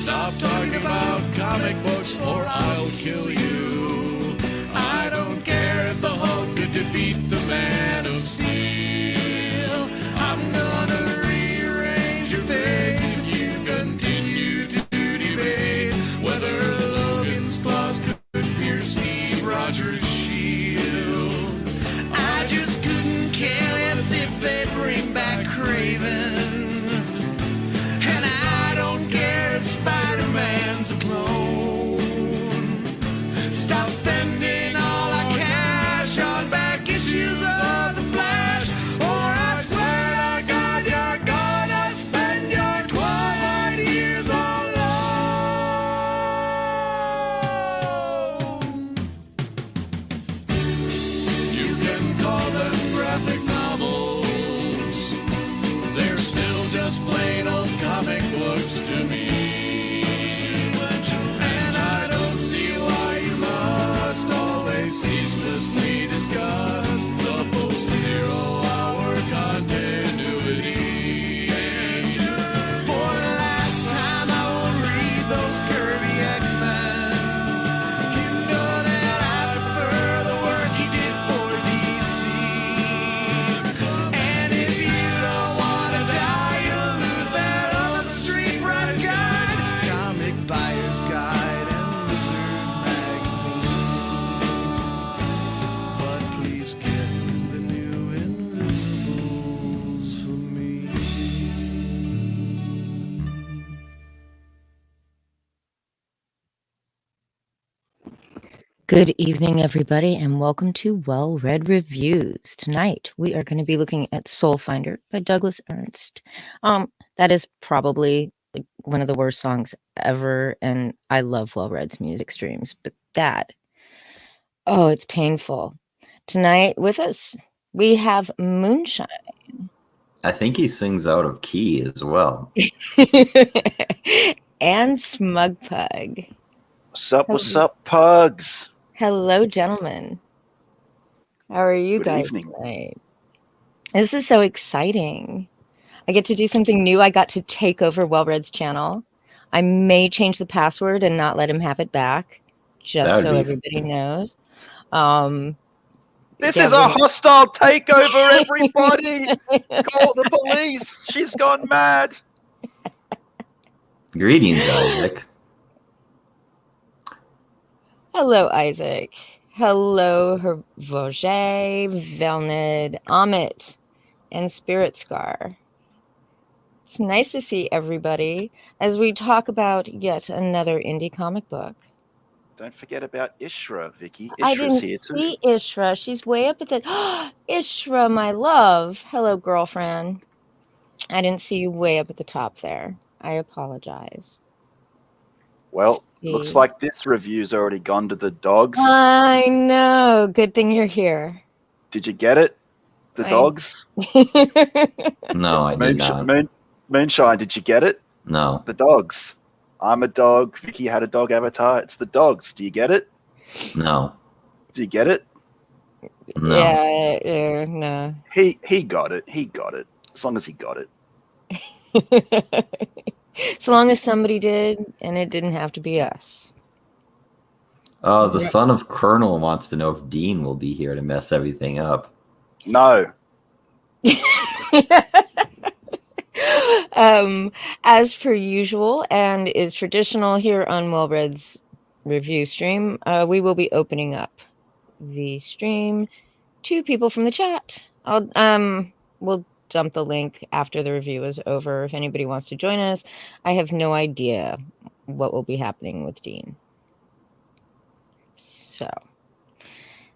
Stop talking about comic books or I'll kill you. I don't care if the Hulk could defeat the Man of Steel. I'm gonna rearrange your face if you continue to debate whether Logan's claws could pierce Steve Rogers' shield. I just couldn't care less if they bring back Craven. And I don't care if Spider-Man's a clone. Stop spending all our cash on back issues of The Flash, or I swear to God you're gonna spend your twilight years alone. You can call them graphic novels. They're still just plain old comic books to me. And I don't see why you must always ceaselessly discuss the post-zero-hour continuity. For the last time, I won't read those Kirby X-Men. You know that I prefer the work he did for DC. And if you don't want to die, you'll lose that old Street Price Guide, Comic Buyer's Guide, and Wizard Magazine. But please get the new Invisibles for me. Good evening, everybody, and welcome to Well-Read Reviews. Tonight, we are going to be looking at SoulFinder by Douglas Ernst. That is probably like one of the worst songs ever, and I love Well-Read's music streams, but that, oh, it's painful. Tonight with us, we have Moonshine. I think he sings out of key as well. And Smug Pug. What's up, pugs? Hello, gentlemen. How are you Good guys evening. tonight? This is so exciting. I get to do something new. I got to take over Well-Read's channel. I may change the password and not let him have it back, just so everybody knows. This is a hostile takeover, everybody! Call the police! She's gone mad! Greetings, Isaac. Hello, Isaac. Hello, Hervoge, Velnid, Amit, and Spirit Scar. It's nice to see everybody as we talk about yet another indie comic book. Don't forget about Ishra, Vicky. I Ishra's didn't here too. see Ishra. She's way up at the... Ishra, my love. Hello, girlfriend. I didn't see you way up at the top there. I apologize. Well, looks like this review's already gone to the dogs. I know. Good thing you're here. Did you get it? The dogs? No, I did not. Moonshine, did you get it? No. The dogs. I'm a dog. Vicky had a dog avatar. It's the dogs. Do you get it? No. Do you get it? No. Yeah, no. He got it. He got it. As long as he got it. So long as somebody did, and it didn't have to be us. Oh, the son of Colonel wants to know if Dean will be here to mess everything up. No. As per usual, and is traditional here on Well-Read's review stream, we will be opening up the stream to people from the chat. We'll dump the link after the review is over if anybody wants to join us. I have no idea what will be happening with Dean. So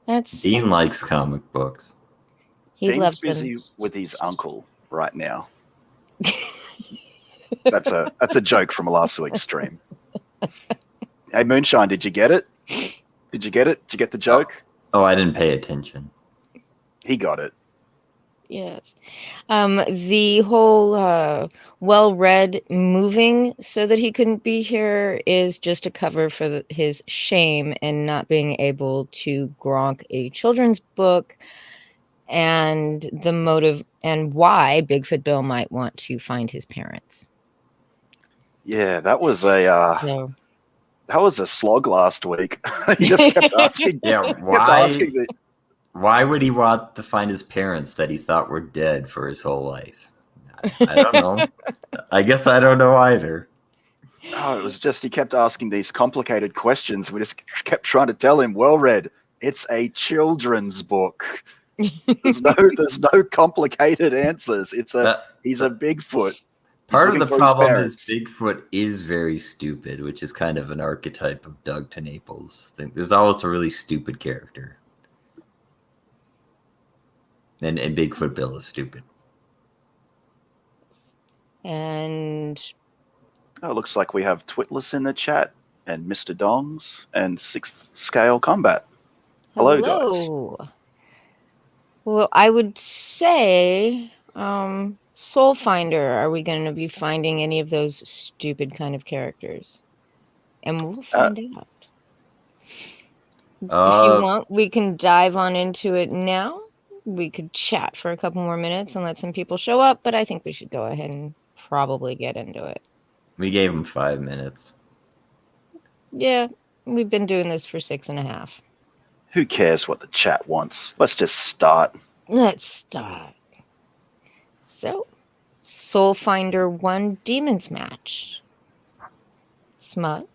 that's... Dean likes comic books. Dean's loves busy them. with his uncle right now. That's a joke from last week's stream. Hey, Moonshine, did you get it? Did you get it? Did you get the joke? Oh, I didn't pay attention. He got it. Yes. The whole Well-Read moving so that he couldn't be here is just a cover for his shame and not being able to gronk a children's book, and the motive and why Bigfoot Bill might want to find his parents. Yeah, that was a slog last week. He just kept asking. Yeah, Kept asking the, why would he want to find his parents that he thought were dead for his whole life? I don't know. I guess I don't know either. Oh, it was just he kept asking these complicated questions. We just kept trying to tell him, well read, it's a children's book. There's no complicated answers. He's a Bigfoot. Part of the problem is parents. Bigfoot is very stupid, which is kind of an archetype of Doug TeNaples. There's always a really stupid character. And Bigfoot Bill is stupid. And Oh, it looks like we have Twitless in the chat and Mr. Dongs and 6th Scale Combat. Hello, guys. Well, I would say SoulFinder. Are we going to be finding any of those stupid kind of characters? And we'll find out. If you want, we can dive on into it now. We could chat for a couple more minutes and let some people show up, but I think we should go ahead and probably get into it. We gave him 5 minutes. Yeah, we've been doing this for 6.5. Who cares what the chat wants? Let's just start. Let's start. So, SoulFinder 1 Demons Match. Smug,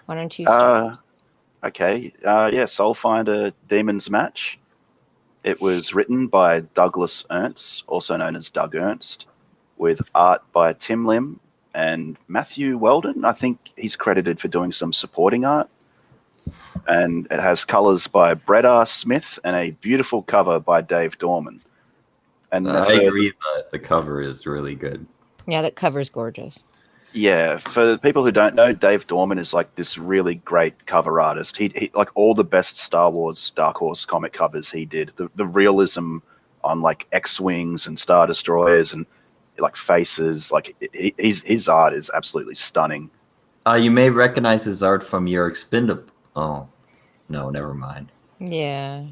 why don't you start? Okay. SoulFinder Demons Match. It was written by Douglas Ernst, also known as Doug Ernst, with art by Tim Lim and Matthew Weldon. I think he's credited for doing some supporting art. And it has colors by Brett R. Smith and a beautiful cover by Dave Dorman. And I agree that the cover is really good. Yeah, that cover's gorgeous. Yeah, for people who don't know, Dave Dorman is like this really great cover artist. He like all the best Star Wars Dark Horse comic covers he did. The realism on like X-Wings and Star Destroyers and like faces, like his art is absolutely stunning. You may recognize his art from your Expendable. Oh, no, never mind. Yeah.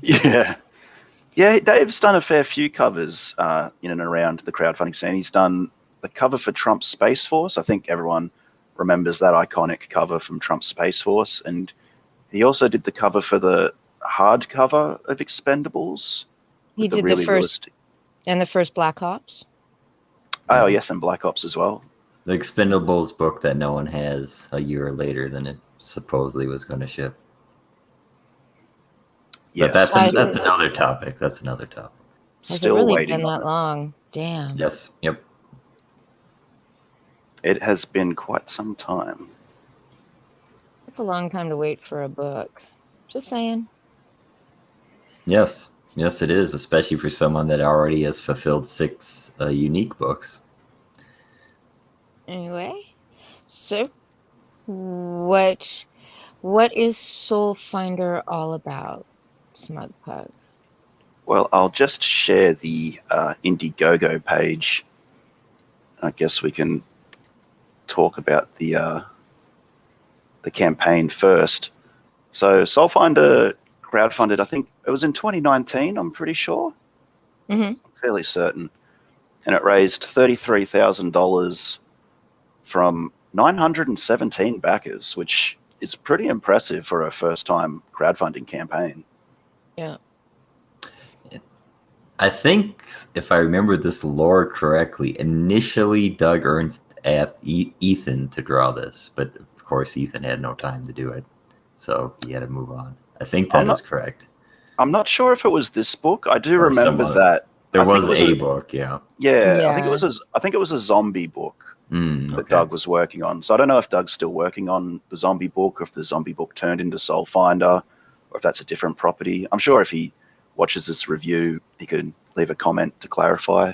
Yeah, Dave's done a fair few covers in and around the crowdfunding scene. He's done the cover for Trump's Space Force. I think everyone remembers that iconic cover from Trump's Space Force. And he also did the cover for the hardcover of Expendables. He did the first and the first Black Ops. Oh, yes, and Black Ops as well. The Expendables book that no one has a year later than it supposedly was going to ship. Yes. But that's another topic. That's another topic. Has Still it really waiting been on that it. long? Damn. Yes. Yep. It has been quite some time. It's a long time to wait for a book. Just saying. Yes. Yes, it is, especially for someone that already has fulfilled 6 unique books. Anyway, so what is SoulFinder all about, Smug Pug? Well, I'll just share the Indiegogo page. I guess we can talk about the campaign first. So SoulFinder crowdfunded, I think it was in 2019, I'm pretty sure. Mm-hmm. I'm fairly certain. And it raised $33,000 from 917 backers, which is pretty impressive for a first-time crowdfunding campaign. Yeah. I think, if I remember this lore correctly, initially Doug Ernst asked Ethan to draw this, but of course Ethan had no time to do it, so he had to move on. I think that is correct. I'm not sure if it was this book. I do remember that. There was a book, yeah. Yeah, I think it was a zombie book that Doug was working on. So I don't know if Doug's still working on the zombie book, or if the zombie book turned into SoulFinder, or if that's a different property. I'm sure if he watches this review, he could leave a comment to clarify.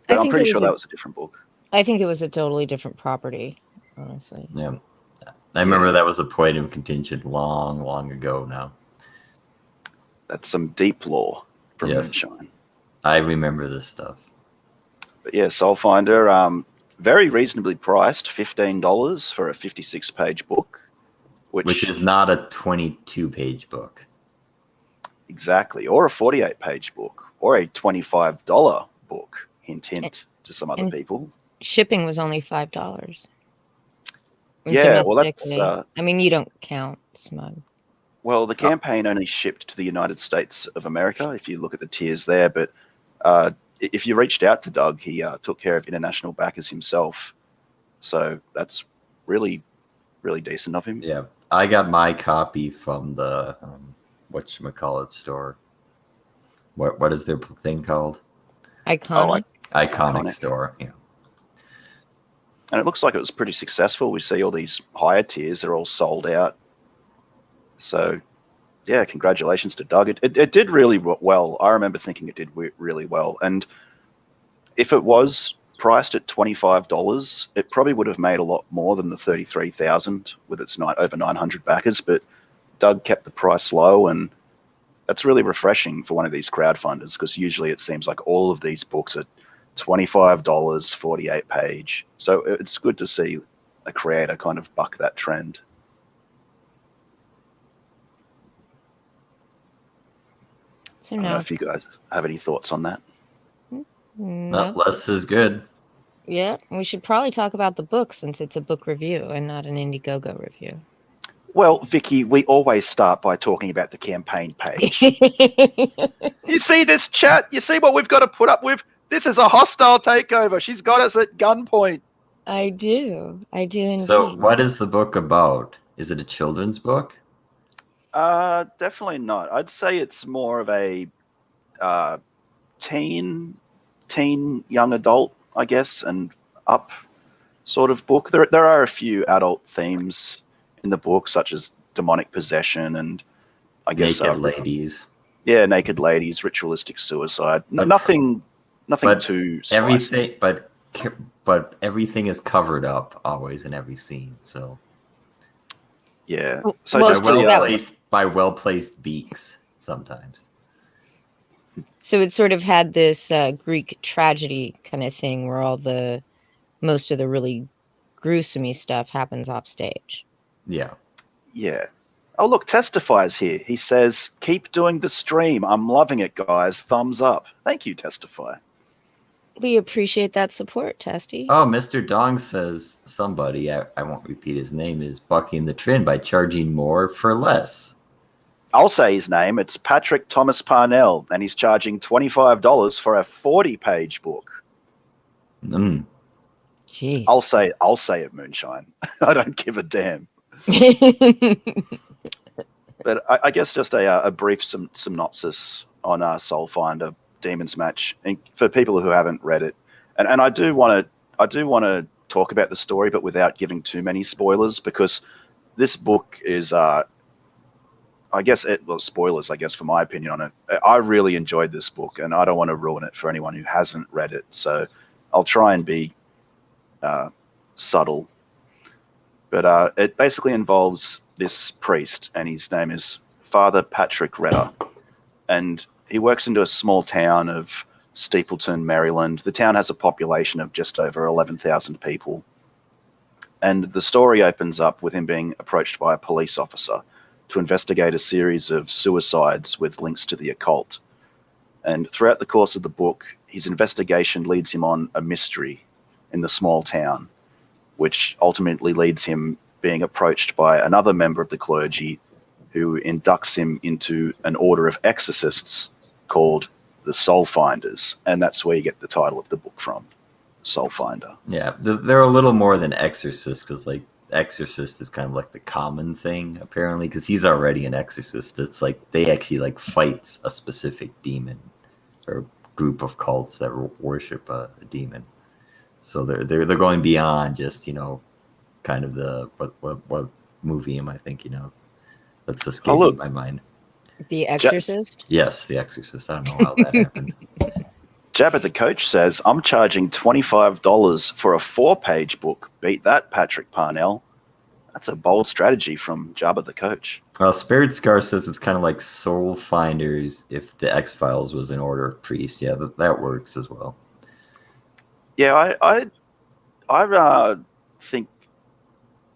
But I'm pretty sure that was a different book. I think it was a totally different property, honestly. Yeah. I remember that was a point of contention long, long ago now. That's some deep lore from Moonshine. I remember this stuff. But yeah, SoulFinder, very reasonably priced, $15 for a 56-page book. Which is not a 22-page book. Exactly, or a 48-page book, or a $25 book. Hint, hint to some other people. Shipping was only $5. Yeah, well, that's Domestically. I mean, you don't count Smug. well, the campaign only shipped to the United States of America. If you look at the tiers there, but if you reached out to Doug, he took care of international backers himself. So that's really, really decent of him. Yeah, I got my copy from the whatchamacallit store. What is their thing called? Iconic. Iconic store. Yeah. And it looks like it was pretty successful. We see all these higher tiers; they're all sold out. So, yeah, congratulations to Doug. It did really well. I remember thinking it did really well. And if it was priced at $25, it probably would have made a lot more than the 33,000 with its over 900 backers. But Doug kept the price low, and that's really refreshing for one of these crowdfunders, because usually it seems like all of these books are $25, 48 page. So it's good to see a creator kind of buck that trend. So I don't know now, if you guys have any thoughts on that. no. Less is good. Yeah, we should probably talk about the book since it's a book review and not an Indiegogo review. Well, Vicky, we always start by talking about the campaign page. You see this, chat? You see what we've got to put up with? This is a hostile takeover. She's got us at gunpoint. I do indeed. So, what is the book about? Is it a children's book? Definitely not. I'd say it's more of a teen, young adult, I guess, and up sort of book. There are a few adult themes in the book, such as demonic possession and I guess Naked ladies. Yeah, naked ladies, ritualistic suicide. Nothing too spicy. Everything, but everything is covered up always in every scene. So yeah, Well, so well, just by well-placed beaks sometimes. So it sort of had this Greek tragedy kind of thing where most of the really gruesome stuff happens off stage. Yeah. yeah. Oh, look, Testify's here. He says, keep doing the stream. I'm loving it, guys. Thumbs up. Thank you, Testify. We appreciate that support, Testy. Oh, Mr. Dong says somebody, I won't repeat his name, is bucking the trend by charging more for less. I'll say his name. It's Patrick Thomas Parnell, and he's charging $25 for a 40-page book. Jeez. I'll say it, Moonshine. I don't give a damn. But I guess just a brief synopsis on SoulFinder Demon's Match, and for people who haven't read it, and I do want to talk about the story, but without giving too many spoilers, because this book is spoilers, I guess, for my opinion on it. I really enjoyed this book, and I don't want to ruin it for anyone who hasn't read it. So I'll try and be subtle. But it basically involves this priest, and his name is Father Patrick Ritter. And he works into a small town of Steepleton, Maryland. The town has a population of just over 11,000 people. And the story opens up with him being approached by a police officer to investigate a series of suicides with links to the occult. And throughout the course of the book, his investigation leads him on a mystery in the small town, which ultimately leads him being approached by another member of the clergy who inducts him into an order of exorcists called the SoulFinders. And that's where you get the title of the book from, SoulFinder. Yeah, they're a little more than exorcists, because like exorcist is kind of like the common thing, apparently, because he's already an exorcist. It's like they actually like fight a specific demon or group of cults that worship a demon. So they're going beyond just, kind of the what movie am I thinking of? That's escaping my mind. The Exorcist? Yes, The Exorcist. I don't know how that happened. Jabba the Coach says, I'm charging $25 for a 4-page book. Beat that, Patrick Parnell. That's a bold strategy from Jabba the Coach. Spirit Scar says it's kind of like SoulFinders if the X-Files was an order of priests. Yeah, that works as well. Yeah, I think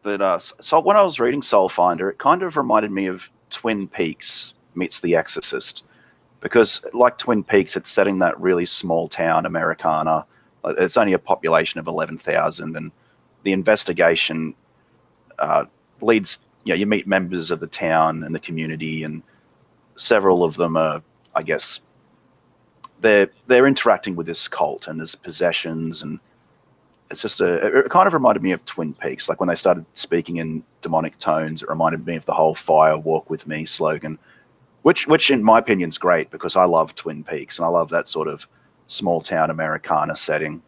that so when I was reading SoulFinder, it kind of reminded me of Twin Peaks meets The Exorcist, because like Twin Peaks, it's set in that really small town, Americana. It's only a population of 11,000, and the investigation leads. You meet members of the town and the community, and several of them are, I guess, they're interacting with this cult and there's possessions, and it's just it kind of reminded me of Twin Peaks. Like when they started speaking in demonic tones, it reminded me of the whole "Fire Walk with Me" slogan, which in my opinion is great because I love Twin Peaks and I love that sort of small town Americana setting.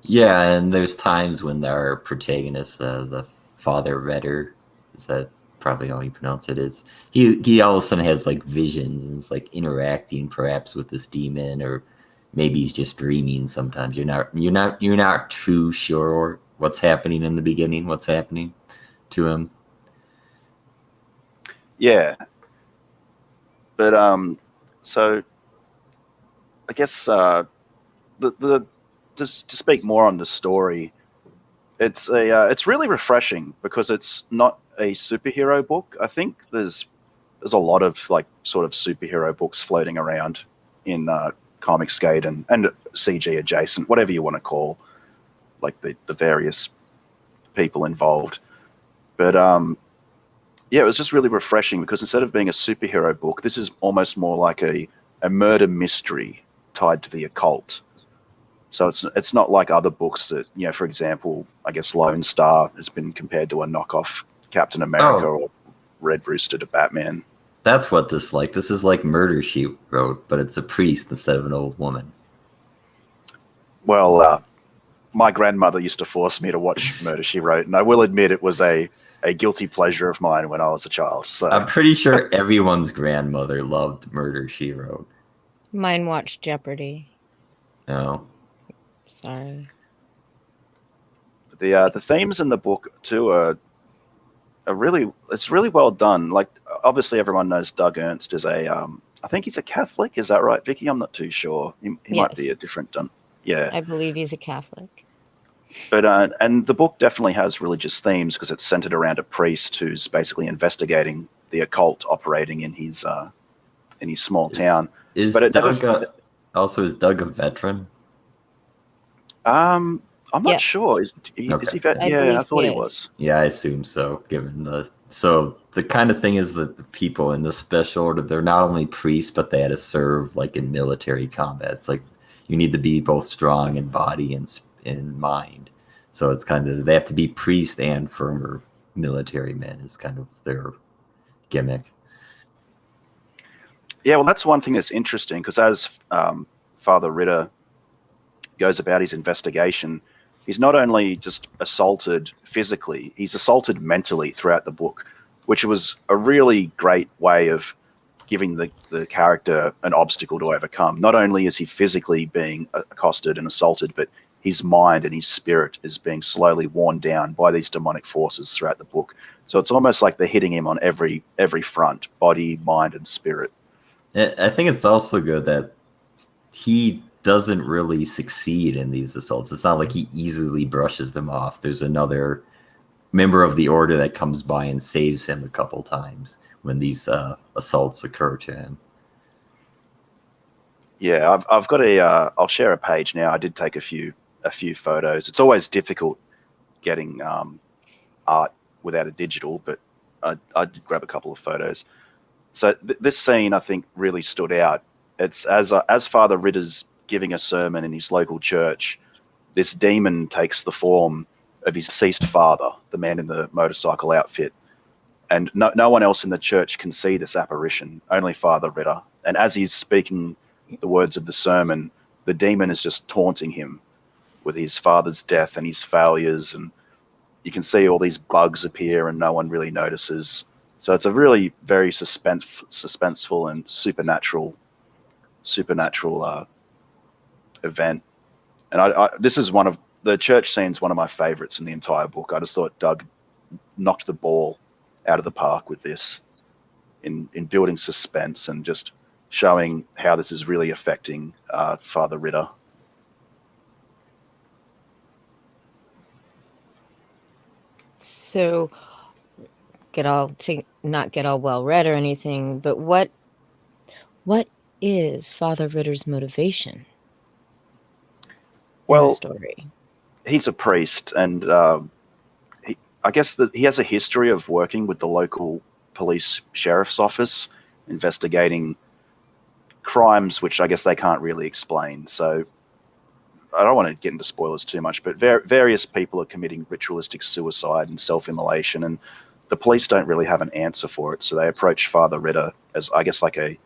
Yeah, and there's times when our protagonist, the father Ritter, is that probably how you pronounce it, is he all of a sudden has like visions and is like interacting perhaps with this demon, or maybe he's just dreaming sometimes. You're not too sure what's happening in the beginning, what's happening to him. Yeah. But so I guess the just to speak more on the story, it's really refreshing because it's not a superhero book. I think there's a lot of like sort of superhero books floating around in Comicsgate and CG adjacent, whatever you want to call like the various people involved. But yeah, it was just really refreshing because instead of being a superhero book, this is almost more like a murder mystery tied to the occult. So it's not like other books that, for example, I guess Lone Star has been compared to a knockoff Captain America or Red Rooster to Batman. That's what this like. This is like Murder, She Wrote, but it's a priest instead of an old woman. Well, my grandmother used to force me to watch Murder, She Wrote, and I will admit it was a guilty pleasure of mine when I was a child. So I'm pretty sure everyone's grandmother loved Murder, She Wrote. Mine watched Jeopardy. No. Sorry. The themes in the book too are really well done. Like obviously everyone knows Doug Ernst is I think he's a Catholic. Is that right, Vicky? I'm not too sure. He Yes. might be a different. Yeah. I believe he's a Catholic. But and the book definitely has religious themes because it's centered around a priest who's basically investigating the occult operating in his small town. Is Doug a veteran? I'm not Yes. sure. Is he? Okay. Yeah, I thought he is. was. Yeah, I assume so. Given the kind of thing is that the people in this special order, they're not only priests, but they had to serve like in military combat. It's like you need to be both strong in body and in mind. So it's kind of they have to be priest and firmer military men is kind of their gimmick. Yeah, well, that's one thing that's interesting because as Father Ritter goes about his investigation, he's not only just assaulted physically, he's assaulted mentally throughout the book, which was a really great way of giving the character an obstacle to overcome. Not only is he physically being accosted and assaulted, but his mind and his spirit is being slowly worn down by these demonic forces throughout the book. So it's almost like they're hitting him on every front, body, mind, and spirit. I think it's also good that he doesn't really succeed in these assaults. It's not like he easily brushes them off. There's another member of the order that comes by and saves him a couple times when these assaults occur to him. Yeah, I've got I'll share a page now. I did take a few photos. It's always difficult getting art without a digital, but I did grab a couple of photos. So this scene I think really stood out. It's as Father Ritter's giving a sermon in his local church, this demon takes the form of his deceased father, the man in the motorcycle outfit. And no one else in the church can see this apparition, only Father Ritter. And as he's speaking the words of the sermon, the demon is just taunting him with his father's death and his failures. And you can see all these bugs appear and no one really notices. So it's a really very suspenseful and supernatural event. And this is one of the church scene's one of my favorites in the entire book. I just thought Doug knocked the ball out of the park with this in building suspense and just showing how this is really affecting Father Ritter. So not get all well read or anything, but what is Father Ritter's motivation in the story? He's a priest, and I guess that he has a history of working with the local police sheriff's office, investigating crimes which I guess they can't really explain. So I don't want to get into spoilers too much, but various people are committing ritualistic suicide and self-immolation, and the police don't really have an answer for it. So they approach Father Ritter as it's like a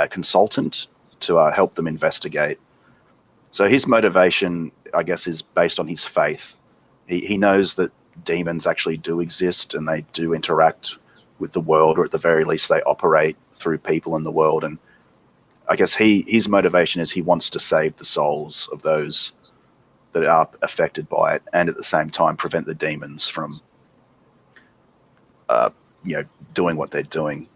consultant to help them investigate. So his motivation, I guess, is based on his faith. He knows that demons actually do exist and they do interact with the world, or at the very least they operate through people in the world. And I guess his motivation is he wants to save the souls of those that are affected by it, and at the same time prevent the demons from doing what they're doing.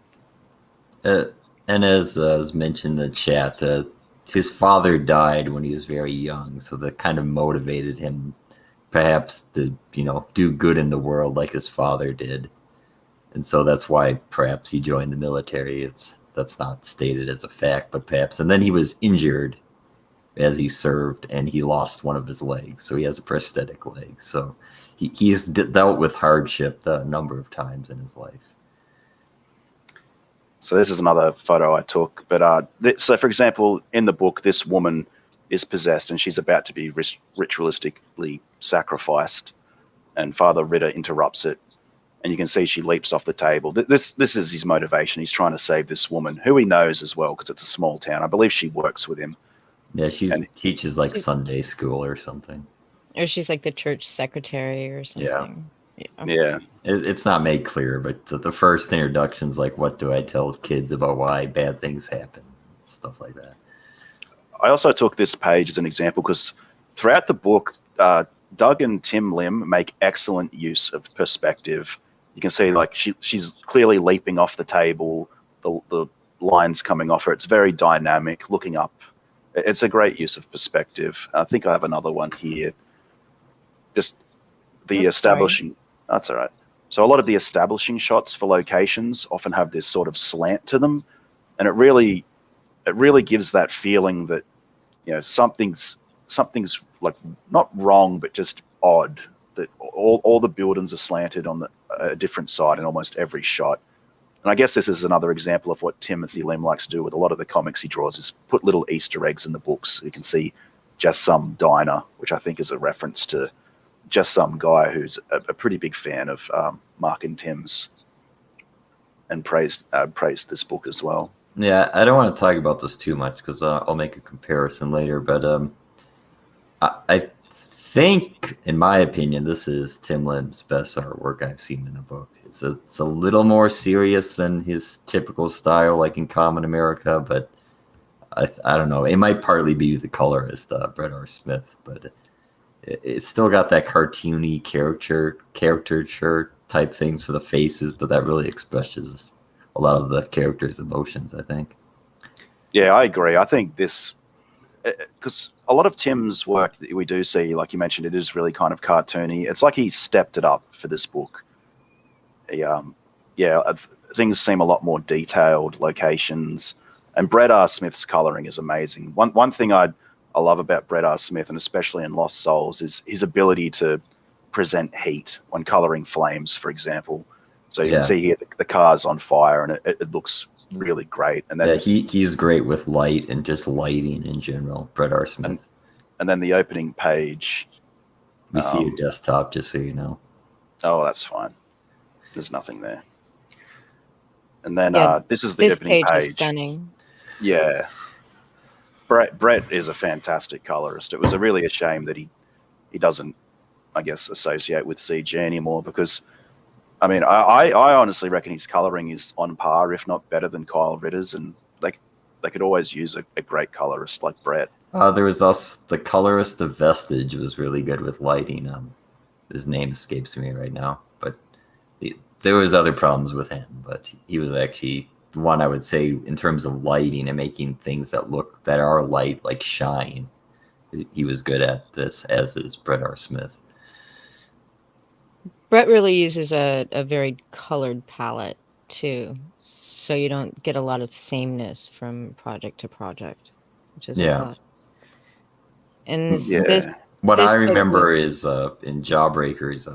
And as mentioned in the chat, his father died when he was very young, so that kind of motivated him perhaps to do good in the world like his father did. And so that's why perhaps he joined the military. That's not stated as a fact, but perhaps. And then he was injured as he served, and he lost one of his legs, so he has a prosthetic leg. So he's dealt with hardship a number of times in his life. So this is another photo I took. But so, for example, in the book, this woman is possessed, and she's about to be ritualistically sacrificed, and Father Ritter interrupts it. And you can see she leaps off the table. This is his motivation. He's trying to save this woman, who he knows as well, because it's a small town. I believe she works with him. Yeah, teaches like Sunday school or something. Or she's like the church secretary or something. Yeah. It's not made clear, but the first introduction's like, what do I tell kids about why bad things happen? Stuff like that. I also took this page as an example because throughout the book, Doug and Tim Lim make excellent use of perspective. You can see like she's clearly leaping off the table, the lines coming off her. It's very dynamic, looking up. It's a great use of perspective. I think I have another one here. Just the establishing. That's all right. So a lot of the establishing shots for locations often have this sort of slant to them, and it really gives that feeling that something's like not wrong, but just odd. That all the buildings are slanted on a different side in almost every shot. And I guess this is another example of what Timothy Lim likes to do with a lot of the comics he draws, is put little Easter eggs in the books. You can see Just Some Diner, which I think is a reference to Just Some Guy, who's a pretty big fan of Mark and Tim's, and praised this book as well. Yeah, I don't want to talk about this too much because I'll make a comparison later. But I think, in my opinion, this is Tim Lim's best artwork I've seen in a book. It's a little more serious than his typical style, like in Common America. But I don't know. It might partly be the colorist, Brett R. Smith, but it's still got that cartoony caricature type things for the faces, but that really expresses a lot of the characters' emotions, I think. Yeah, I agree. I think this, because a lot of Tim's work that we do see, like you mentioned, it is really kind of cartoony. It's like he stepped it up for this book. Things seem a lot more detailed, locations, and Brett R. Smith's coloring is amazing. One thing I love about Brett R. Smith, and especially in Lost Souls, is his ability to present heat when coloring flames, for example. So you can see here the car's on fire, and it looks really great. And then he's great with light and just lighting in general, Brett R. Smith. And then the opening page. We see your desktop, just so you know. Oh, that's fine. There's nothing there. And then this is the opening page. Is stunning. Yeah. Brett is a fantastic colorist. It was really a shame that he doesn't, I guess, associate with CG anymore, because I mean, I honestly reckon his coloring is on par, if not better, than Kyle Ritter's, and they could always use a great colorist like Brett. There was also the colorist of Vestige was really good with lighting. His name escapes me right now, but there was other problems with him. But he was actually one, I would say, in terms of lighting and making things that are light, like shine. He was good at this, as is Brett R. Smith. Brett really uses a very colored palette too, so you don't get a lot of sameness from project to project, which is a plus. And this What This I book remember was is in Jawbreakers,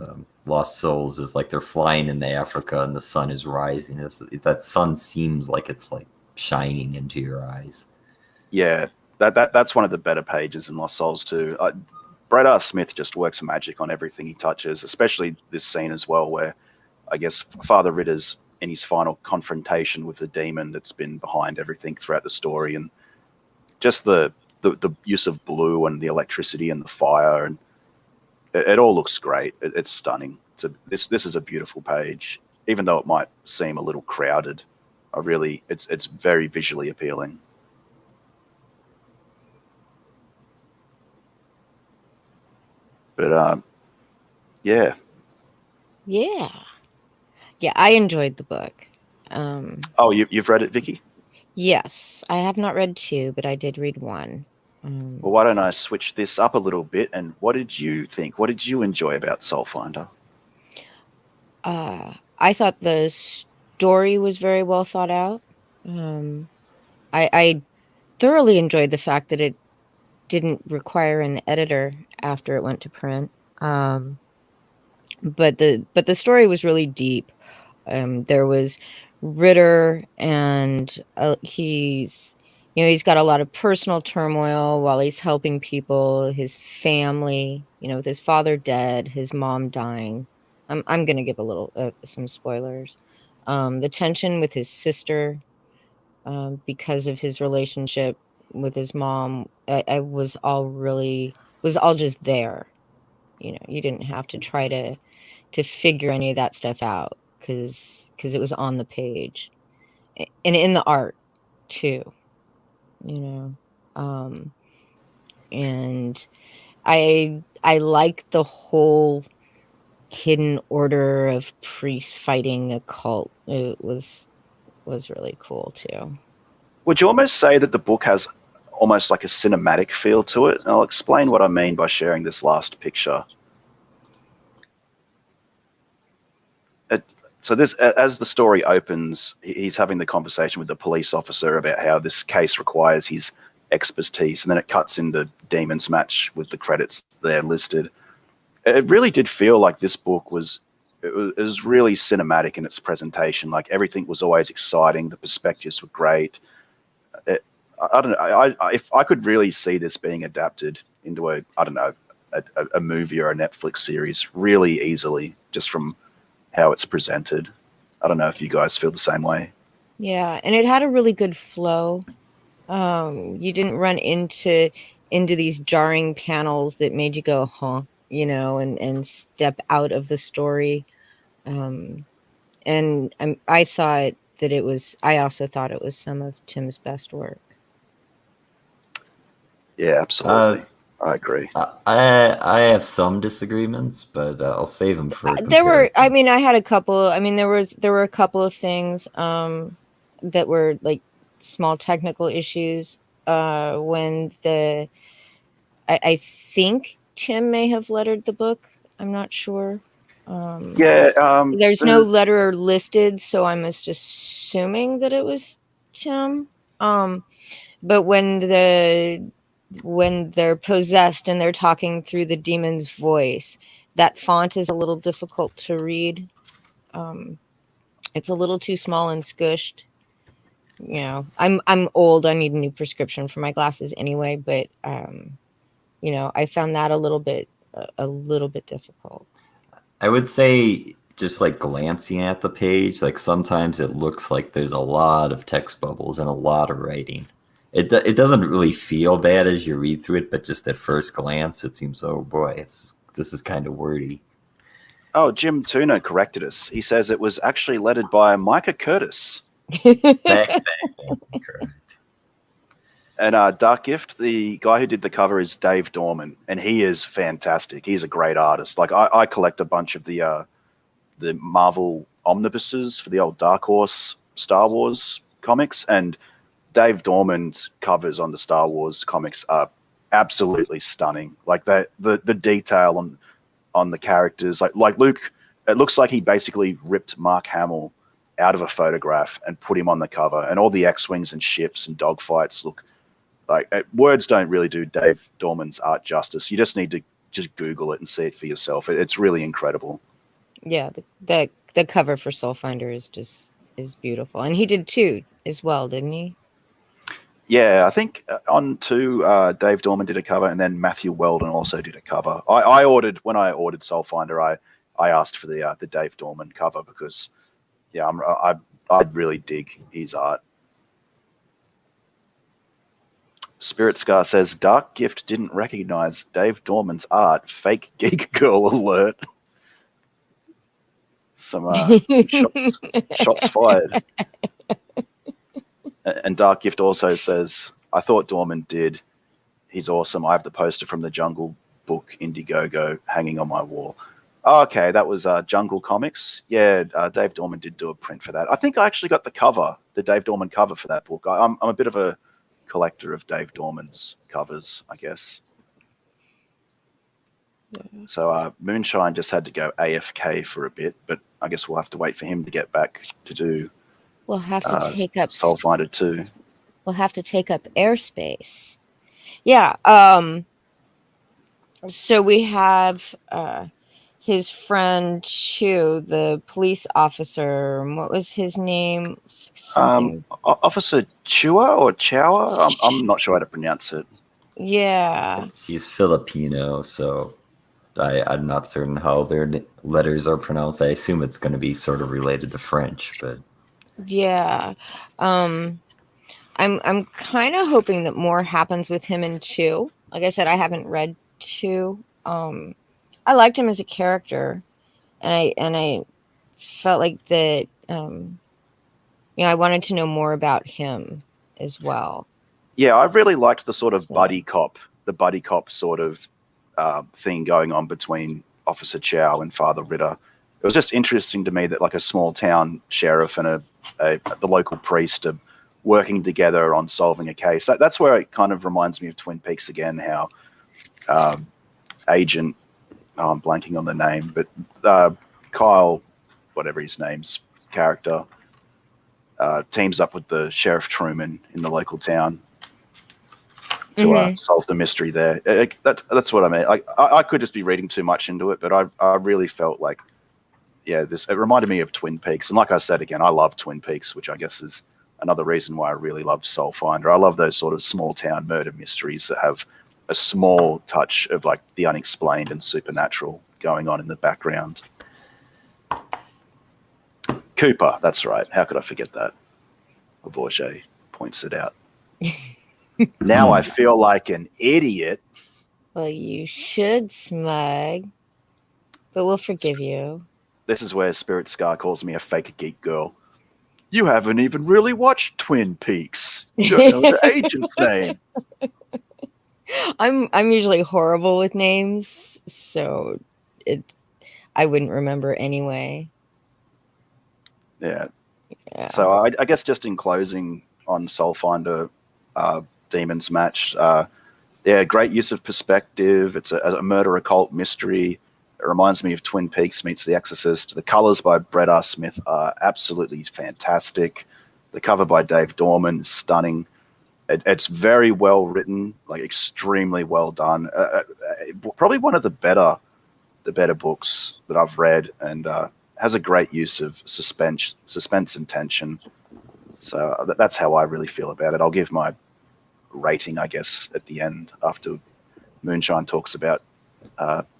Lost Souls is like they're flying into Africa and the sun is rising. That sun seems like it's like shining into your eyes. Yeah, that's one of the better pages in Lost Souls too. Brett R. Smith just works magic on everything he touches, especially this scene as well, where I guess Father Ritter's in his final confrontation with the demon that's been behind everything throughout the story, and just the use of blue and the electricity and the fire, and it all looks great. It's stunning. This is a beautiful page, even though it might seem a little crowded. It's very visually appealing. But yeah. yeah. Yeah, I enjoyed the book. Oh, you've read it, Vicky? Yes, I have not read 2, but I did read 1. Well, why don't I switch this up a little bit? And what did you think? What did you enjoy about SoulFinder? I thought the story was very well thought out. I thoroughly enjoyed the fact that it didn't require an editor after it went to print. But the story was really deep. There was Ritter, and he's got a lot of personal turmoil while he's helping people, his family, with his father dead, his mom dying. I'm gonna give a little some spoilers. The tension with his sister, because of his relationship with his mom, I was all just there. You didn't have to try to figure any of that stuff out because it was on the page and in the art too, and I like the whole hidden order of priests fighting a cult. It was really cool too. Would you almost say that the book has almost like a cinematic feel to it? And I'll explain what I mean by sharing this last picture. So this, as the story opens, he's having the conversation with the police officer about how this case requires his expertise, and then it cuts into Demon's Match with the credits there listed. It really did feel like this book was really cinematic in its presentation. Like everything was always exciting. The perspectives were great. I don't know. If I could really see this being adapted into a movie or a Netflix series really easily, just from how it's presented. I don't know if you guys feel the same way. Yeah, and it had a really good flow. You didn't run into these jarring panels that made you go, huh, and step out of the story. And I thought that I also thought it was some of Tim's best work. Yeah, absolutely. I agree. I have some disagreements, but I'll save them for there were. comparison. I mean, I had a couple. I mean, there were a couple of things that were like small technical issues. When I think Tim may have lettered the book. I'm not sure. There's no letter listed, so I'm just assuming that it was Tim. But when they're possessed and they're talking through the demon's voice, that font is a little difficult to read. It's a little too small and squished. I'm old. I need a new prescription for my glasses anyway, but I found that a little bit difficult. I would say just like glancing at the page, like sometimes it looks like there's a lot of text bubbles and a lot of writing. It doesn't really feel bad as you read through it, but just at first glance, it seems, oh boy, this is kind of wordy. Oh, Jim Tuna corrected us. He says it was actually lettered by Micah Curtis. Correct. And Dark Gift, the guy who did the cover is Dave Dorman, and he is fantastic. He's a great artist. Like I collect a bunch of the Marvel omnibuses for the old Dark Horse Star Wars comics, and Dave Dorman's covers on the Star Wars comics are absolutely stunning. Like the detail on the characters, like Luke, it looks like he basically ripped Mark Hamill out of a photograph and put him on the cover. And all the X-wings and ships and dogfights look like words don't really do Dave Dorman's art justice. You just need to just Google it and see it for yourself. It's really incredible. Yeah, the cover for SoulFinder is beautiful, and he did 2 as well, didn't he? Yeah, I think on 2, Dave Dorman did a cover, and then Matthew Weldon also did a cover. When I ordered SoulFinder, I asked for the Dave Dorman cover because, yeah, I really dig his art. Spirit Scar says Dark Gift didn't recognize Dave Dorman's art. Fake geek girl alert. Some shots fired. And Dark Gift also says, I thought Dorman did. He's awesome. I have the poster from the Jungle Book Indiegogo hanging on my wall. Oh, okay, that was Jungle Comics. Yeah, Dave Dorman did do a print for that. I think I actually got the cover, the Dave Dorman cover for that book. I'm a bit of a collector of Dave Dorman's covers, I guess. Yeah. So Moonshine just had to go AFK for a bit, but I guess we'll have to wait for him to get back to do. We'll have to take up SoulFinder 2. We'll have to take up airspace. Yeah. So we have his friend Chu, the police officer. What was his name? Officer Chua or Chowa? I'm not sure how to pronounce it. Yeah. He's Filipino, so I'm not certain how their letters are pronounced. I assume it's going to be sort of related to French, but. Yeah. I'm kind of hoping that more happens with him in 2. Like I said, I haven't read 2. I liked him as a character, and I felt like that I wanted to know more about him as well. Yeah, I really liked the sort of buddy cop sort of thing going on between Officer Chow and Father Ritter. It was just interesting to me that like a small town sheriff and the local priest are working together on solving a case. That's where it kind of reminds me of Twin Peaks again, how Agent, I'm blanking on the name, but Kyle, whatever his name's character, teams up with the Sheriff Truman in the local town to solve the mystery there. That's what I mean. Like I could just be reading too much into it, but I really felt like, yeah, it reminded me of Twin Peaks. And like I said, again, I love Twin Peaks, which I guess is another reason why I really love SoulFinder. I love those sort of small town murder mysteries that have a small touch of like the unexplained and supernatural going on in the background. Cooper, that's right. How could I forget that? Bourget points it out. Now I feel like an idiot. Well, you should, Smug. But we'll forgive you. This is where Spirit Scar calls me a fake geek girl. You haven't even really watched Twin Peaks. You don't know the agent's name. I'm usually horrible with names, so I wouldn't remember anyway. Yeah. So I guess just in closing on SoulFinder, Demon's Match, great use of perspective. It's a murder occult mystery. It reminds me of Twin Peaks meets The Exorcist. The colors by Brett R. Smith are absolutely fantastic. The cover by Dave Dorman is stunning. It's very well written, like extremely well done. Probably one of the better books that I've read, and has a great use of suspense and tension. So that's how I really feel about it. I'll give my rating, I guess, at the end after Moonshine talks about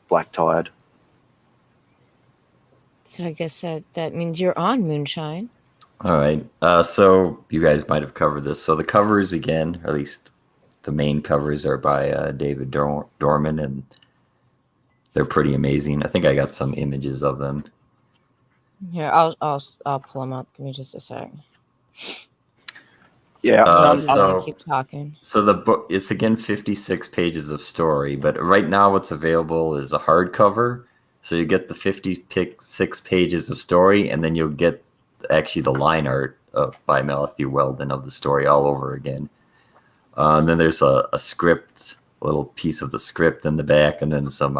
Black Tide. So I guess that means you're on, Moonshine. All right. So you guys might have covered this. So the covers, again, or at least the main covers, are by David Dorman, and they're pretty amazing. I think I got some images of them. Here, I'll pull them up. Give me just a sec. Yeah, I'll keep talking. So the book, it's again 56 pages of story, but right now what's available is a hardcover. So you get the 56 pages of story, and then you'll get actually the line art by Matthew Weldon of the story all over again. And then there's a script, a little piece of the script in the back, and then some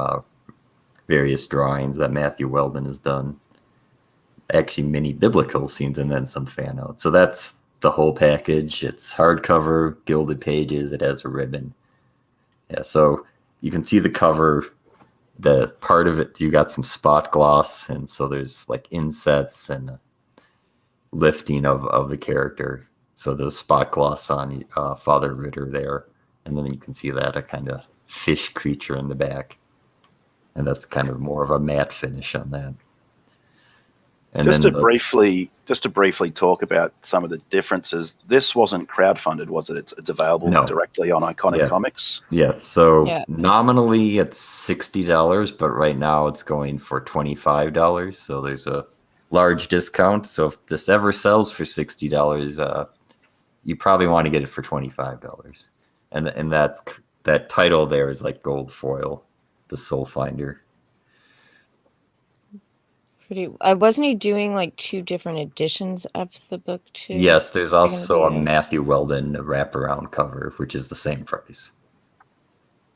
various drawings that Matthew Weldon has done. Actually, mini biblical scenes, and then some fan art. So that's the whole package. It's hardcover, gilded pages. It has a ribbon. Yeah, so you can see the cover the part of it, you got some spot gloss, and so there's like insets and lifting of the character. So there's spot gloss on Father Ritter there, and then you can see that a kind of fish creature in the back, and that's kind of more of a matte finish on that. And just then to briefly talk about some of the differences. This wasn't crowdfunded, was it? It's available directly on Iconic Comics. Yes. So nominally it's $60, but right now it's going for $25. So there's a large discount. So if this ever sells for $60, you probably want to get it for $25. And that title there is like gold foil, the SoulFinder. Wasn't he doing like 2 different editions of the book too? Yes, there's also a Matthew Weldon wraparound cover, which is the same price.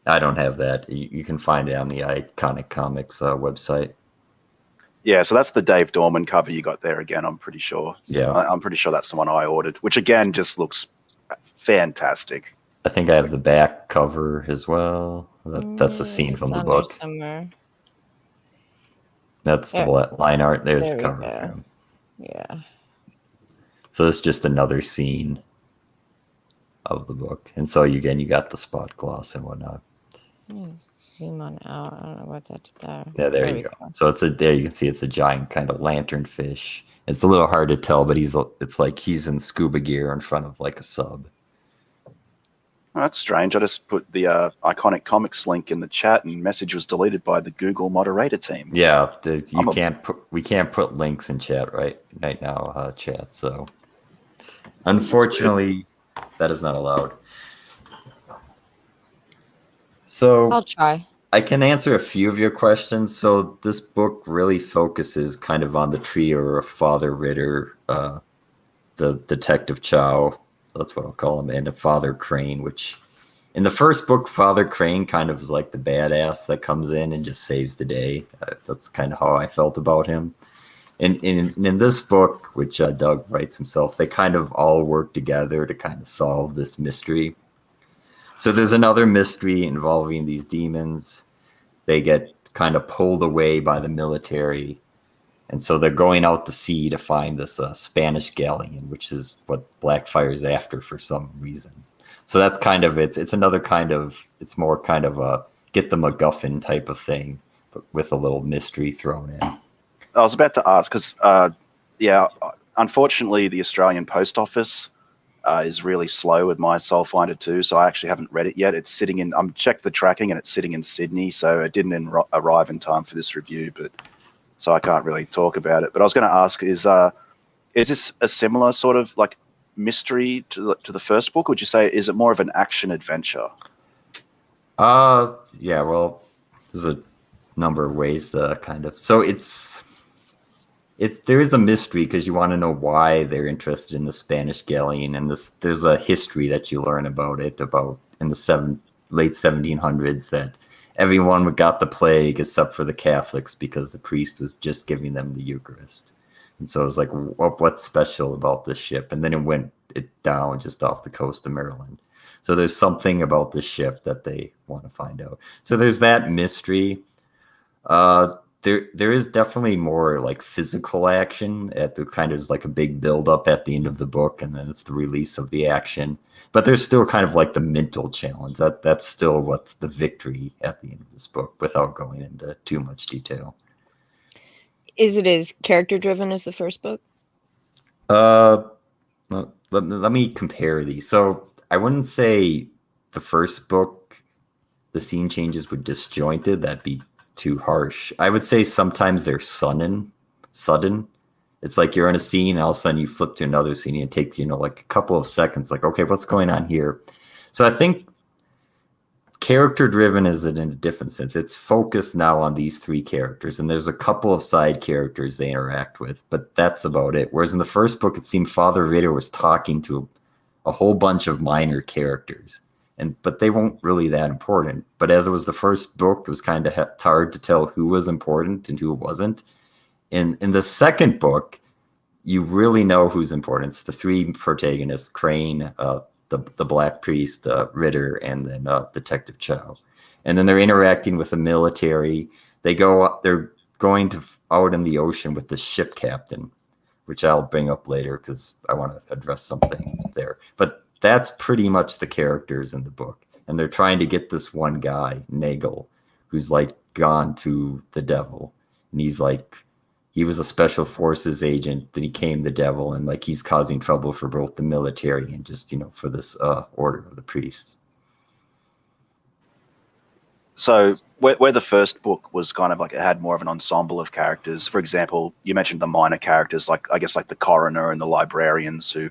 I don't have that. You can find it on the Iconic Comics website. Yeah, so that's the Dave Dorman cover you got there again, I'm pretty sure. Yeah. I'm pretty sure that's the one I ordered, which again just looks fantastic. I think I have the back cover as well. That's a scene from the book. Somewhere. That's the line art. There's the cover. Yeah. So it's just another scene of the book. And so again, you got the spot gloss and whatnot. Zoom on out. I don't know what that's there. Yeah, there you go. So there you can see it's a giant kind of lanternfish. It's a little hard to tell, but it's like he's in scuba gear in front of like a sub. Oh, that's strange. I just put the Iconic Comics link in the chat, and message was deleted by the Google moderator team. Yeah, we can't put links in chat right now, chat. So unfortunately, that is not allowed. So I'll try. I can answer a few of your questions. So this book really focuses kind of on the trio of Father Ritter, the Detective Chow. That's what I'll call him, and Father Crane, which in the first book, Father Crane kind of is like the badass that comes in and just saves the day. That's kind of how I felt about him. And in this book, which Doug writes himself, they kind of all work together to kind of solve this mystery. So there's another mystery involving these demons. They get kind of pulled away by the military. And so they're going out to sea to find this Spanish galleon, which is what Blackfire's after for some reason. So that's kind of it's another kind of, it's more kind of a get the MacGuffin type of thing, but with a little mystery thrown in. I was about to ask because, unfortunately, the Australian Post Office is really slow with my SoulFinder too, so I actually haven't read it yet. It's sitting in, I'm checked the tracking, and it's sitting in Sydney, so it didn't arrive in time for this review, but so I can't really talk about it. But I was going to ask, is this a similar sort of like mystery to the first book? Would you say, is it more of an action adventure? Yeah, well, there's a number of ways to kind of, so there is a mystery because you want to know why they're interested in the Spanish galleon, and there's a history that you learn about it in the late 1700s that everyone got the plague except for the Catholics because the priest was just giving them the Eucharist. And so it was like, what's special about this ship? And then it went down just off the coast of Maryland. So there's something about this ship that they want to find out. So there's that mystery. There is definitely more like physical action at the kind of like a big build up at the end of the book, and then it's the release of the action. But there's still kind of like the mental challenge. That's still what's the victory at the end of this book, without going into too much detail. Is it as character driven as the first book? Let me compare these. So I wouldn't say the first book, the scene changes were disjointed. That'd be too harsh. I would say sometimes they're sudden. It's like you're in a scene, and all of a sudden you flip to another scene, and it takes, like a couple of seconds, like, okay, what's going on here? So I think character driven is in a different sense. It's focused now on these 3 characters, and there's a couple of side characters they interact with, but that's about it. Whereas in the first book, it seemed Father Ritter was talking to a whole bunch of minor characters, but they weren't really that important. But as it was the first book, it was kind of hard to tell who was important and who wasn't. In the second book, you really know who's important. It's the 3 protagonists: Crane, the Black Priest, Ritter, and then Detective Chow. and then they're interacting with the military. They're going out in the ocean with the ship captain, which I'll bring up later because I want to address some things there. But that's pretty much the characters in the book. And they're trying to get this one guy, Nagel, who's like gone to the devil. And he's like, he was a special forces agent, then he became the devil, and like he's causing trouble for both the military and just, for this order of the priests. So where the first book was kind of like, it had more of an ensemble of characters. For example, you mentioned the minor characters, like I guess like the coroner and the librarians who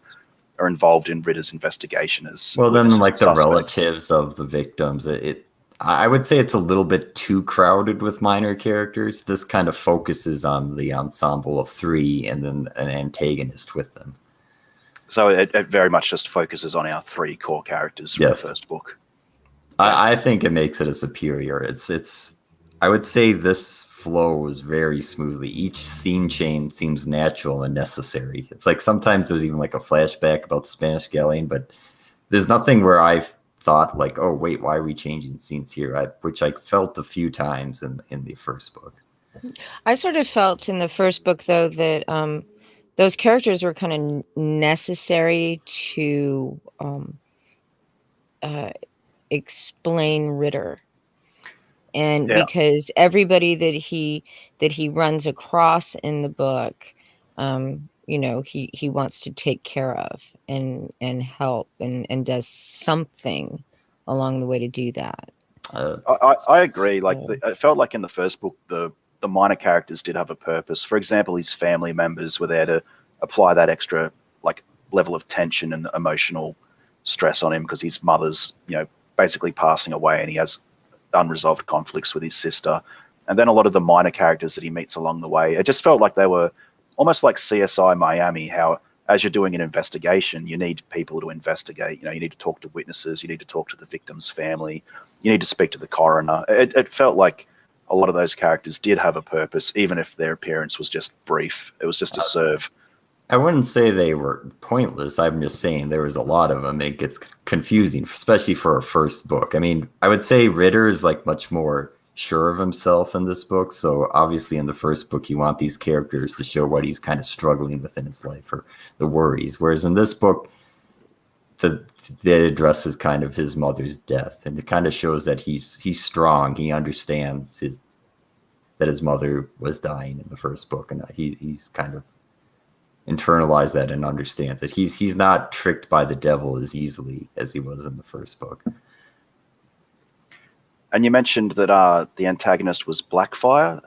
are involved in Ritter's investigation as well. Then like the suspects. relatives of the victims. I would say it's a little bit too crowded with minor characters. This kind of focuses on the ensemble of three and then an antagonist with them. So it very much just focuses on our three core characters from the first book. I think it makes it a superior. It's. I would say this flows very smoothly. Each scene change seems natural and necessary. It's like sometimes there's even like a flashback about the Spanish galleon, but there's nothing where I've thought like, oh wait, why are we changing scenes here? Which I felt a few times in the first book. I sort of felt in the first book though that those characters were kind of necessary to explain Ritter, and because everybody that he runs across in the book, he wants to take care of and help and does something along the way to do that. I agree. Like it felt like in the first book, the minor characters did have a purpose. For example, his family members were there to apply that extra like level of tension and emotional stress on him because his mother's basically passing away and he has unresolved conflicts with his sister. And then a lot of the minor characters that he meets along the way, it just felt like they were almost like CSI Miami, how as you're doing an investigation, you need people to investigate. You need to talk to witnesses, you need to talk to the victim's family, you need to speak to the coroner. It felt like a lot of those characters did have a purpose, even if their appearance was just brief. It was just to serve. I wouldn't say they were pointless. I'm just saying there was a lot of them. It gets confusing, especially for a first book. I mean, I would say Ritter is like much more sure of himself in this book. So obviously in the first book, you want these characters to show what he's kind of struggling with in his life or the worries. Whereas in this book, that addresses kind of his mother's death. And it kind of shows that he's strong. He understands that his mother was dying in the first book. And he's kind of internalize that and understands that he's not tricked by the devil as easily as he was in the first book. And you mentioned that the antagonist was Blackfire.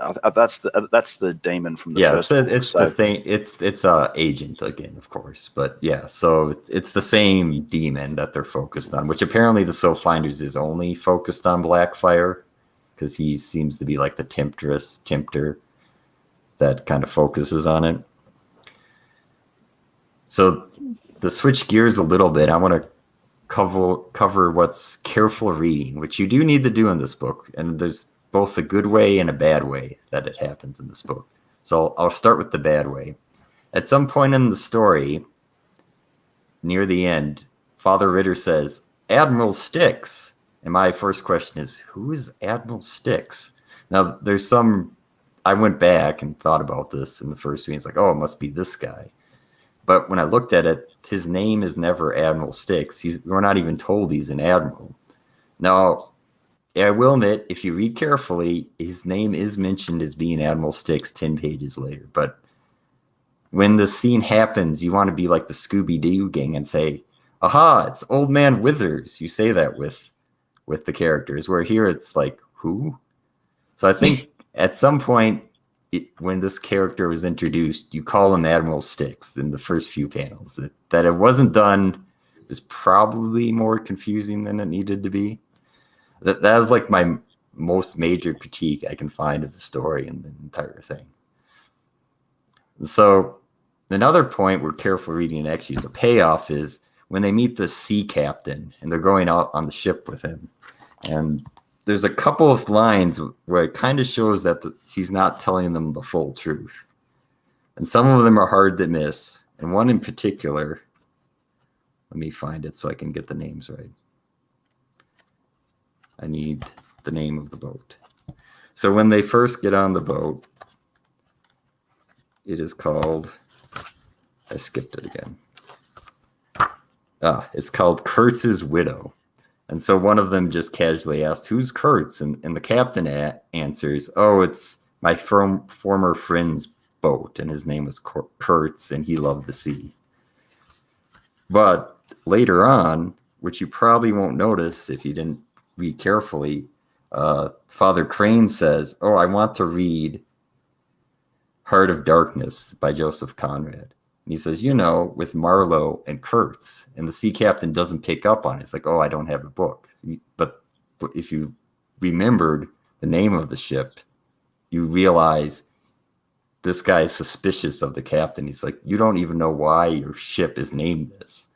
That's the demon from the first book. It's the same. It's agent again, of course, but yeah. So it's the same demon that they're focused on, which apparently the SoulFinders is only focused on Blackfire because he seems to be like the tempter that kind of focuses on it. So to switch gears a little bit, I want to cover what's careful reading, which you do need to do in this book. And there's both a good way and a bad way that it happens in this book. So I'll start with the bad way. At some point in the story, near the end, Father Ritter says, Admiral Stix. And my first question is, who is Admiral Stix? Now, I went back and thought about this in the first reading. It's like, oh, it must be this guy. But when I looked at it, his name is never Admiral Stix. We're not even told he's an admiral. Now, I will admit, if you read carefully, his name is mentioned as being Admiral Stix 10 pages later. But when the scene happens, you want to be like the Scooby-Doo gang and say, aha, it's Old Man Withers. You say that with the characters, where here it's like, who? So I think at some point, when this character was introduced, you call him Admiral Stix in the first few panels. That it wasn't done is probably more confusing than it needed to be. That was like my most major critique I can find of the story and the entire thing. So another point where careful reading actually is a payoff is when they meet the sea captain and they're going out on the ship with him. And there's a couple of lines where it kind of shows that he's not telling them the full truth. And some of them are hard to miss. And one in particular, let me find it so I can get the names right. I need the name of the boat. So when they first get on the boat, it is called, I skipped it again. It's called Kurtz's Widow. And so one of them just casually asked, who's Kurtz? And the captain answers, oh, it's my former friend's boat, and his name was Kurtz, and he loved the sea. But later on, which you probably won't notice if you didn't read carefully, Father Crane says, oh, I want to read Heart of Darkness by Joseph Conrad. And he says, with Marlowe and Kurtz. And the sea captain doesn't pick up on it. It's like, oh, I don't have a book. But if you remembered the name of the ship, you realize this guy is suspicious of the captain. He's like, you don't even know why your ship is named this.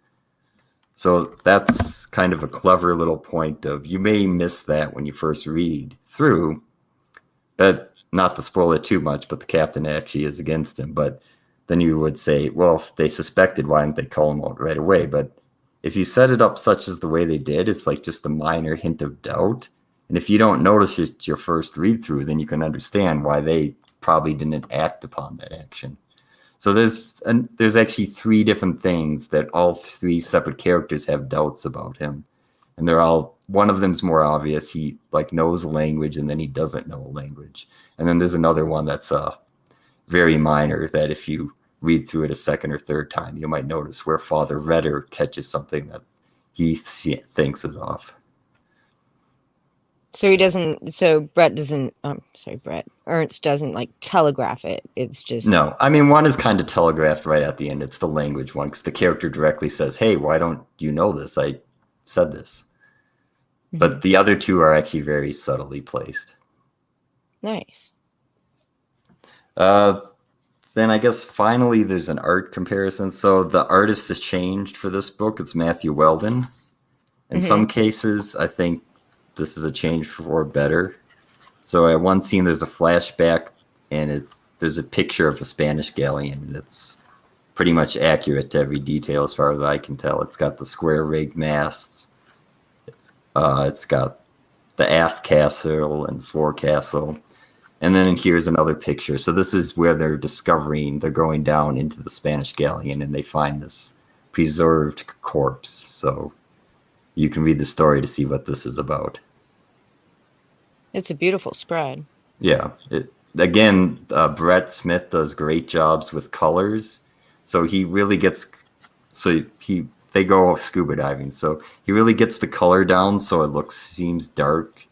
So that's kind of a clever little point of, you may miss that when you first read through, but not to spoil it too much, but the captain actually is against him. But then you would say, well, if they suspected, why didn't they call him out right away? But if you set it up such as the way they did, it's like just a minor hint of doubt. And if you don't notice it your first read through, then you can understand why they probably didn't act upon that action. So there's actually 3 different things that all 3 separate characters have doubts about him. And one of them's more obvious. He knows a language, and then he doesn't know a language. And then there's another one that's very minor, that if you read through it a second or third time, you might notice where Father Ritter catches something that he thinks is off. So Ernst doesn't telegraph it. It's just. No, I mean, one is kind of telegraphed right at the end. It's the language one, because the character directly says, hey, why don't you know this? I said this. Mm-hmm. But the other 2 are actually very subtly placed. Nice. Then I guess finally there's an art comparison. So the artist has changed for this book. It's Matthew Weldon. In some cases, I think this is a change for better. So at one scene, there's a flashback, and there's a picture of a Spanish galleon, and it's pretty much accurate to every detail as far as I can tell. It's got the square rigged masts. It's got the aft castle and forecastle. And then here's another picture. So this is where they're going down into the Spanish galleon, and they find this preserved corpse. So you can read the story to see what this is about. It's a beautiful spread. Yeah. Brett Smith does great jobs with colors. So he really gets, they go scuba diving. So he really gets the color down so it seems dark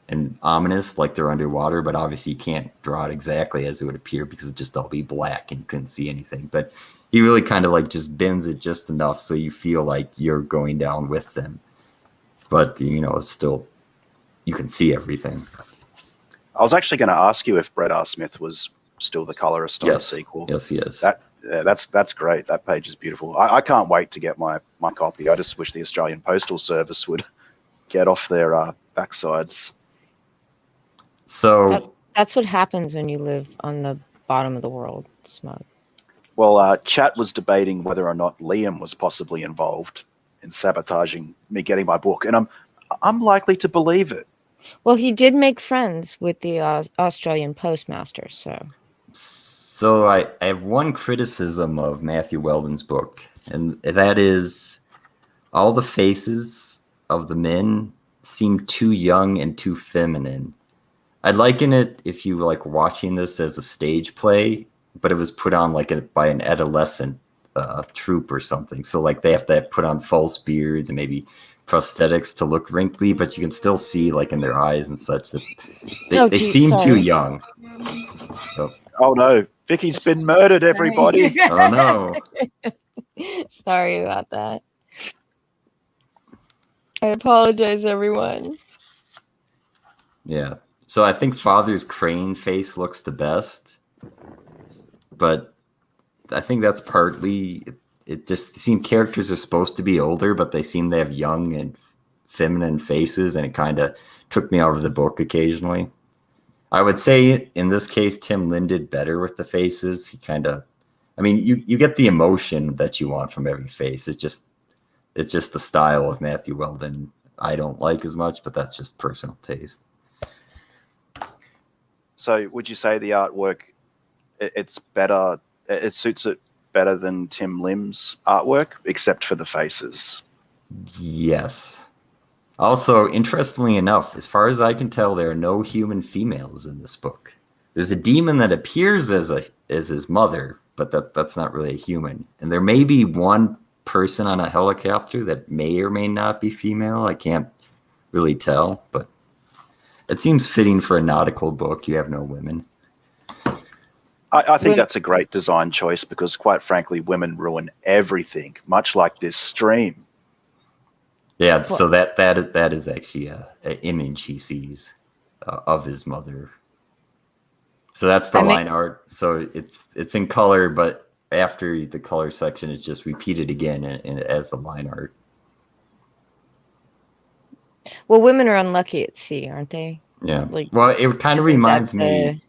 and ominous, like they're underwater, but obviously you can't draw it exactly as it would appear because it'd just all be black and you couldn't see anything. But he really kind of just bends it just enough so you feel like you're going down with them. But, still, you can see everything. I was actually going to ask you if Brett R. Smith was still the colorist on the sequel. Yes, he is. That's great. That page is beautiful. I can't wait to get my copy. I just wish the Australian Postal Service would get off their backsides. So that's what happens when you live on the bottom of the world, Smug. Well, chat was debating whether or not Liam was possibly involved in sabotaging me getting my book, and I'm likely to believe it. Well, he did make friends with the Australian postmaster, So I have one criticism of Matthew Weldon's book, and that is all the faces of the men seem too young and too feminine. I'd liken it if you were watching this as a stage play, but it was put on by an adolescent troupe or something. So they have to put on false beards and maybe prosthetics to look wrinkly, but you can still see in their eyes and such that they seem too young. So, oh no, Vicky's been murdered, everybody. Oh no. Sorry about that. I apologize, everyone. Yeah. So I think Father's crane face looks the best, but I think that's partly it just seemed characters are supposed to be older, but they seem to have young and feminine faces, and it kind of took me out of the book occasionally. I would say in this case, Tim Lin did better with the faces. He you get the emotion that you want from every face. It's just the style of Matthew Weldon I don't like as much, but that's just personal taste. So would you say the artwork, it's better, it suits it better than Tim Lim's artwork, except for the faces? Yes. Also, interestingly enough, as far as I can tell, there are no human females in this book. There's a demon that appears as his mother, but that's not really a human. And there may be one person on a helicopter that may or may not be female. I can't really tell, but it seems fitting for a nautical book. You have no women. I think that's a great design choice because, quite frankly, women ruin everything, much like this stream. Yeah, so that is actually an image he sees of his mother. So that's the line art. So it's in color, but after the color section, it's just repeated again as the line art. Well, women are unlucky at sea, aren't they? Yeah. Like, well, it kind of reminds me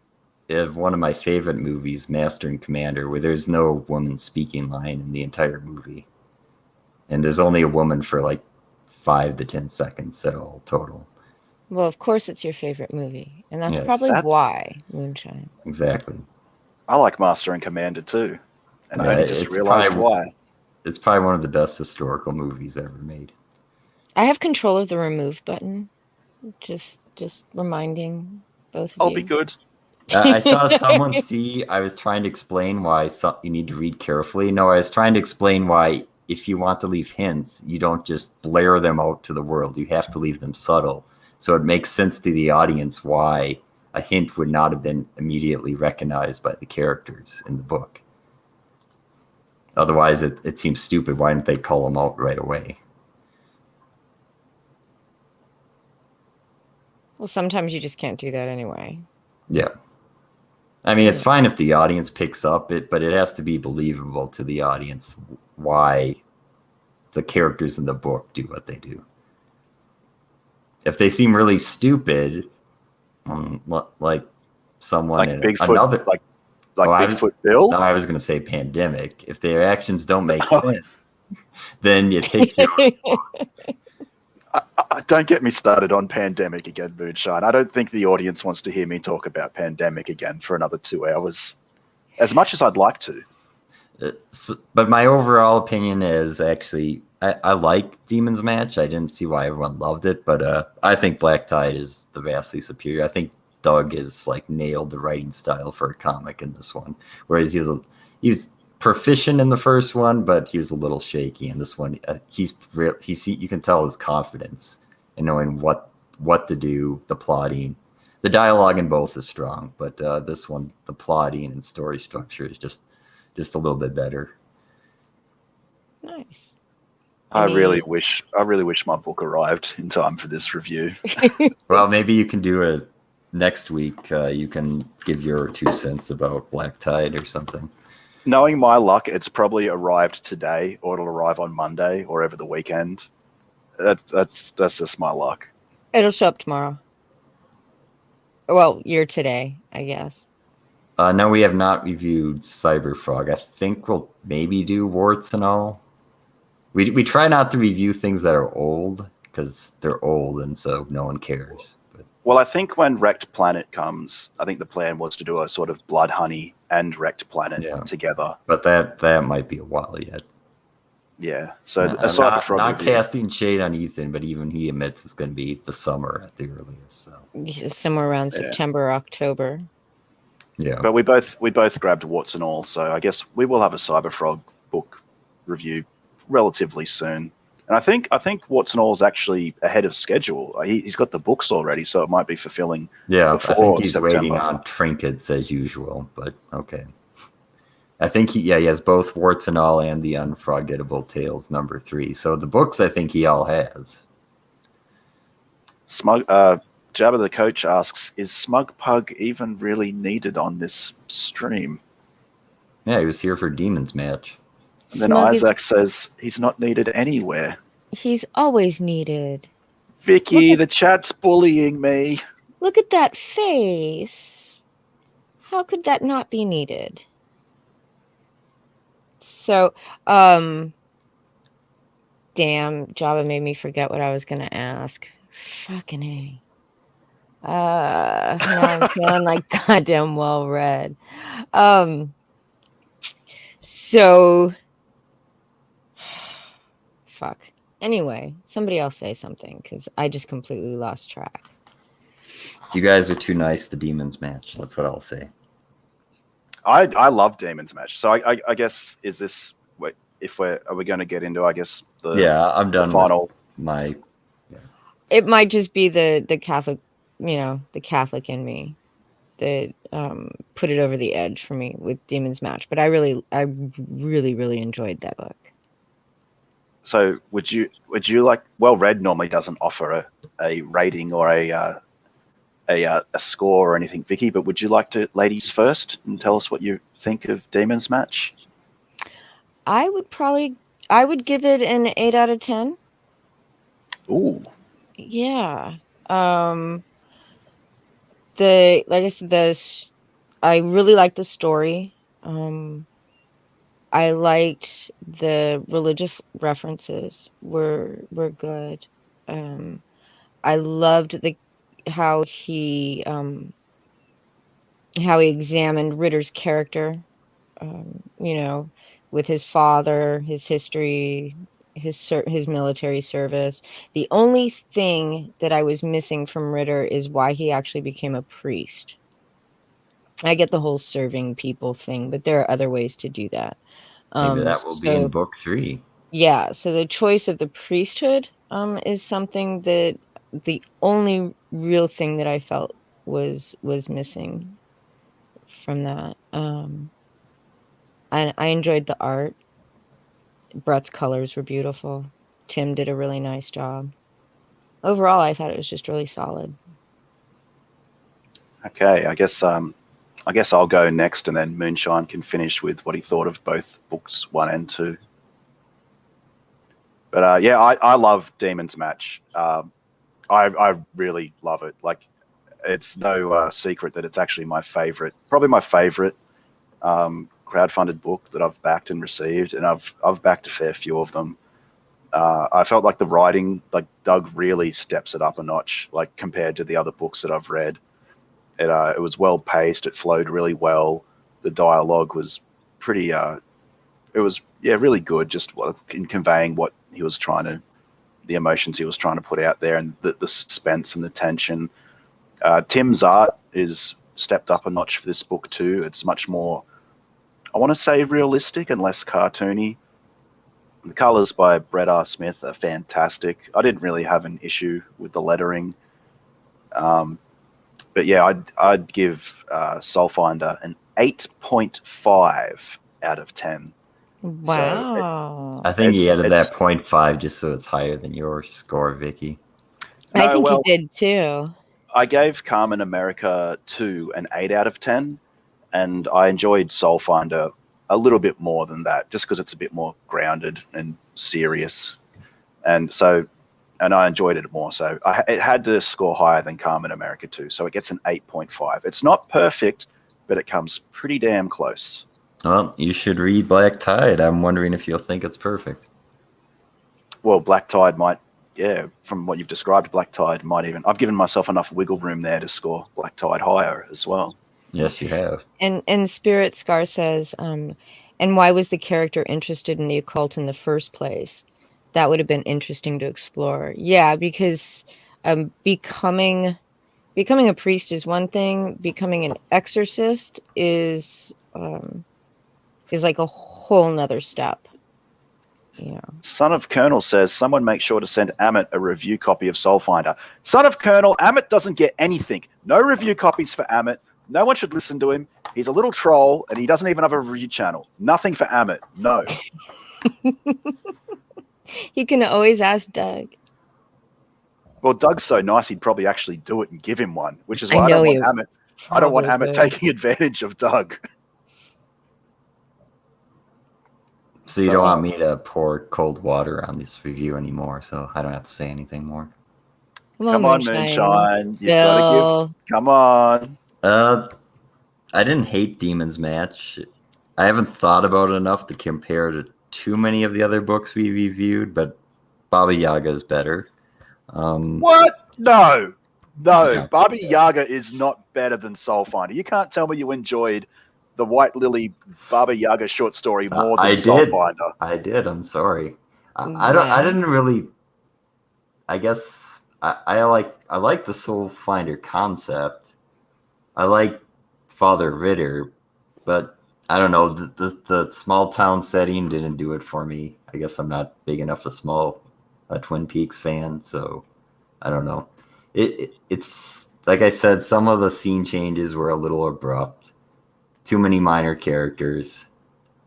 the... of one of my favorite movies, Master and Commander, where there's no woman speaking line in the entire movie. And there's only a woman for like 5 to 10 seconds at all total. Well, of course it's your favorite movie. And that's probably why, Moonshine. Exactly. I like Master and Commander too. And I only just realized why. It's probably one of the best historical movies ever made. I have control of the remove button. Just reminding both of you. I'll be good. I saw someone I was trying to explain why you need to read carefully. No, I was trying to explain why if you want to leave hints, you don't just blare them out to the world. You have to leave them subtle. So it makes sense to the audience why a hint would not have been immediately recognized by the characters in the book. Otherwise, it seems stupid. Why didn't they call them out right away? Well, sometimes you just can't do that anyway. Yeah. I mean, it's fine if the audience picks up it, but it has to be believable to the audience why the characters in the book do what they do. If they seem really stupid, like someone like in Bigfoot, another, like Bigfoot Bill. No, I was going to say Pandemic. If their actions don't make sense, then you take your. Don't get me started on Pandemic again, Moonshine. I don't think the audience wants to hear me talk about Pandemic again for another 2 hours, as much as I'd like to. But my overall opinion is actually I like Demon's Match. I didn't see why everyone loved it, but I think Black Tide is the vastly superior. I think Doug has like nailed the writing style for a comic in this one, whereas he was proficient in the first one, but he was a little shaky in this one. You can tell his confidence in knowing what to do, the plotting. The dialogue in both is strong, but this one, the plotting and story structure is just a little bit better. Nice. I really wish my book arrived in time for this review. Well, maybe you can do it next week. You can give your 2 cents about Black Tide or something. Knowing my luck, it's probably arrived today, or it'll arrive on Monday or over the weekend. That's just my luck. It'll show up tomorrow. Well, you're today, I guess. No, we have not reviewed Cyberfrog. I think we'll maybe do Warts and All. We try not to review things that are old because they're old and so no one cares. But. Well, I think when Wrecked Planet comes, I think the plan was to do a sort of Blood Honey and Wrecked Planet together. But that might be a while yet. Yeah. So a Cyberfrog not casting shade on Ethan, but even he admits it's going to be the summer at the earliest. So somewhere around September, October. Yeah. But we both grabbed Warts and All, so I guess we will have a Cyberfrog book review relatively soon. And I think Warts and All is actually ahead of schedule. He's got the books already, so it might be fulfilling. Yeah, I think he's September. waiting on trinkets as usual, but okay. I think he has both Warts and All and the Unforgettable Tales #3. So the books I think he all has. Jabba the Coach asks, is Smug Pug even really needed on this stream? Yeah, he was here for Demon's Match. And then Isaac says he's not needed anywhere. He's always needed. Vicky, the chat's bullying me. Look at that face. How could that not be needed? So, damn, Jabba made me forget what I was going to ask. Fucking A. Now I'm feeling like goddamn well read. So fuck. Anyway, somebody else say something because I just completely lost track. You guys are too nice to Demon's Match. That's what I'll say. I love Demon's Match. So I guess is this are we going to get into I'm done the final with my. It might just be the Catholic, the Catholic in me that put it over the edge for me with Demon's Match. But I really enjoyed that book. So would you like, well read normally doesn't offer a rating or a score or anything, Vicky, but would you like to, ladies first, and tell us what you think of Demon's Match? I would give it an 8 out of 10. Ooh. Yeah. Like I said, I really liked the story. I liked the religious references were good. I loved how he examined Ritter's character, with his father, his history, his military service. The only thing that I was missing from Ritter is why he actually became a priest. I get the whole serving people thing, but there are other ways to do that. Maybe that will be in book 3. Yeah, so the choice of the priesthood is something that the only real thing that I felt was missing from that. I enjoyed the art. Brett's colors were beautiful. Tim did a really nice job. Overall, I thought it was just really solid. Okay, I guess I'll go next, and then Moonshine can finish with what he thought of both books 1 and 2. But I love Demon's Match. I really love it. Like, it's no secret that it's actually probably my favorite crowdfunded book that I've backed and received, and I've backed a fair few of them. I felt like the writing, like Doug really steps it up a notch, like compared to the other books that I've read. It was well paced. It flowed really well. The dialogue was pretty. It was really good. Just in conveying what he was the emotions he was trying to put out there, and the suspense and the tension. Tim's art is stepped up a notch for this book too. It's much more, I want to say, realistic and less cartoony. The colors by Brett R. Smith are fantastic. I didn't really have an issue with the lettering. But yeah, I'd give SoulFinder an 8.5 out of 10. Wow. I think he added that 0.5 just so it's higher than your score, Vicky. I think he did too. I gave Carmen America 2 an 8 out of 10, and I enjoyed SoulFinder a little bit more than that, just because it's a bit more grounded and serious. And I enjoyed it more. So it had to score higher than Carmen America 2. So it gets an 8.5. It's not perfect, but it comes pretty damn close. Well, you should read Black Tide. I'm wondering if you'll think it's perfect. Well, Black Tide might, from what you've described, Black Tide might even... I've given myself enough wiggle room there to score Black Tide higher as well. Yes, you have. And Spirit Scar says, and why was the character interested in the occult in the first place? That would have been interesting to explore. Yeah, because becoming a priest is one thing. Becoming an exorcist is like a whole nother step. Yeah. Son of Colonel says, someone make sure to send Amit a review copy of SoulFinder. Son of Colonel, Amit doesn't get anything. No review copies for Amit. No one should listen to him. He's a little troll, and he doesn't even have a review channel. Nothing for Amit. No. You can always ask Doug. Well, Doug's so nice, he'd probably actually do it and give him one, which is why I don't want Amit taking advantage of Doug. So you don't want me to pour cold water on this review anymore, so I don't have to say anything more. Come on, Moonshine. You've got to give. Come on. I didn't hate Demon's Match. I haven't thought about it enough to compare to too many of the other books we reviewed, but Baba Yaga is better. What? No. No, Yeah. Baba Yaga is not better than SoulFinder. You can't tell me you enjoyed the White Lily Baba Yaga short story more than I did. SoulFinder. I did. I'm sorry. I don't. I Well, didn't really. I guess I like the Soul Finder concept. I like Father Ritter, but I don't know. The small town setting didn't do it for me. I guess I'm not big enough a Twin Peaks fan, so I don't know. It's like I said, some of the scene changes were a little abrupt. Too many minor characters.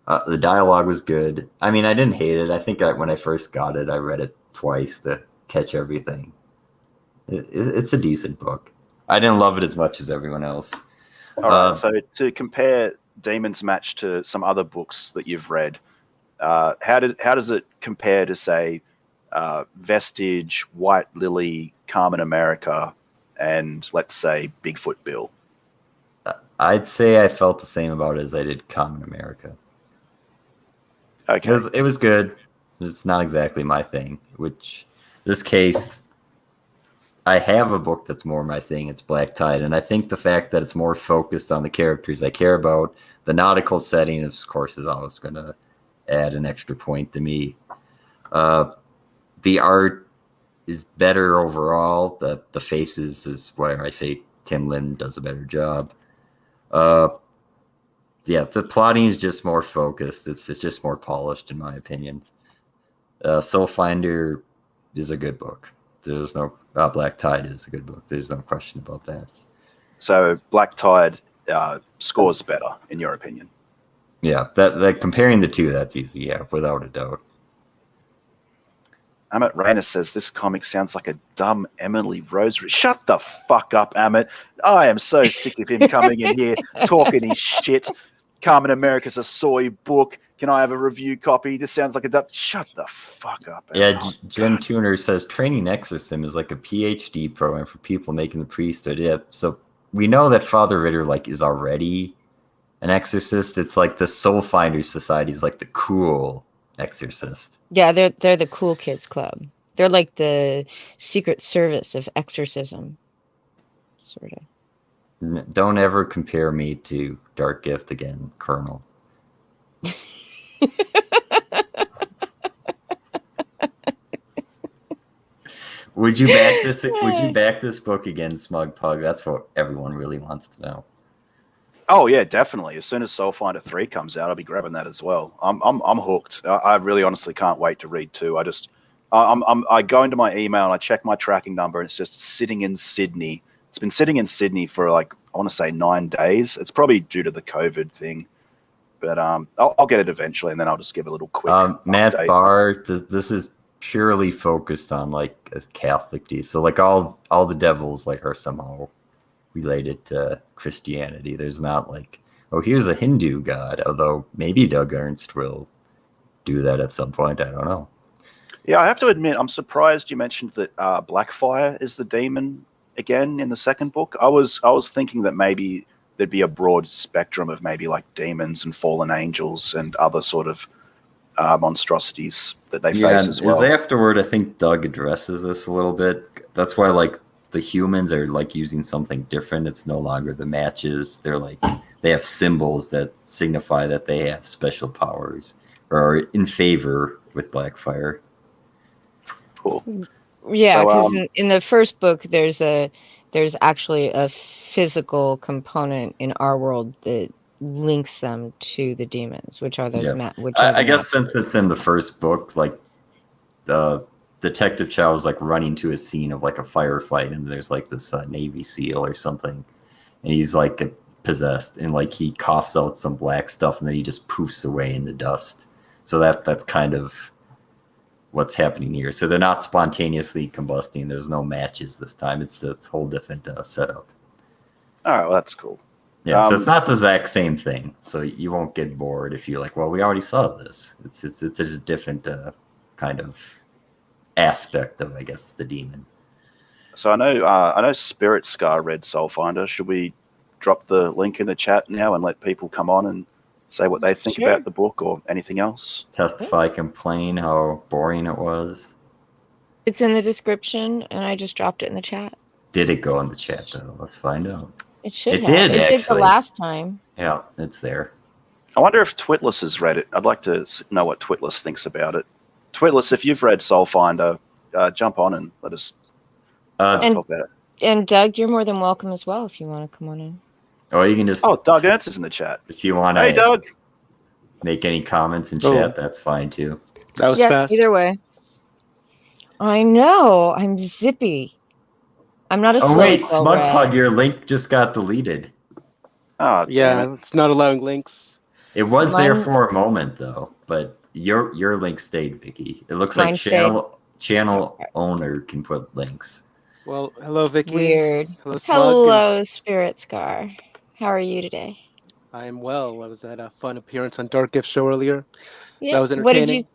The dialogue was good. I mean, I didn't hate it. I think when I first got it, I read it twice to catch everything. It's a decent book. I didn't love it as much as everyone else. All right, so to compare Demon's Match to some other books that you've read, how does it compare to, say, Vestige, White Lily, Carmen America, and let's say Bigfoot Bill? I'd say I felt the same about it as I did Common America. Okay. It was good. It's not exactly my thing. Which this case, I have a book that's more my thing. It's Black Tide, and I think the fact that it's more focused on the characters I care about, the nautical setting, of course, is always going to add an extra point to me. The art is better overall. The faces is where I say Tim Lim does a better job. Yeah, the plotting is just more focused. It's just more polished, in my opinion. SoulFinder is a good book. There's no Black Tide is a good book. There's no question about that. So Black Tide scores better, in your opinion? Yeah, that comparing the two, that's easy. Yeah, without a doubt. Amit Rayner says this comic sounds like a dumb Emily Rose. Shut the fuck up, Amit. I am so sick of him coming in here talking his shit. Carmen America's a soy book. Can I have a review copy? This sounds like a dumb... Shut the fuck up, Amit. Yeah, Jen Tuner says training exorcism is like a PhD program for people making the priesthood. Yeah, so we know that Father Ritter is already an exorcist. It's like the Soul Finders Society is like the cool exorcist. yeah, they're the cool kids club. They're like the Secret Service of exorcism, sort of. Don't ever compare me to Dark Gift again, Colonel. Would you back this? Would you back this book again, Smug Pug? That's what everyone really wants to know. Oh yeah, definitely. As soon as SoulFinder 3 comes out, I'll be grabbing that as well. I'm hooked. I really honestly can't wait to read 2. I go into my email and I check my tracking number, and it's just sitting in Sydney. It's been sitting in Sydney for I want to say 9 days. It's probably due to the COVID thing, but I'll get it eventually, and then I'll just give a little quick Matt update. Barr, this is purely focused on a Catholic deed. So all the devils are somehow related to Christianity. There's not here's a Hindu god, although maybe Doug Ernst will do that at some point. I don't know. Yeah, I have to admit, I'm surprised you mentioned that Blackfire is the demon again in the second book. I was thinking that maybe there'd be a broad spectrum of maybe demons and fallen angels and other sort of monstrosities that they face as well. Afterward, I think Doug addresses this a little bit. That's why the humans are using something different. It's no longer the matches. They're they have symbols that signify that they have special powers or are in favor with Blackfire. Cool. Yeah, So, because in the first book, there's actually a physical component in our world that links them to the demons, which are those I guess since it's in the first book, the Detective Chow is running to a scene of a firefight, and there's this Navy SEAL or something, and he's possessed, and he coughs out some black stuff, and then he just poofs away in the dust. So that's kind of what's happening here. So they're not spontaneously combusting. There's no matches this time. It's a whole different setup. All right, well, that's cool. Yeah, so it's not the exact same thing. So you won't get bored if you're well, we already saw this. It's a different kind of aspect of, I guess, the demon. So I know Spirit Scar read SoulFinder. Should we drop the link in the chat now and let people come on and say what they think about the book or anything else? Testify, complain how boring it was. It's in the description, and I just dropped it in the chat. Did it go in the chat though? Let's find out. It should It have. did, It did the actually. last time. Yeah, it's there. I wonder if Twitless has read it. I'd like to know what Twitless thinks about it. Twitless, if you've read SoulFinder, jump on and let us And- talk about it. And Doug, you're more than welcome as well if you want to come on in. Or you can just. Oh, Doug Ernst is in the chat. If you want Hey, to Doug. make any comments in Oh. chat, that's fine too. That was Yeah, fast. either way. I know. I'm zippy. I'm not a Oh slow wait, slow Smug red. Pug, your link just got deleted. Oh, Yeah, damn it. it's not allowing links. It was there Mine- for a moment though, but your link stayed, Vicky. It looks Mine like stayed. channel owner can put links. Well, hello, Vicky. Weird. Hello, Smug. Hello, Spirit Scar. How are you today? I am well. I was at a fun appearance on Dark Gift Show earlier. Yeah. That was entertaining.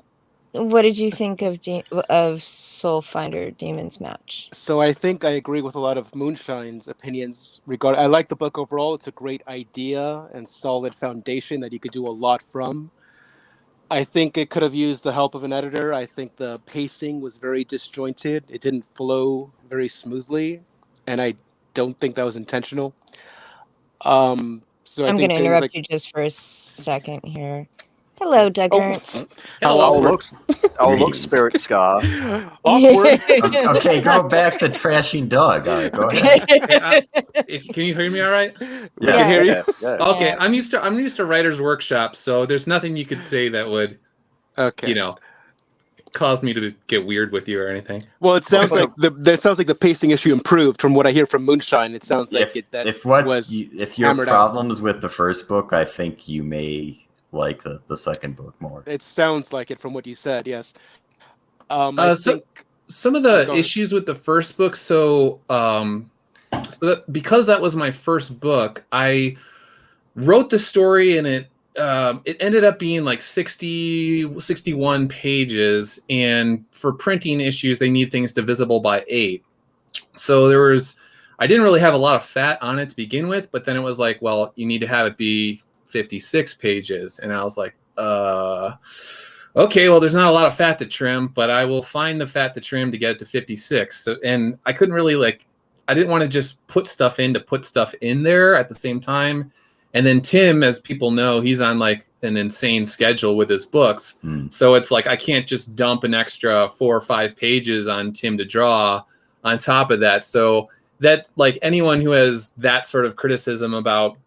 What did you think of SoulFinder Demon's Match? So I think I agree with a lot of Moonshine's opinions regarding. I like the book overall. It's a great idea and solid foundation that you could do a lot from. I think it could have used the help of an editor. I think the pacing was very disjointed. It didn't flow very smoothly, and I don't think that was intentional. So I I'm think going to things interrupt like you just for a second here. Hello, Doug Ernst. how Oh, awkward. look, Greetings. Spirit Scar. Awkward. Okay, go back to trashing Doug. All right, go ahead. Can you hear me all right? We Yeah. can hear you. Yeah. Okay, Yeah. I'm used to writer's workshop, so there's nothing you could say that would, Okay. cause me to get weird with you or anything. Well, it sounds like the pacing issue improved from what I hear from Moonshine. It sounds like If your hammered out. problems with the first book, I think you may like the second book more. It sounds like it from what you said. Yes. I So- think Some of Go the ahead. issues with the first book, because that was my first book, I wrote the story and it ended up being like 61 pages, and for printing issues they need things divisible by 8. So I didn't really have a lot of fat on it to begin with, but then it was like, well, you need to have it be 56 pages, and I was like, okay, well, there's not a lot of fat to trim, but I will find the fat to trim to get it to 56. So, and I couldn't really I didn't want to just put stuff in there at the same time. And then Tim, as people know, he's on like an insane schedule with his books. So it's like I can't just dump an extra 4 or 5 pages on Tim to draw on top of that. So that, like, anyone who has that sort of criticism about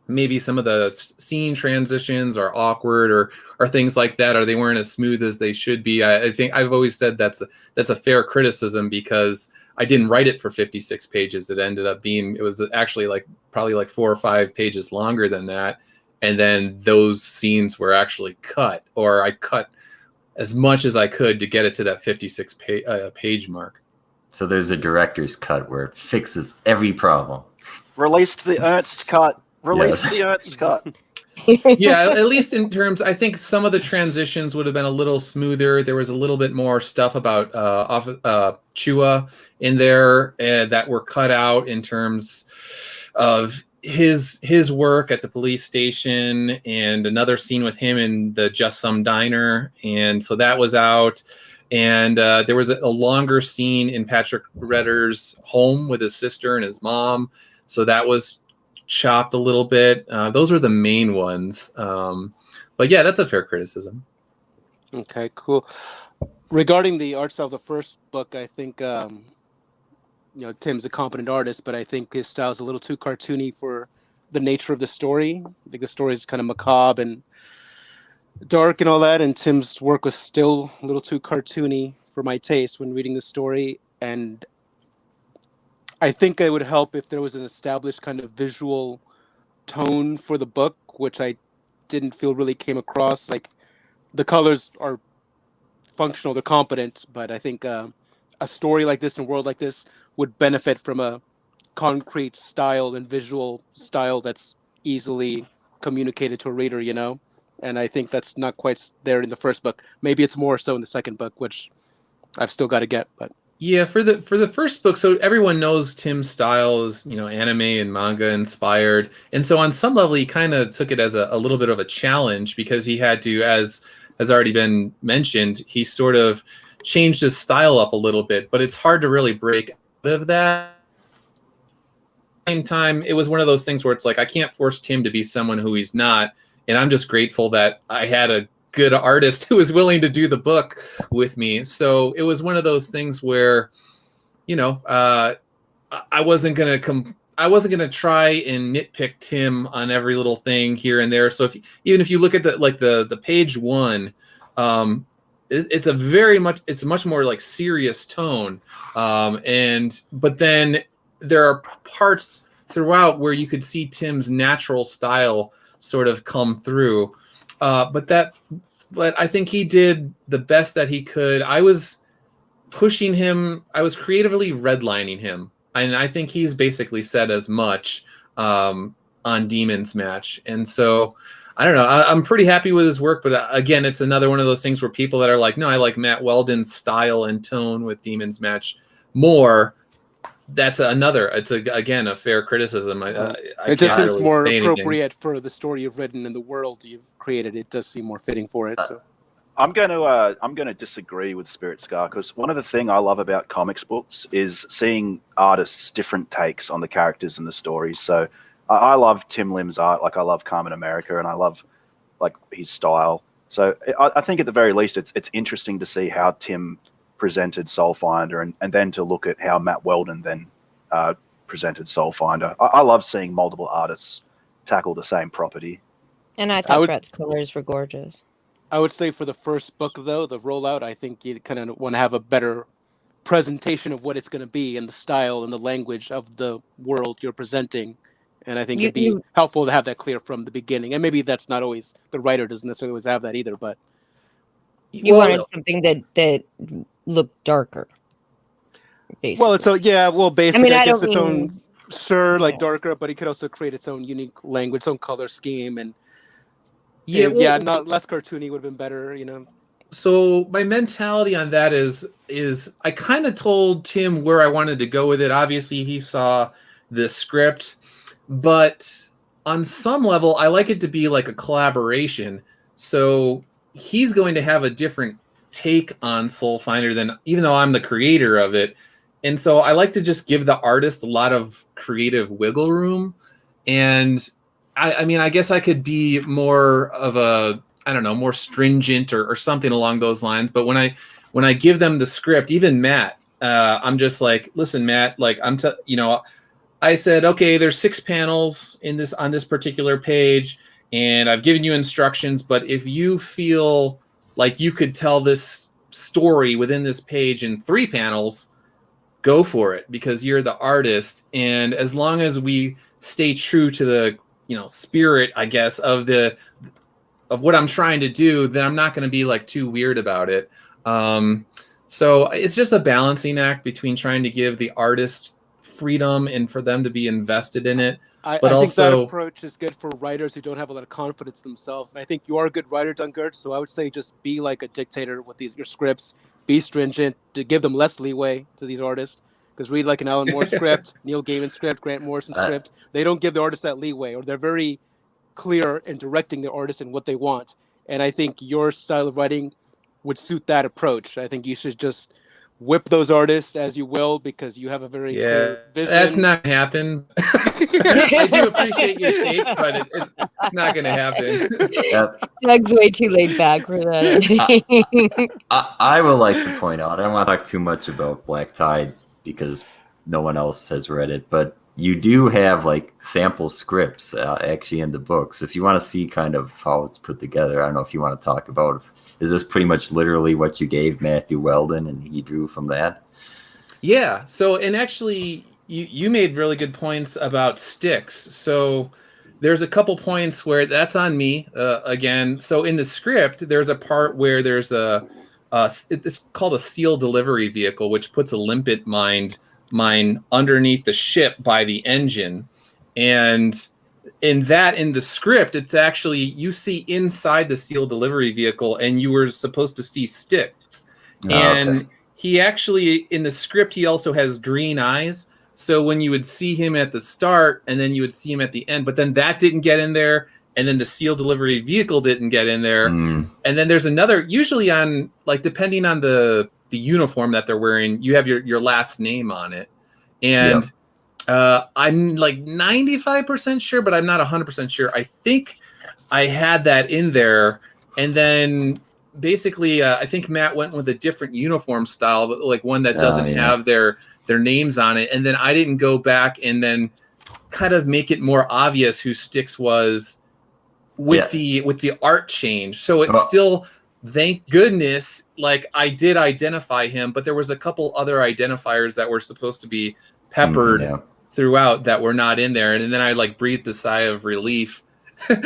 maybe some of the scene transitions are awkward or things like that, or they weren't as smooth as they should be, I think I've always said that's a fair criticism, because I didn't write it for 56 pages. It was actually probably 4 or 5 pages longer than that. And then those scenes were actually cut, or I cut as much as I could to get it to that 56 page mark. So there's a director's cut where it fixes every problem. Released the Ernst cut. Yes. The Ernst cut. Yeah, at least in terms, I think some of the transitions would have been a little smoother. There was a little bit more stuff about Chua in there that were cut out in terms of his work at the police station, and another scene with him in the Just Some Diner, and so that was out. And there was a longer scene in Patrick Ritter's home with his sister and his mom, so that was chopped a little bit. Those were the main ones. But yeah, that's a fair criticism. Okay, cool. Regarding the art style of the first book, I think Tim's a competent artist, but I think his style is a little too cartoony for the nature of the story. I think the story is kind of macabre and dark and all that, and Tim's work was still a little too cartoony for my taste when reading the story. And I think it would help if there was an established kind of visual tone for the book, which I didn't feel really came across. Like, the colors are functional, they're competent, but I think a story like this and a world like this would benefit from a concrete style and visual style that's easily communicated to a reader, And I think that's not quite there in the first book. Maybe it's more so in the second book, which I've still got to get, but yeah, for the first book, so everyone knows Tim's style is, anime and manga inspired. And so on some level, he kind of took it as a little bit of a challenge, because he had to, as has already been mentioned, he sort of changed his style up a little bit. But it's hard to really break out of that same time, it was one of those things where it's like I can't force Tim to be someone who he's not, and I'm just grateful that I had a good artist who was willing to do the book with me. So it was one of those things where, you know, I wasn't gonna try and nitpick Tim on every little thing here and there. So even if you look at the page one, it's a much more like serious tone, but then there are parts throughout where you could see Tim's natural style sort of come through. But I think he did the best that he could. I was pushing him. I was creatively redlining him, and I think he's basically said as much on Demon's Match. And so I don't know. I'm pretty happy with his work, but again, it's another one of those things where people that are like, no, I like Matt Weldon's style and tone with Demon's Match more. That's again a fair criticism. It just seems really more appropriate for the story you've written and the world you've created. It does seem more fitting for it. So I'm going to disagree with Spirit Scar, because one of the things I love about comics books is seeing artists' different takes on the characters and the stories. So I love Tim Lim's art, like I love Carmen America, and I love like his style. So I think at the very least, it's interesting to see how Tim presented SoulFinder, and then to look at how Matt Weldon then presented SoulFinder. I love seeing multiple artists tackle the same property. And I thought Brett's colors were gorgeous. I would say for the first book, though, the rollout, I think you kind of want to have a better presentation of what it's going to be and the style and the language of the world you're presenting. And I think it'd be helpful to have that clear from the beginning. And maybe that's not always, the writer doesn't necessarily always have that either, but you wanted something that looked darker. Basically. Well, basically, I guess its own, darker, but it could also create its own unique language, its own color scheme, and not less cartoony would have been better, you know. So my mentality on that is I kind of told Tim where I wanted to go with it. Obviously, he saw the script, but on some level, I like it to be like a collaboration. So he's going to have a different take on SoulFinder than, even though I'm the creator of it. And so I like to just give the artist a lot of creative wiggle room. And I mean, I guess I could be more of a, I don't know, more stringent or something along those lines. But when I give them the script, even Matt, I'm just like, listen, Matt, like I said, okay, there's 6 panels on this particular page, and I've given you instructions, but if you feel like you could tell this story within this page in 3 panels, go for it, because you're the artist. And as long as we stay true to the, spirit, I guess, of what I'm trying to do, then I'm not going to be like too weird about it. So it's just a balancing act between trying to give the artist freedom and for them to be invested in it. I think that approach is good for writers who don't have a lot of confidence themselves. And I think you are a good writer, Dunkert. So I would say just be like a dictator with your scripts. Be stringent, to give them less leeway to these artists. Because read like an Alan Moore script, Neil Gaiman script, Grant Morrison script. They don't give the artist that leeway, or they're very clear in directing the artist and what they want. And I think your style of writing would suit that approach. I think you should just whip those artists as you will, because you have a very clear vision. That's not gonna happen. I do appreciate your take, but it's not gonna happen. Doug's way too laid back for that. I would like to point out, I don't want to talk too much about Black Tide because no one else has read it, but you do have like sample scripts actually in the book. So if you want to see kind of how it's put together, I don't know if you want to talk about, is this pretty much literally what you gave Matthew Weldon and he drew from that? Yeah. So, and actually you made really good points about Stix. So there's a couple points where that's on me again. So in the script, there's a part where there's it's called a seal delivery vehicle, which puts a limpet mine underneath the ship by the engine. And in the script, it's actually, you see inside the seal delivery vehicle, and you were supposed to see Stix. And he actually, in the script, he also has green eyes. So when you would see him at the start, and then you would see him at the end, but then that didn't get in there, and then the seal delivery vehicle didn't get in there. And then there's another, usually on, like, depending on the uniform that they're wearing, you have your last name on it. And I'm like 95% sure, but I'm not 100% sure. I think I had that in there, and then basically, I think Matt went with a different uniform style, but like one that doesn't have their names on it. And then I didn't go back and then kind of make it more obvious who Stix was with the art change. So it's still, thank goodness, like I did identify him, but there was a couple other identifiers that were supposed to be peppered throughout that were not in there. And then I like breathed a sigh of relief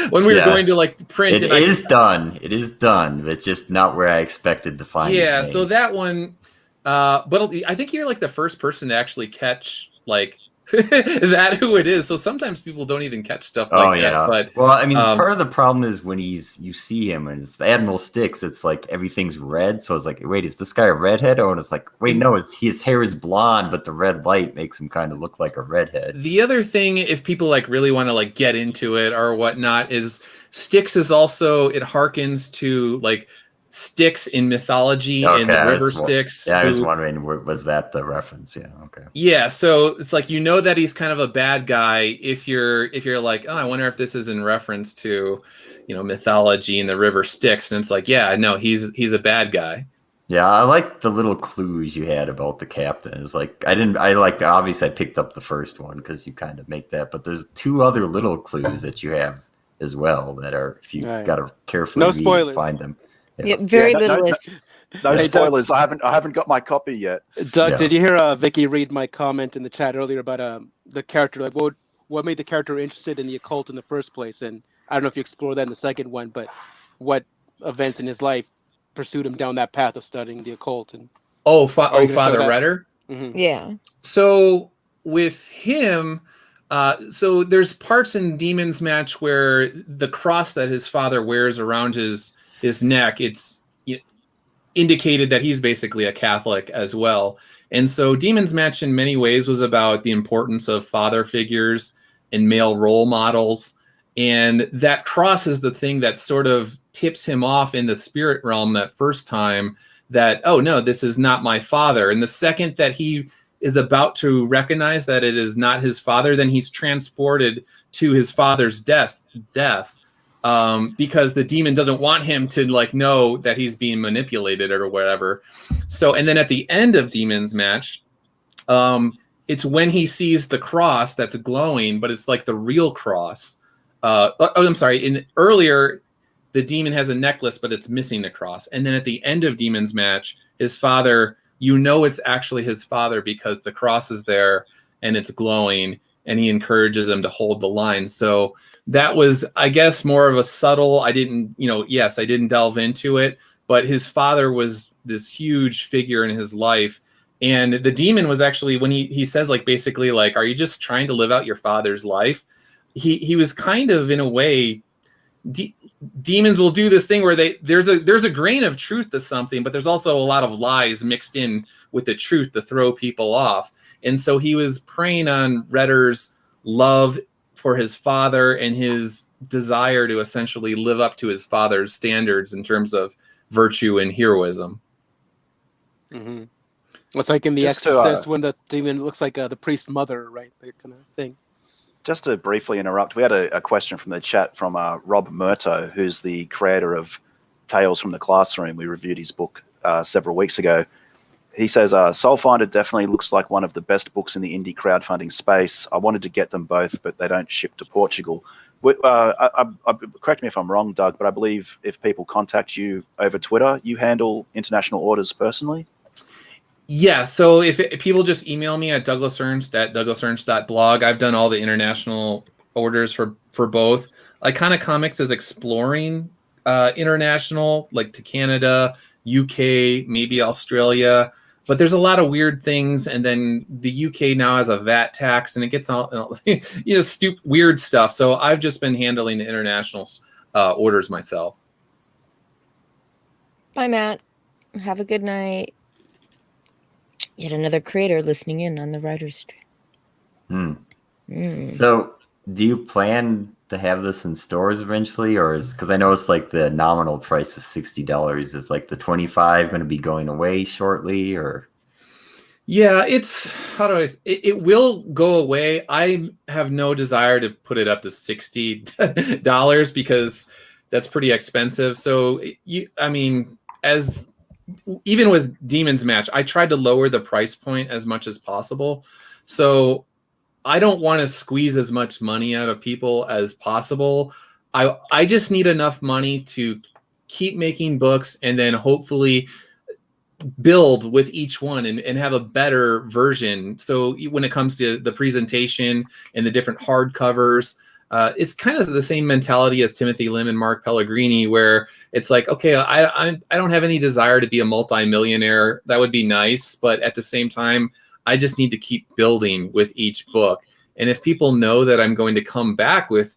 when we were going to like print. It is done. It is done. It's just not where I expected to find it. Yeah, so that one, but I think you're like the first person to actually catch like that who it is. So sometimes people don't even catch stuff like that. But well, I mean, part of the problem is when you see him and it's Admiral Stix, it's like everything's red. So it's like, wait, is this guy a redhead? Oh, and it's like, wait, no, his hair is blonde, but the red light makes him kind of look like a redhead. The other thing, if people like really want to like get into it or whatnot, is Stix is also, it harkens to like Stix in mythology and the river Stix. Yeah, I was wondering, was that the reference? Yeah, okay. Yeah, so it's like, you know that he's kind of a bad guy if you're like, oh, I wonder if this is in reference to, you know, mythology and the river Stix. And it's like, yeah, no, he's a bad guy. Yeah, I like the little clues you had about the captain. It's like obviously I picked up the first one because you kind of make that, but there's two other little clues that you have as well that are, if you got to carefully find them. Yeah, very little. No spoilers. I haven't got my copy yet. Doug, did you hear Vicky read my comment in the chat earlier about the character? Like, what made the character interested in the occult in the first place? And I don't know if you explore that in the second one, but what events in his life pursued him down that path of studying the occult? And Father Ritter. Mm-hmm. Yeah. So with him, so there's parts in Demon's Match where the cross that his father wears around his neck, it's indicated that he's basically a Catholic as well. And so Demon's Match in many ways was about the importance of father figures and male role models. And that cross is the thing that sort of tips him off in the spirit realm that first time that, oh no, this is not my father. And the second that he is about to recognize that it is not his father, then he's transported to his father's death. Because the demon doesn't want him to like know that he's being manipulated or whatever. So, and then at the end of Demon's Match, it's when he sees the cross that's glowing, but it's like the real cross. I'm sorry. Earlier, the demon has a necklace, but it's missing the cross. And then at the end of Demon's Match, his father, you know, it's actually his father because the cross is there and it's glowing, and he encourages him to hold the line. So that was, I guess, more of a subtle, I didn't delve into it, but his father was this huge figure in his life. And the demon was actually, when he says like, basically like, are you just trying to live out your father's life? He was kind of, in a way, demons will do this thing where there's a grain of truth to something, but there's also a lot of lies mixed in with the truth to throw people off. And so he was preying on Ritter's love for his father and his desire to essentially live up to his father's standards in terms of virtue and heroism. Mm-hmm. It's like in The Exorcist when the demon looks like the priest's mother, right? That kind of thing. Just to briefly interrupt, we had a question from the chat from Rob Murto, who's the creator of Tales from the Classroom. We reviewed his book several weeks ago. He says, SoulFinder definitely looks like one of the best books in the indie crowdfunding space. I wanted to get them both, but they don't ship to Portugal. Correct me if I'm wrong, Doug, but I believe if people contact you over Twitter, you handle international orders personally? Yeah, so if people just email me at douglasernst@douglasernst.blog, I've done all the international orders for both. Iconic Comics is exploring international, like to Canada, UK, maybe Australia, but there's a lot of weird things. And then the UK now has a VAT tax, and it gets all stupid, weird stuff. So I've just been handling the international orders myself. Bye, Matt. Have a good night. Yet another creator listening in on the writer's stream. So do you plan to have this in stores eventually, or because I know it's like the nominal price is $60, is like the $25 going to be going away shortly, or? Yeah, it's how do I? It will go away. I have no desire to put it up to $60 because that's pretty expensive. So I mean, as even with Demon's Match, I tried to lower the price point as much as possible. So I don't want to squeeze as much money out of people as possible. I just need enough money to keep making books and then hopefully build with each one and have a better version. So when it comes to the presentation and the different hardcovers, it's kind of the same mentality as Timothy Lim and Mark Pellegrini, where it's like, okay, I don't have any desire to be a multimillionaire. That would be nice, but at the same time, I just need to keep building with each book. And if people know that I'm going to come back with,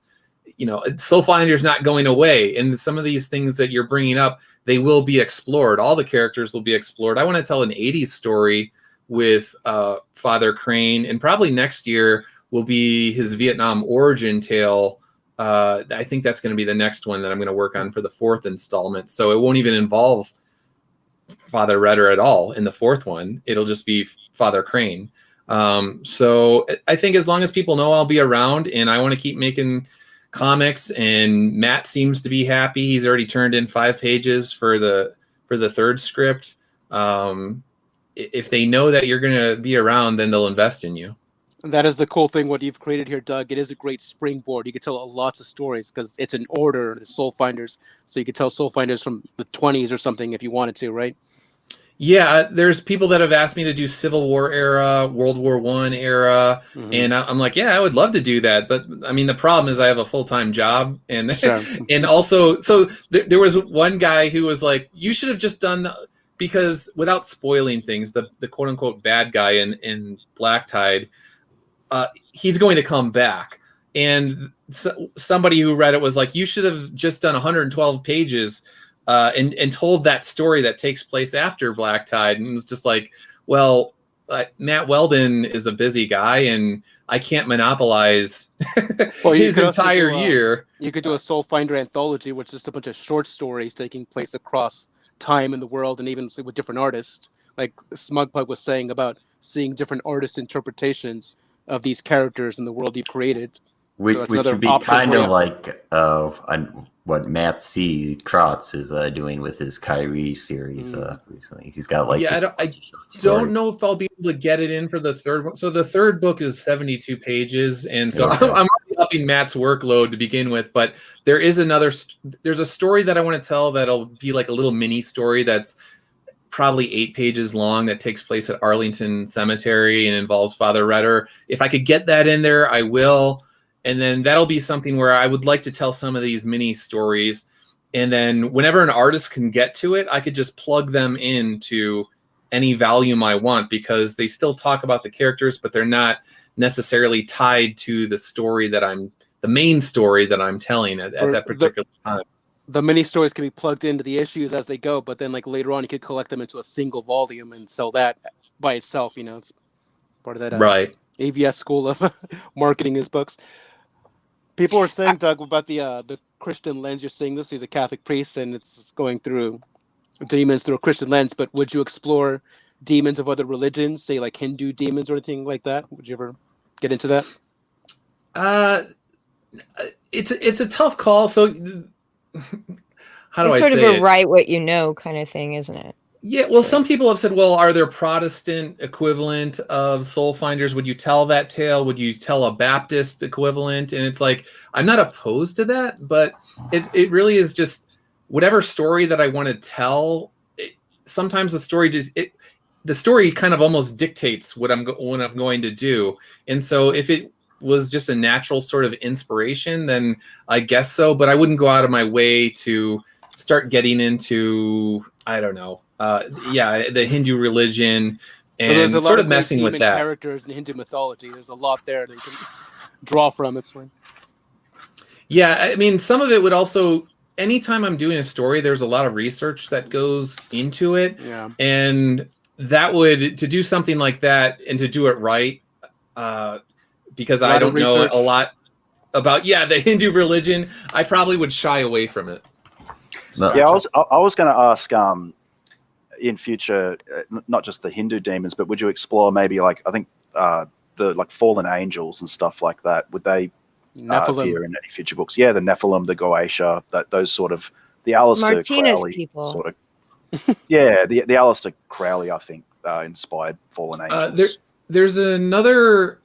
SoulFinder's not going away, and some of these things that you're bringing up, they will be explored. All the characters will be explored. I want to tell an 80s story with Father Crane, and probably next year will be his Vietnam origin tale. I think that's going to be the next one that I'm going to work on for the 4th installment. So it won't even involve Father Ritter at all in the 4th one. It'll just be Father Crane. So I think as long as people know I'll be around, and I want to keep making comics, and Matt seems to be happy. He's already turned in 5 pages for the 3rd script. If they know that you're going to be around, then they'll invest in you. And that is the cool thing, what you've created here, Doug. It is a great springboard. You can tell lots of stories because it's an order, the SoulFinders. So you could tell SoulFinders from the 20s or something if you wanted to, right? Yeah, there's people that have asked me to do Civil War era, World War I era, and I'm like, yeah, I would love to do that. But I mean, the problem is I have a full-time job, and Sure. and also, so there was one guy who was like, you should have just done, because without spoiling things, the quote-unquote bad guy in Black Tide, he's going to come back. And somebody who read it was like, you should have just done 112 pages and told that story that takes place after Black Tide. And it was just like, well, Matt Weldon is a busy guy, and I can't monopolize his entire year. You could do a SoulFinder anthology, which is just a bunch of short stories taking place across time in the world, and even with different artists. Like Smug Pug was saying about seeing different artist interpretations of these characters in the world you've created. Which would be kind of like what Matt C. Krotz is doing with his Kyrie series recently. He's got like I don't know if I'll be able to get it in for the 3rd one. So the 3rd book is 72 pages, and so I'm already upping Matt's workload to begin with. But there's a story that I want to tell that'll be like a little mini story that's probably 8 pages long that takes place at Arlington Cemetery and involves Father Ritter. If I could get that in there, I will. And then that'll be something where I would like to tell some of these mini stories. And then whenever an artist can get to it, I could just plug them into any volume I want, because they still talk about the characters, but they're not necessarily tied to the story the main story that I'm telling at that particular time. The mini stories can be plugged into the issues as they go, but then like later on you could collect them into a single volume and sell that by itself. It's part of that right AVS school of marketing his books. People are saying, Doug, about the Christian lens. You're saying this. He's a Catholic priest, and it's going through demons through a Christian lens. But would you explore demons of other religions, say like Hindu demons or anything like that? Would you ever get into that? It's a tough call. So how do I say it? It's sort of a write what you know kind of thing, isn't it? Yeah, well, some people have said, well, are there Protestant equivalent of SoulFinders? Would you tell that tale? Would you tell a Baptist equivalent? And it's like, I'm not opposed to that, but it really is just whatever story that I want to tell. Sometimes the story kind of almost dictates what I'm going to do. And so if it was just a natural sort of inspiration, then I guess so. But I wouldn't go out of my way to start getting into, I don't know, the Hindu religion and sort of messing with that. Characters in Hindu mythology, there's a lot there that you can draw from. It's fine. Yeah, I mean, some of it would also, anytime I'm doing a story, there's a lot of research that goes into it. Yeah. And to do something like that and to do it right, because I don't know a lot about, the Hindu religion, I probably would shy away from it. No. Yeah, I was going to ask, in future, not just the Hindu demons, but would you explore maybe like, I think the like fallen angels and stuff like that? Would they Nephilim. appear in any future books? Yeah, the Nephilim, the Goetia, those sort of, the Aleister Martinez Crowley people. sort of. Yeah, the Aleister Crowley, I think, inspired fallen angels. There's another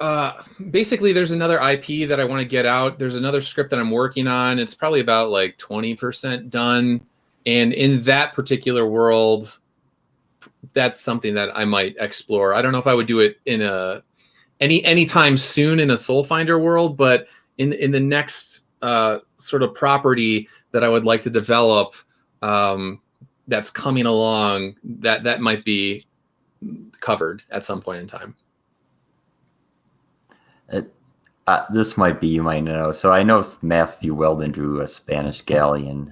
basically there's another IP that I want to get out. There's another script that I'm working on. It's probably about like 20% done. And in that particular world, that's something that I might explore. I don't know if I would do it in anytime soon in a SoulFinder world, but in the next sort of property that I would like to develop that's coming along, that might be covered at some point in time. This might be, you might know. So I know Matthew Weldon drew a Spanish galleon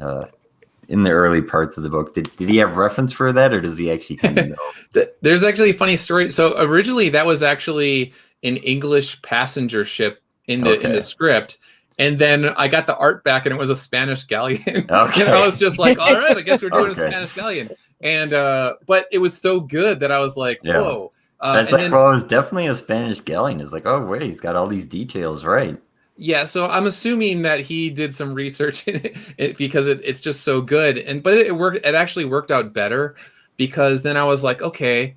in the early parts of the book. Did he have reference for that, or does he actually kind of know? There's actually a funny story. So originally that was actually an English passenger ship in the script. And then I got the art back and it was a Spanish galleon. Okay. And I was just like, all right, I guess we're doing a Spanish galleon. And but it was so good that I was like, whoa. That's like, well, it was definitely a Spanish galleon. It's like, oh wait, he's got all these details right. Yeah, so I'm assuming that he did some research in it because it's just so good. But it worked. It actually worked out better because then I was like, okay,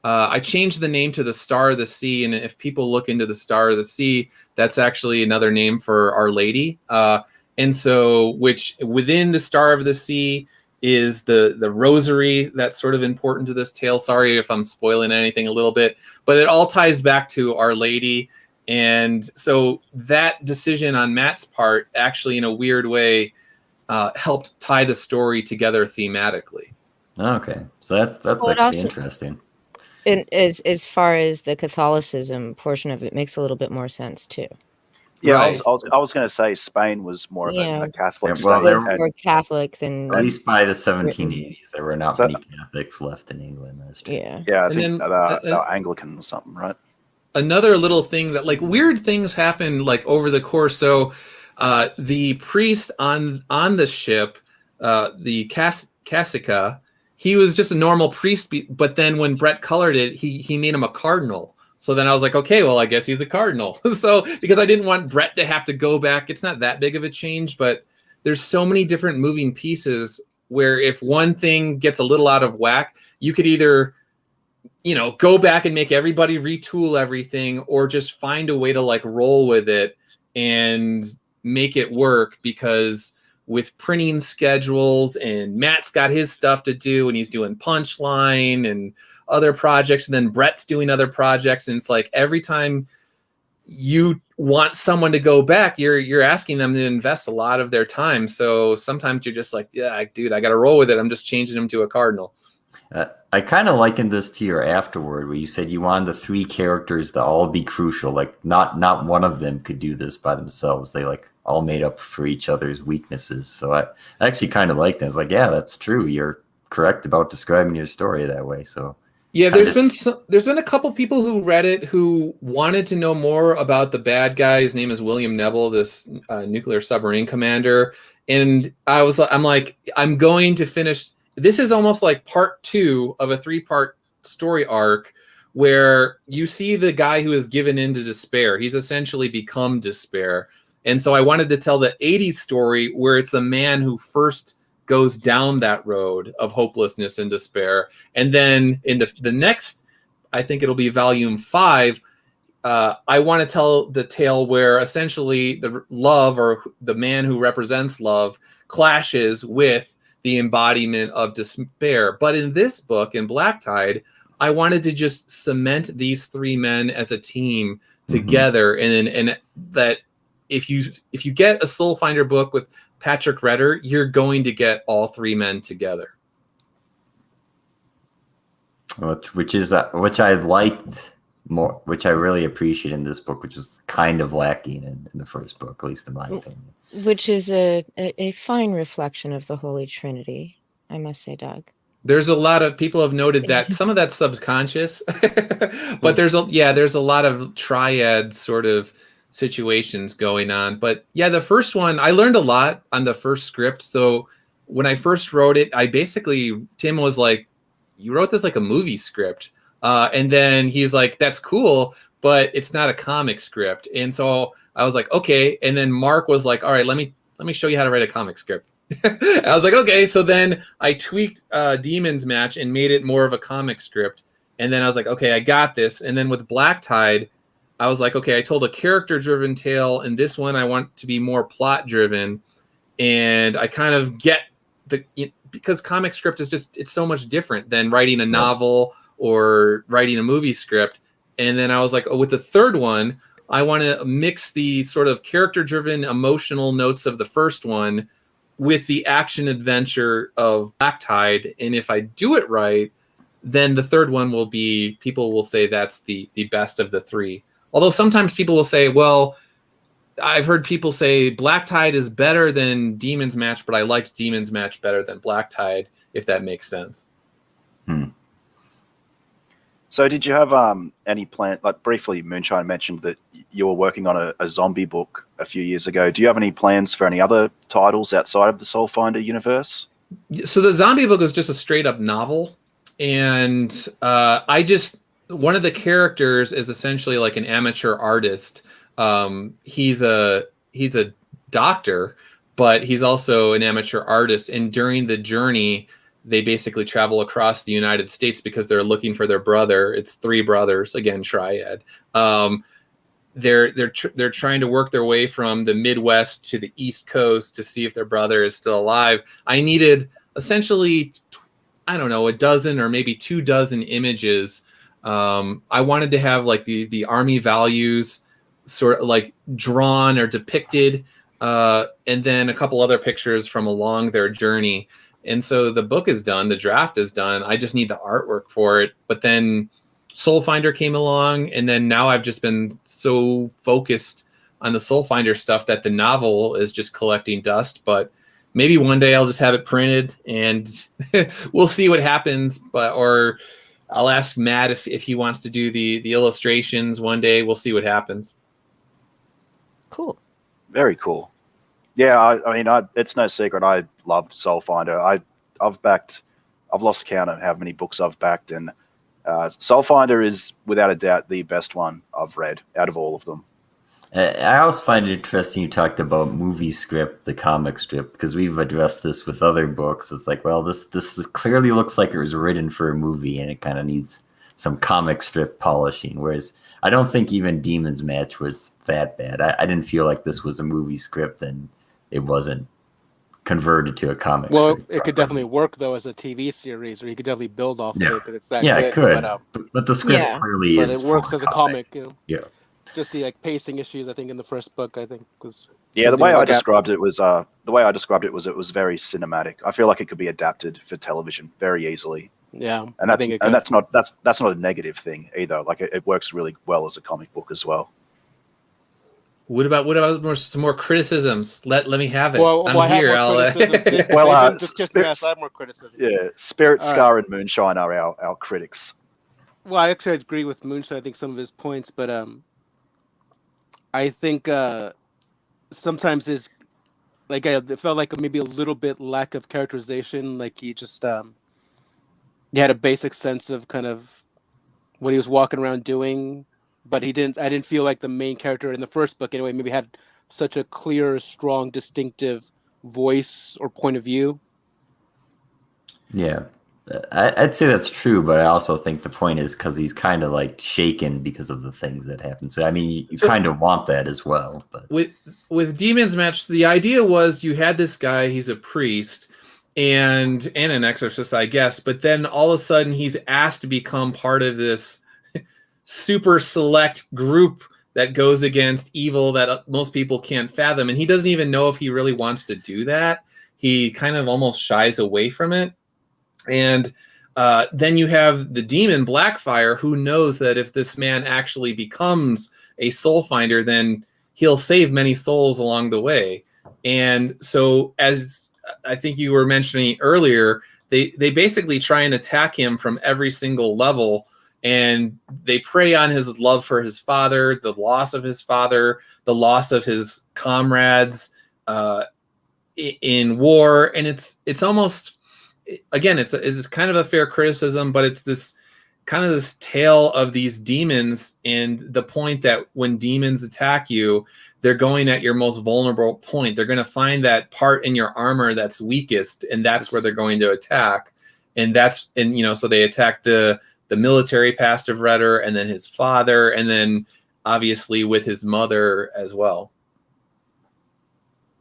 I changed the name to the Star of the Sea, and if people look into the Star of the Sea, that's actually another name for Our Lady. And so, which within the Star of the Sea is the rosary that's sort of important to this tale. Sorry if I'm spoiling anything a little bit, but it all ties back to Our Lady. And so that decision on Matt's part actually in a weird way helped tie the story together thematically. Okay. So that's actually also interesting. And as far as the Catholicism portion of it makes a little bit more sense too. Yeah, right. I was going to say Spain was more of a Catholic state. Well, they're more Catholic than at least by the 1780s, there were not many Catholics left in England. That's true. Yeah, I think they're Anglican or something, right? Another little thing that like weird things happen like over the course. So the priest on the ship, the Cassica, he was just a normal priest, but then when Brett colored it, he made him a cardinal. So then I was like, okay, well, I guess he's a cardinal. So because I didn't want Brett to have to go back, it's not that big of a change, but there's so many different moving pieces where if one thing gets a little out of whack, you could either, go back and make everybody retool everything, or just find a way to like roll with it and make it work, because with printing schedules and Matt's got his stuff to do and he's doing Punchline and other projects, and then Brett's doing other projects, and it's like every time you want someone to go back, you're asking them to invest a lot of their time. So sometimes you're just like, yeah, dude, I got to roll with it. I'm just changing them to a cardinal. I kind of likened this to your afterword, where you said you wanted the three characters to all be crucial. Like not one of them could do this by themselves. They like all made up for each other's weaknesses. So I actually kind of liked it. I was like, yeah, that's true. You're correct about describing your story that way. So yeah, there's been a couple people who read it who wanted to know more about the bad guy. His name is William Neville, this nuclear submarine commander. And I'm like, I'm going to finish. This is almost like part 2 of a 3-part story arc where you see the guy who is given into despair. He's essentially become despair. And so I wanted to tell the 80s story where it's the man who first goes down that road of hopelessness and despair. And then in the next, I think it'll be volume 5, I want to tell the tale where essentially the love, or the man who represents love, clashes with the embodiment of despair. But in this book, in Black Tide, I wanted to just cement these 3 men as a team together. And that if you get a SoulFinder book with Patrick Ritter, you're going to get all 3 men together. Which I liked more, which I really appreciate in this book, which was kind of lacking in the first book, at least in my opinion. Which is a fine reflection of the Holy Trinity, I must say, Doug. There's a lot of people have noted that some of that's subconscious, but there's a lot of triad sort of situations going on. But yeah, the first one, I learned a lot on the first script. So when I first wrote it, Tim was like, you wrote this like a movie script. And then he's like, that's cool, but it's not a comic script. And so I was like, okay. And then Mark was like, all right, let me show you how to write a comic script. I was like, okay. So then I tweaked Demon's Match and made it more of a comic script. And then I was like, okay, I got this. And then with Black Tide, I was like, okay, I told a character-driven tale, and this one I want to be more plot-driven. And I kind of get because comic script is just, it's so much different than writing a novel or writing a movie script. And then I was like, oh, with the third one, I want to mix the sort of character-driven emotional notes of the first one with the action adventure of Black Tide. And if I do it right, then the third one will be, people will say that's the best of the three. Although sometimes people will say, well, I've heard people say Black Tide is better than Demon's Match, but I liked Demon's Match better than Black Tide, if that makes sense. So did you have any plan, like briefly Moonshine mentioned that you were working on a zombie book a few years ago. Do you have any plans for any other titles outside of the SoulFinder universe? So the zombie book is just a straight up novel. And one of the characters is essentially like an amateur artist. He's a doctor, but he's also an amateur artist. And during the journey, they basically travel across the United States because they're looking for their brother. It's three brothers, again, triad. They're trying to work their way from the Midwest to the East Coast to see if their brother is still alive. I needed essentially, I don't know, a dozen or maybe 24 images. I wanted to have like the army values sort of like drawn or depicted, and then a couple other pictures from along their journey. And so the book is done, the draft is done. I just need the artwork for it. But then SoulFinder came along, and then now I've just been so focused on the SoulFinder stuff that the novel is just collecting dust. But maybe one day I'll just have it printed, and we'll see what happens. Or I'll ask Matt if he wants to do the illustrations one day. We'll see what happens. Cool. Very cool. Yeah, I mean, it's no secret I loved SoulFinder. I've lost count of how many books I've backed, and SoulFinder is without a doubt the best one I've read out of all of them. I also find it interesting you talked about movie script, the comic strip, because we've addressed this with other books. It's like, well, this clearly looks like it was written for a movie, and it kind of needs some comic strip polishing, whereas I don't think even Demon's Match was that bad. I didn't feel like this was a movie script and it wasn't converted to a comic. Well, it could definitely work though as a TV series, or you could definitely build off of it that it's that good. It could. But the script clearly but is. It works as a comic. You know? Yeah. Just the pacing issues, I think, in the first book, I think was. Yeah, the way I described it was it was very cinematic. I feel like it could be adapted for television very easily. Yeah, and that's not a negative thing either. Like it works really well as a comic book as well. What about some more criticisms? Let me have it. Well, I'm here. I have more criticism. Yeah, Spirit, Scar, and Moonshine are our critics. Well, I actually agree with Moonshine. I think some of his points, but I think sometimes it felt like maybe a little bit lack of characterization. Like he just he had a basic sense of kind of what he was walking around doing. But I didn't feel like the main character in the first book anyway maybe had such a clear, strong, distinctive voice or point of view. Yeah, I'd say that's true, but I also think the point is because he's kind of like shaken because of the things that happen. So I mean, you kind of want that as well. But with Demon's Match, the idea was you had this guy, he's a priest and an exorcist, I guess, but then all of a sudden he's asked to become part of this super select group that goes against evil that most people can't fathom, and he doesn't even know if he really wants to do that. He kind of almost shies away from it. And then you have the demon Blackfire, who knows that if this man actually becomes a soul finder, then he'll save many souls along the way. And so, as I think you were mentioning earlier, they basically try and attack him from every single level. And they prey on his love for his father, the loss of his father, the loss of his comrades in war. And it's almost, again, it's kind of a fair criticism, but it's this kind of this tale of these demons, and the point that when demons attack you, they're going at your most vulnerable point. They're going to find that part in your armor that's weakest, and that's where they're going to attack. And so they attack the military past of Ritter, and then his father, and then obviously with his mother as well.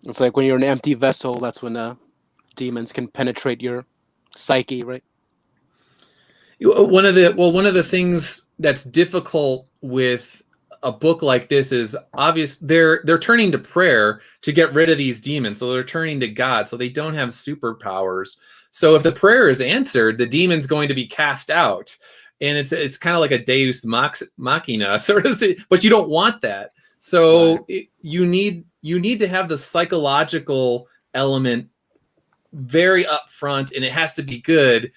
It's like when you're an empty vessel, that's when demons can penetrate your psyche, right? One of the things that's difficult with a book like this is obvious. They're turning to prayer to get rid of these demons. So they're turning to God. So they don't have superpowers. So if the prayer is answered, the demon's going to be cast out. And it's kind of like a Deus Machina, sort of, but you don't want that. So you need to have the psychological element very upfront, and it has to be good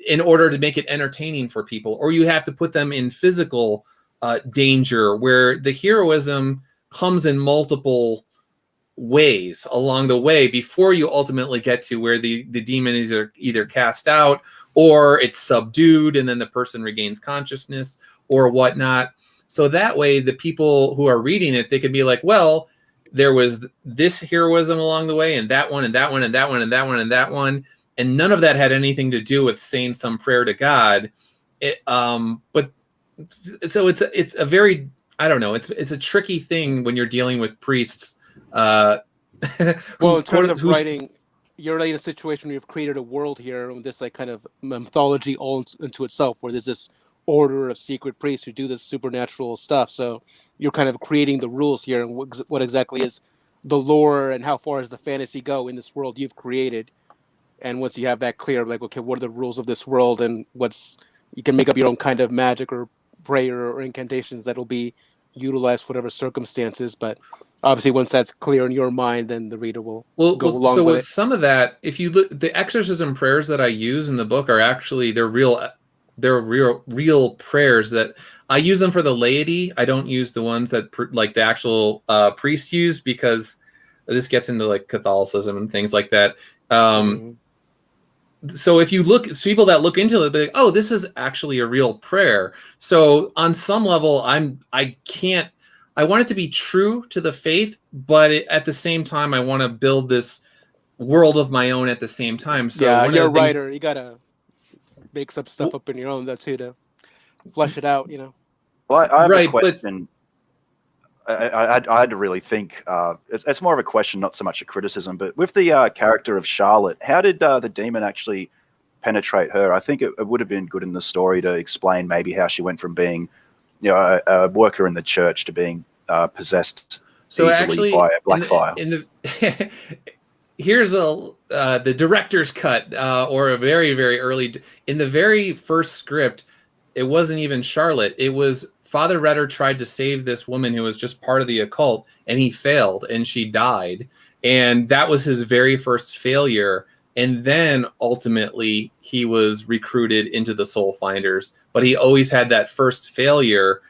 in order to make it entertaining for people. Or you have to put them in physical danger, where the heroism comes in multiple ways along the way before you ultimately get to where the demon is either cast out or it's subdued and then the person regains consciousness or whatnot. So that way the people who are reading it, they could be like, well, there was this heroism along the way, and that one, and that one, and that one, and that one, and that one, and none of that had anything to do with saying some prayer to God. But so it's a very, I don't know, it's a tricky thing when you're dealing with priests. Well, in terms of writing, you're in a situation where you've created a world here, this like kind of mythology all into itself, where there's this order of secret priests who do this supernatural stuff. So you're kind of creating the rules here, and what exactly is the lore, and how far does the fantasy go in this world you've created. And once you have that clear, like, okay, what are the rules of this world, and you can make up your own kind of magic or prayer or incantations that'll be utilized for whatever circumstances. But obviously, once that's clear in your mind, then the reader will go along with it. So some of that, if you look, the exorcism prayers that I use in the book are actually they're real prayers that I use them for the laity. I don't use the ones that like the actual priest use, because this gets into like Catholicism and things like that. So if you look, people that look into it, they're like, oh, this is actually a real prayer. So on some level, I want it to be true to the faith, but at the same time, I want to build this world of my own at the same time. So yeah, you're a writer. You gotta make some stuff up in your own too to flesh it out. Well, I have a question. I had to really think. It's more of a question, not so much a criticism. But with the character of Charlotte, how did the demon actually penetrate her? I think it would have been good in the story to explain maybe how she went from being, a worker in the church to being possessed easily by a black fire. Here's the director's cut, or a very, very early. In the very first script, it wasn't even Charlotte. It was Father Ritter tried to save this woman who was just part of the occult, and he failed, and she died. And that was his very first failure. And then ultimately he was recruited into the SoulFinders. But he always had that first failure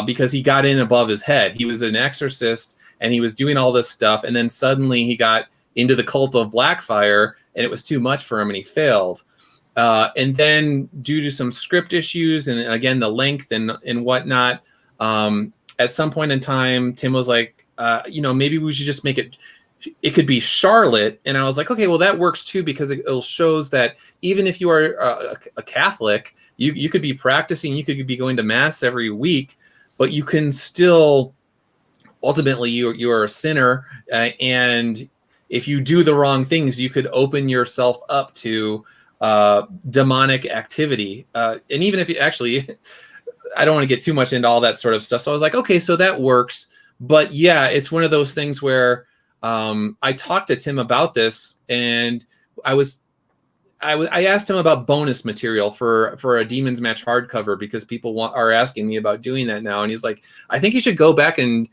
because he got in above his head. He was an exorcist, and he was doing all this stuff. And then suddenly he got into the cult of Blackfire, and it was too much for him, and he failed. And then due to some script issues and again the length and whatnot, at some point in time, Tim was like, maybe we should just make it could be Charlotte. And I was like, okay, well that works too, because it shows that even if you are a Catholic, you could be practicing, you could be going to mass every week, but you can still ultimately you are a sinner, and if you do the wrong things, you could open yourself up to demonic activity. And even if you actually, I don't want to get too much into all that sort of stuff. So I was like, okay, so that works. But yeah, it's one of those things where I talked to Tim about this, and I asked him about bonus material for a Demons Match hardcover, because people are asking me about doing that now. And he's like, I think you should go back and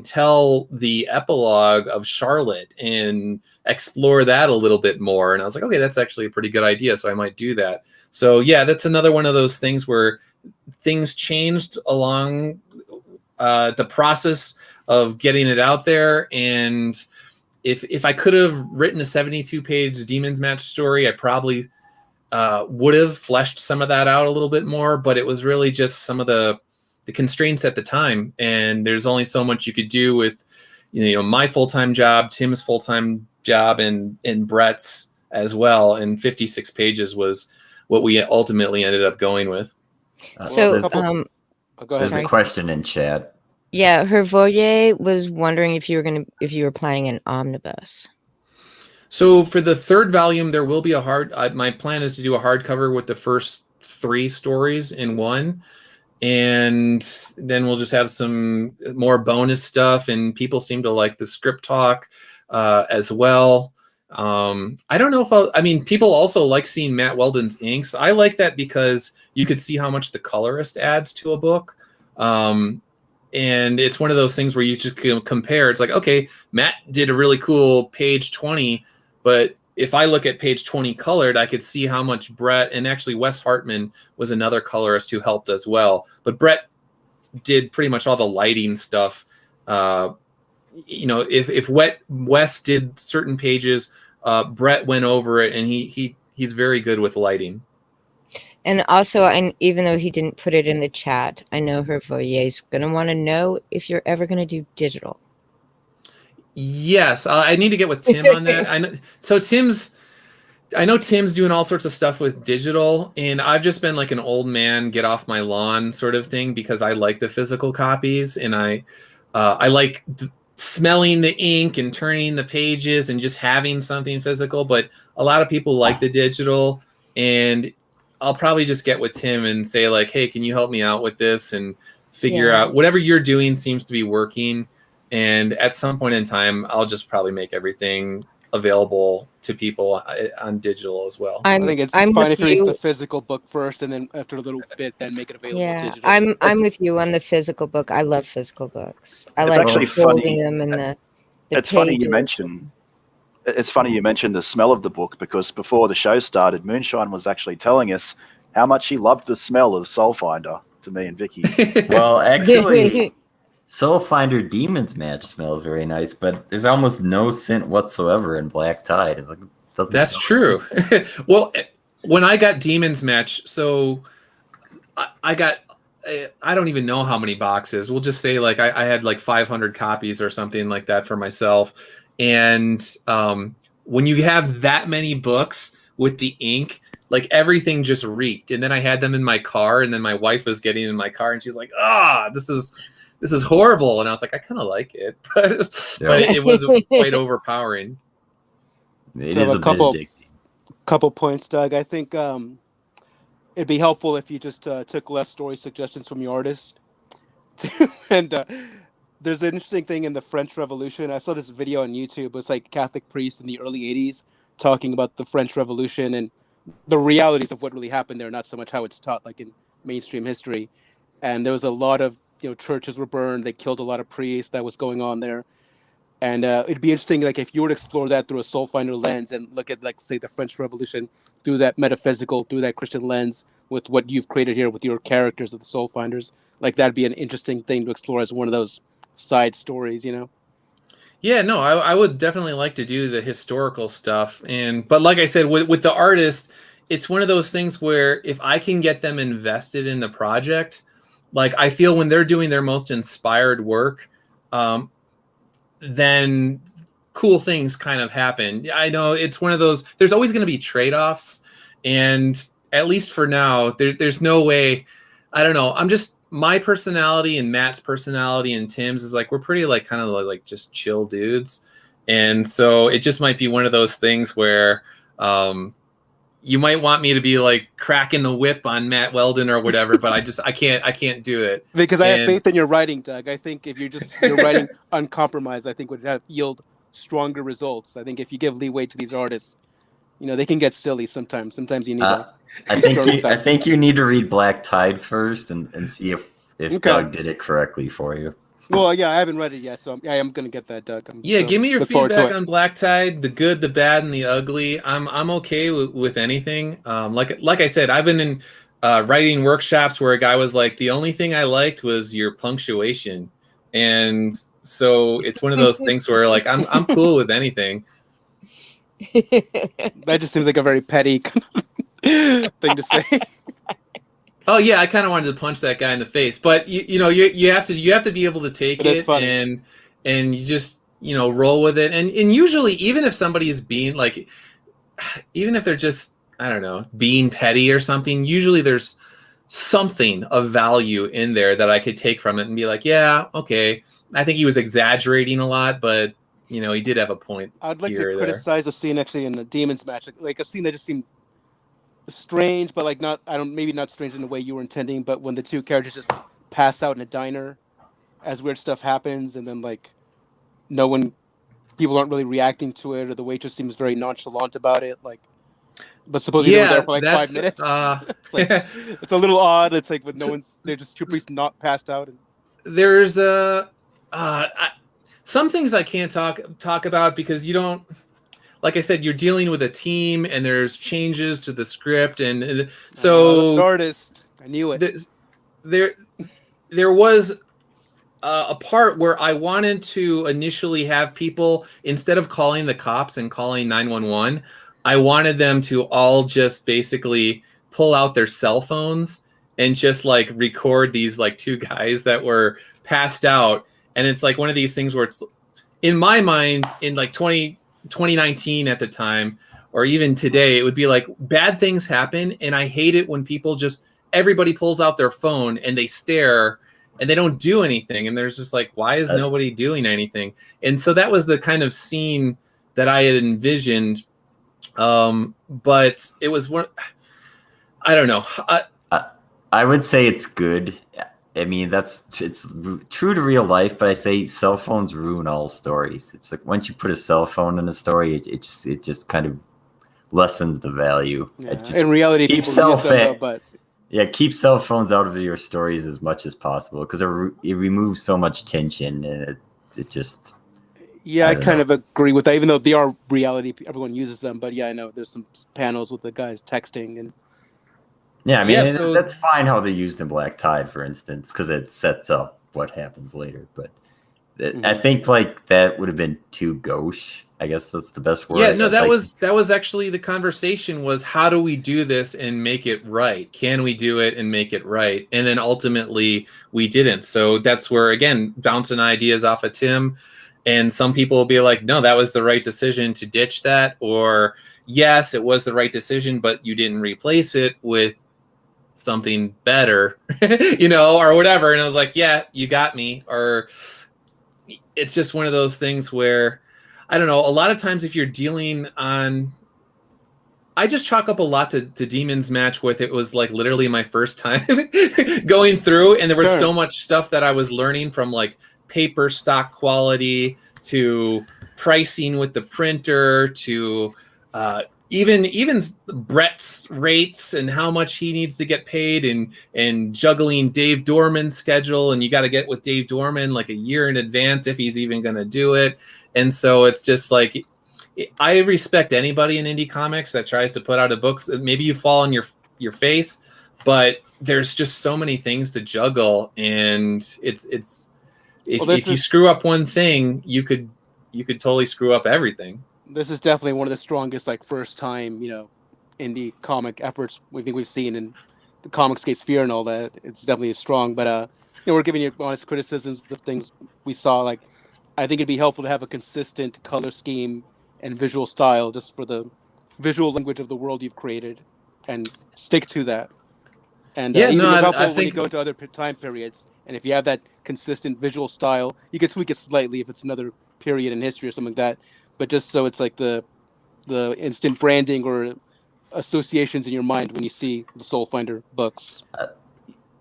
tell the epilogue of Charlotte and explore that a little bit more. And I was like, okay, that's actually a pretty good idea. So I might do that. So yeah, that's another one of those things where things changed along the process of getting it out there. And if I could have written a 72-page Demons Match story, I probably would have fleshed some of that out a little bit more, but it was really just some of the constraints at the time. And there's only so much you could do with, my full-time job, Tim's full-time job, and Brett's as well. And 56 pages was what we ultimately ended up going with. So, go ahead. There's a question in chat. Yeah, Hervoyer was wondering if you were planning an omnibus. So for the third volume, there will be my plan is to do a hardcover with the first 3 stories in one. And then we'll just have some more bonus stuff. And people seem to like the script talk as well. I don't know if people also like seeing Matt Weldon's inks. I like that because you could see how much the colorist adds to a book. And it's one of those things where you just compare. It's like, okay, Matt did a really cool page 20, but if I look at page 20 colored, I could see how much Brett, and actually Wes Hartman was another colorist who helped as well. But Brett did pretty much all the lighting stuff. If Wes did certain pages, Brett went over it, and he's very good with lighting. And also, even though he didn't put it in the chat, I know Hervoyer's going to want to know if you're ever going to do digital. Yes, I need to get with Tim on that. I know Tim's doing all sorts of stuff with digital, and I've just been like an old man, get off my lawn sort of thing, because I like the physical copies, and I like smelling the ink and turning the pages and just having something physical. But a lot of people like the digital, and I'll probably just get with Tim and say like, hey, can you help me out with this and figure out whatever you're doing seems to be working. And at some point in time, I'll just probably make everything available to people on digital as well. I think it's fine if you release the physical book first, and then after a little bit, then make it available digital. I'm with you on the physical book. I love physical books. I it's like actually holding funny. them in the It's funny you mention. It's funny you mentioned the smell of the book, because before the show started, Moonshine was actually telling us how much he loved the smell of SoulFinder to me and Vicky. Well, actually, SoulFinder Demon's Match smells very nice, but there's almost no scent whatsoever in Black Tide. It's like, that's true. Well, when I got Demon's Match, so I got, I don't even know how many boxes. We'll just say like I had like 500 copies or something like that for myself. And when you have that many books with the ink, like everything just reeked. And then I had them in my car, and then my wife was getting in my car, and she's like, this is horrible. And I was like, I kind of like it, but it was quite overpowering. It is a couple points, Doug. I think it'd be helpful if you just took less story suggestions from your artist. And there's an interesting thing in the French Revolution. I saw this video on YouTube. It was like Catholic priests in the early 80s talking about the French Revolution and the realities of what really happened there, not so much how it's taught like in mainstream history. And there was a lot of, churches were burned. They killed a lot of priests. That was going on there. And it'd be interesting, like if you were to explore that through a SoulFinder lens and look at, like, say, the French Revolution through that metaphysical, through that Christian lens with what you've created here with your characters of the SoulFinders, like that'd be an interesting thing to explore as one of those side stories, Yeah, no, I would definitely like to do the historical stuff. But like I said, with the artist, it's one of those things where if I can get them invested in the project, like I feel when they're doing their most inspired work, then cool things kind of happen. I know it's one of those, there's always going to be trade-offs. And at least for now, there's no way, I don't know. My personality and Matt's personality and Tim's is like, we're pretty like kind of like just chill dudes. And so it just might be one of those things where you might want me to be like cracking the whip on Matt Weldon or whatever, but I can't do it. Because I have faith in your writing, Doug. I think if you're writing uncompromised, I think would yield stronger results. I think if you give leeway to these artists, they can get silly sometimes. Sometimes you need I think you need to read Black Tide first and see if Doug did it correctly for you. Well, yeah, I haven't read it yet, so I am going to get that, Doug. Give me your feedback on Black Tide, the good, the bad, and the ugly. I'm okay with anything. Like I said, I've been in writing workshops where a guy was like, the only thing I liked was your punctuation, and so it's one of those things where like I'm cool with anything. That just seems like a very petty. thing to say. Oh yeah, I kind of wanted to punch that guy in the face, but you have to be able to take it and you just roll with it, and usually even if somebody's being like, even if they're just, I don't know, being petty or something, usually there's something of value in there that I could take from it and be like, yeah, okay, I think he was exaggerating a lot, but he did have a point. I'd like to criticize a scene actually in the Demons match, like a scene that just seemed strange, but like maybe not strange in the way you were intending, but when the two characters just pass out in a diner as weird stuff happens, and then like people aren't really reacting to it, or the waitress seems very nonchalant about it, like, but supposedly they were there for like 5 minutes. It's a little odd. It's like, but they're just two priests not passed out. There's some things I can't talk about because you don't. Like I said, you're dealing with a team, and there's changes to the script, and so artist. I knew it. There was a part where I wanted to initially have people, instead of calling the cops and calling 911, I wanted them to all just basically pull out their cell phones and just like record these like two guys that were passed out, and it's like one of these things where it's, in my mind, in like 2019 at the time, or even today, it would be like bad things happen, and I hate it when people everybody pulls out their phone and they stare and they don't do anything, and there's just like, why is nobody doing anything? And so that was the kind of scene that I had envisioned, but it was one, I don't know. I would say it's good. I mean, it's true to real life, but I say cell phones ruin all stories. It's like once you put a cell phone in a story, it just kind of lessens the value. Yeah. In reality, people use them, but keep cell phones out of your stories as much as possible, because it removes so much tension, and it just. Yeah, I kind of agree with that. Even though they are reality, everyone uses them. But yeah, I know there's some panels with the guys texting and. Yeah, I mean, that's fine how they used in Black Tide, for instance, because it sets up what happens later. But I think like that would have been too gauche. I guess that's the best word. Yeah, no, that was actually the conversation was, how do we do this and make it right? Can we do it and make it right? And then ultimately we didn't. So that's where, again, bouncing ideas off of Tim. And some people will be like, no, that was the right decision to ditch that. Or yes, it was the right decision, but you didn't replace it with something better, or whatever. And I was like, yeah, you got me. Or it's just one of those things where, I don't know, a lot of times if you're dealing on, I just chalk up a lot to Demon's match with, it was like literally my first time going through, and there was so much stuff that I was learning, from like paper stock quality to pricing with the printer to even Brett's rates and how much he needs to get paid, and juggling Dave Dorman's schedule, and you got to get with Dave Dorman like a year in advance if he's even going to do it. And so it's just like, I respect anybody in indie comics that tries to put out a book. Maybe you fall on your face, but there's just so many things to juggle, and if you screw up one thing, you could totally screw up everything. This is definitely one of the strongest, like, first time, indie comic efforts we've seen in the Comicscape sphere and all that. It's definitely strong, but we're giving you honest criticisms of things we saw. Like, I think it'd be helpful to have a consistent color scheme and visual style, just for the visual language of the world you've created, and stick to that. And I think when you go to other time periods, and if you have that consistent visual style, you can tweak it slightly if it's another period in history or something like that. But just so it's like the instant branding or associations in your mind when you see the SoulFinder books.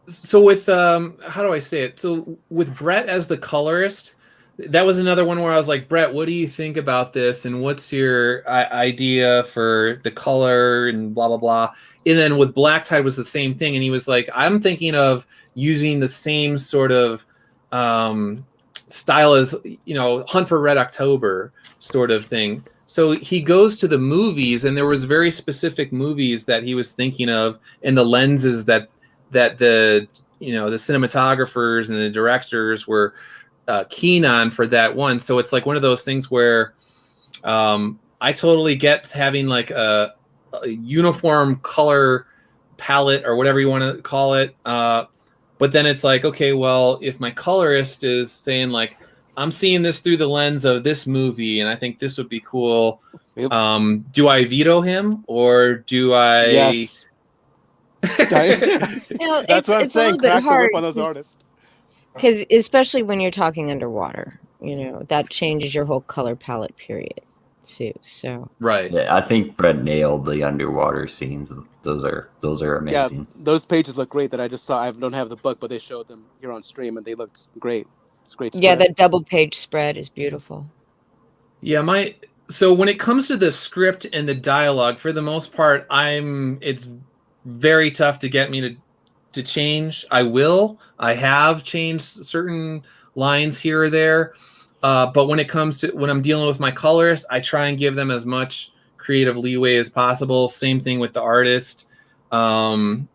So with how do I say it? So with Brett as the colorist, that was another one where I was like, Brett, what do you think about this? And what's your idea for the color and blah, blah, blah. And then with Black Tide was the same thing. And he was like, I'm thinking of using the same sort of style as, Hunt for Red October sort of thing. So he goes to the movies, and there was very specific movies that he was thinking of, and the lenses that the cinematographers and the directors were keen on for that one. So it's like one of those things where I totally get having like a a uniform color palette or whatever you want to call it. But then it's like, okay, well, if my colorist is saying like, I'm seeing this through the lens of this movie, and I think this would be cool. Yep. Do I veto him or do I? Yes. know, That's what I'm it's a saying. little bit Crack the hard whip on those artists. because especially when you're talking underwater, that changes your whole color palette period too. So Right. Yeah, I think Brett nailed the underwater scenes. Those are amazing. Yeah, those pages look great that I just saw. I don't have the book, but they showed them here on stream, and they looked great. It's great. yeah, Spread. that double page spread is beautiful. Yeah, so when it comes to the script and the dialogue, for the most part, it's very tough to get me to change. I have changed certain lines here or there. But when it comes to when I'm dealing with my colorist, I try and give them as much creative leeway as possible. Same thing with the artist. And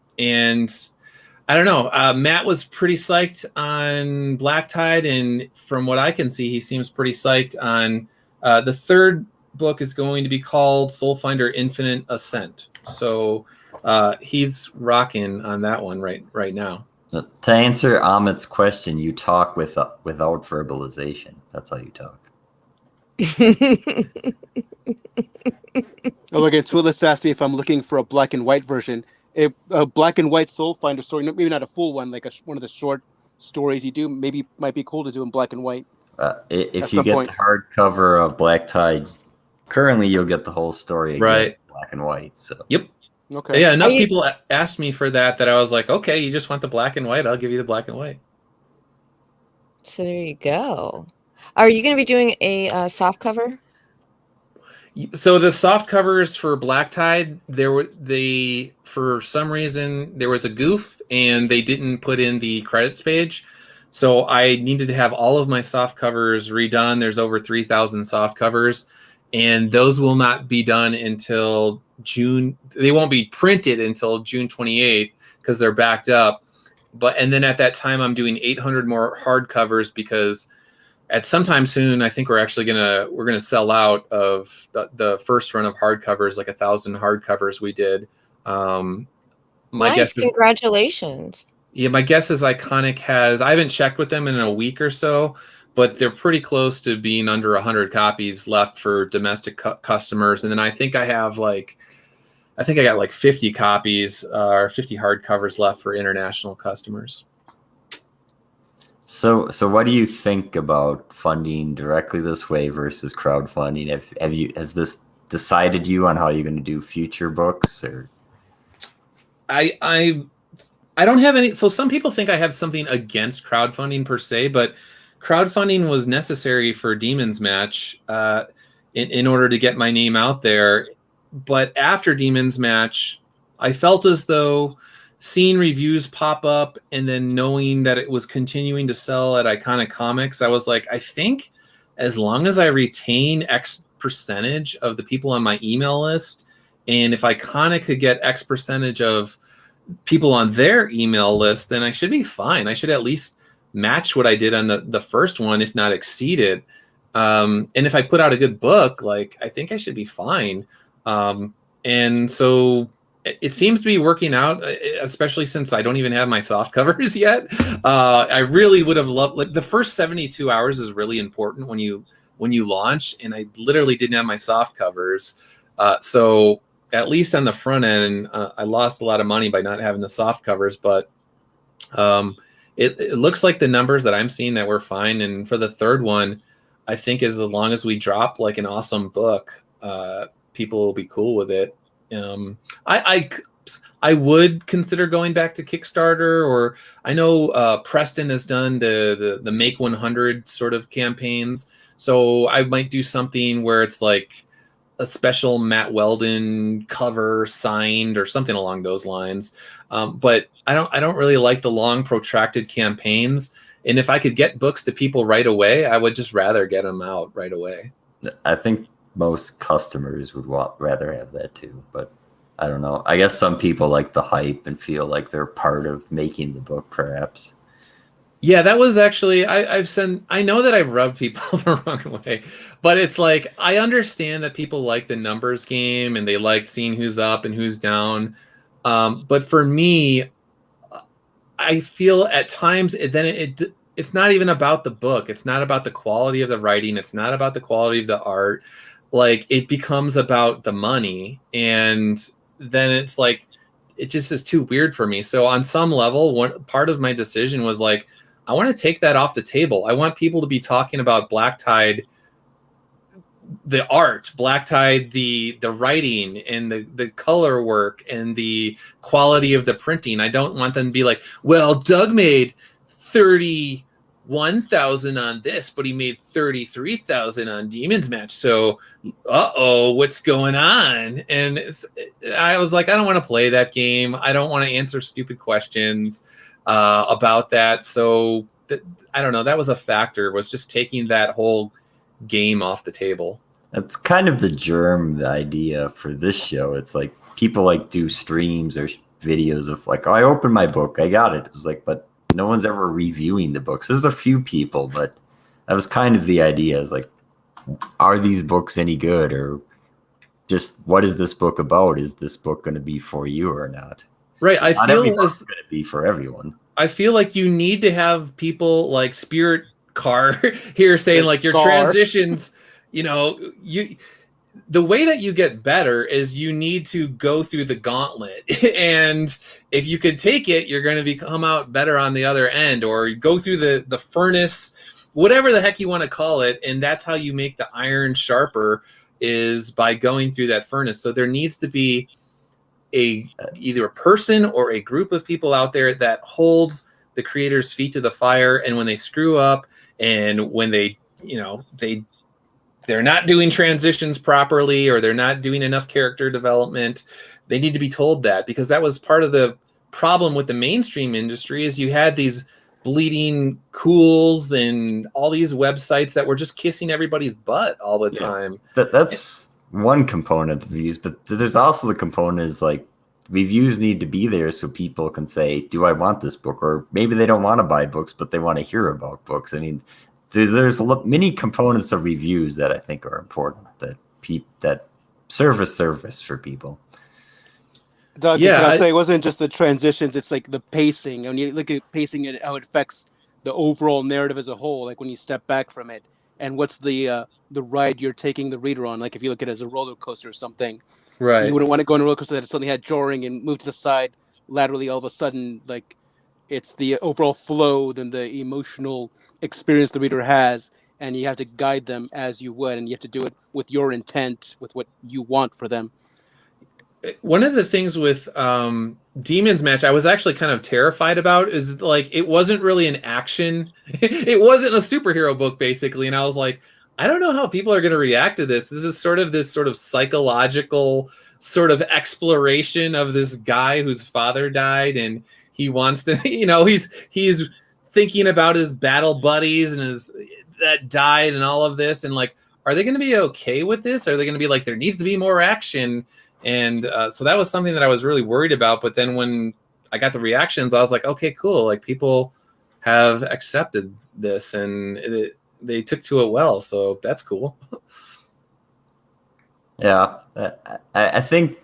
I don't know. Matt was pretty psyched on Black Tide, and from what I can see, he seems pretty psyched on the third book is going to be called SoulFinder Infinite Ascent. So he's rocking on that one right now. To answer Amit's question, you talk without verbalization. That's how you talk. Oh, look, and Twillis asked me if I'm looking for a black and white version. A black and white SoulFinder story, maybe not a full one, like one of the short stories you do, maybe might be cool to do in black and white. If you get the hardcover of Black Tide, currently you'll get the whole story again, right, black and white. So yep. Okay. Yeah, enough people asked me for that I was like, okay, you just want the black and white? I'll give you the black and white. So there you go. Are you going to be doing a soft cover? So the soft covers for Black Tide, for some reason there was a goof and they didn't put in the credits page. So I needed to have all of my soft covers redone. There's over 3,000 soft covers, and those will not be done until June. They won't be printed until June 28th because they're backed up. And then at that time, I'm doing 800 more hardcovers because at sometime soon, I think we're gonna sell out of the first run of hardcovers, like 1,000 hardcovers we did. My guess is congratulations. Yeah, my guess is Iconic I haven't checked with them in a week or so, but they're pretty close to being under 100 copies left for domestic customers. And then I think I got like 50 copies or 50 hardcovers left for international customers. So what do you think about funding directly this way versus crowdfunding? Has this decided you on how you're going to do future books? Or I don't have any. So some people think I have something against crowdfunding per se, but crowdfunding was necessary for Demon's Match in order to get my name out there. But after Demon's Match, I felt as though seeing reviews pop up and then knowing that it was continuing to sell at Iconic Comics, I was like, I think as long as I retain X percentage of the people on my email list, and if Iconic could get X percentage of people on their email list, then I should be fine. I should at least match what I did on the first one, if not exceed it. And if I put out a good book, like, I think I should be fine. And so it seems to be working out, especially since I don't even have my soft covers yet. I really would have loved, like, the first 72 hours is really important when you launch, and I literally didn't have my soft covers. So at least on the front end, I lost a lot of money by not having the soft covers, but it looks like the numbers that I'm seeing that we're fine. And for the third one, I think as long as we drop like an awesome book, people will be cool with it. I would consider going back to Kickstarter, or I know Preston has done the Make 100 sort of campaigns. So I might do something where it's like a special Matt Weldon cover signed or something along those lines. But I don't really like the long protracted campaigns. And if I could get books to people right away, I would just rather get them out right away. I think most customers would rather have that too, but I don't know. I guess some people like the hype and feel like they're part of making the book, perhaps. Yeah, that was actually I know that I've rubbed people the wrong way, but it's like I understand that people like the numbers game and they like seeing who's up and who's down. But for me, I feel at times it's not even about the book. It's not about the quality of the writing. It's not about the quality of the art. Like it becomes about the money, and then it's like it just is too weird for me. So on some level, one part of my decision was like, I want to take that off the table. I want people to be talking about Black Tide, the art, Black Tide, the writing and the color work and the quality of the printing. I don't want them to be like, well, Doug made 31,000 on this, but he made 33,000 on Demon's Match. So, what's going on? And I was like, I don't want to play that game. I don't want to answer stupid questions about that. So I don't know. That was a factor, was just taking that whole game off the table. That's kind of the germ, the idea for this show. It's like people like do streams or videos of like, oh, I opened my book, I got it. It was like, but no one's ever reviewing the books. There's a few people, but that was kind of the idea. Is like, are these books any good, or just what is this book about? Is this book going to be for you or not? Right. I not feel every book's going to be for everyone. I feel like you need to have people like Spirit Car here saying like your transitions, the way that you get better is you need to go through the gauntlet. And if you could take it, you're going to come out better on the other end, or go through the furnace, whatever the heck you want to call it. And that's how you make the iron sharper, is by going through that furnace. So there needs to be either a person or a group of people out there that holds the creator's feet to the fire. And when they screw up, and when they're not doing transitions properly, or they're not doing enough character development, they need to be told that, because that was part of the problem with the mainstream industry. Is you had these bleeding cools and all these websites that were just kissing everybody's butt all the time. That's one component of reviews, but there's also the component is like reviews need to be there so people can say, do I want this book? Or maybe they don't want to buy books, but they want to hear about books. I mean, there's many components of reviews that I think are important, that service for people. Doug, can I say it wasn't just the transitions, it's like the pacing. When you look at pacing and how it affects the overall narrative as a whole, like when you step back from it, and what's the ride you're taking the reader on. Like if you look at it as a roller coaster or something, right? You wouldn't want to go on a roller coaster that suddenly had jarring and move to the side laterally. All of a sudden, like it's the overall flow, then the emotional experience the reader has, and you have to guide them as you would, and you have to do it with your intent, with what you want for them. One of the things with Demon's Match I was actually kind of terrified about is like it wasn't really an action. It wasn't a superhero book, basically. And I was like, I don't know how people are going to react to this. This is sort of psychological sort of exploration of this guy whose father died, and he wants to, he's thinking about his battle buddies and his that died and all of this. And like, are they going to be okay with this? Are they going to be like, there needs to be more action? And so that was something that I was really worried about. But then when I got the reactions, I was like, okay, cool. Like people have accepted this, and they took to it well. So that's cool. Yeah, I think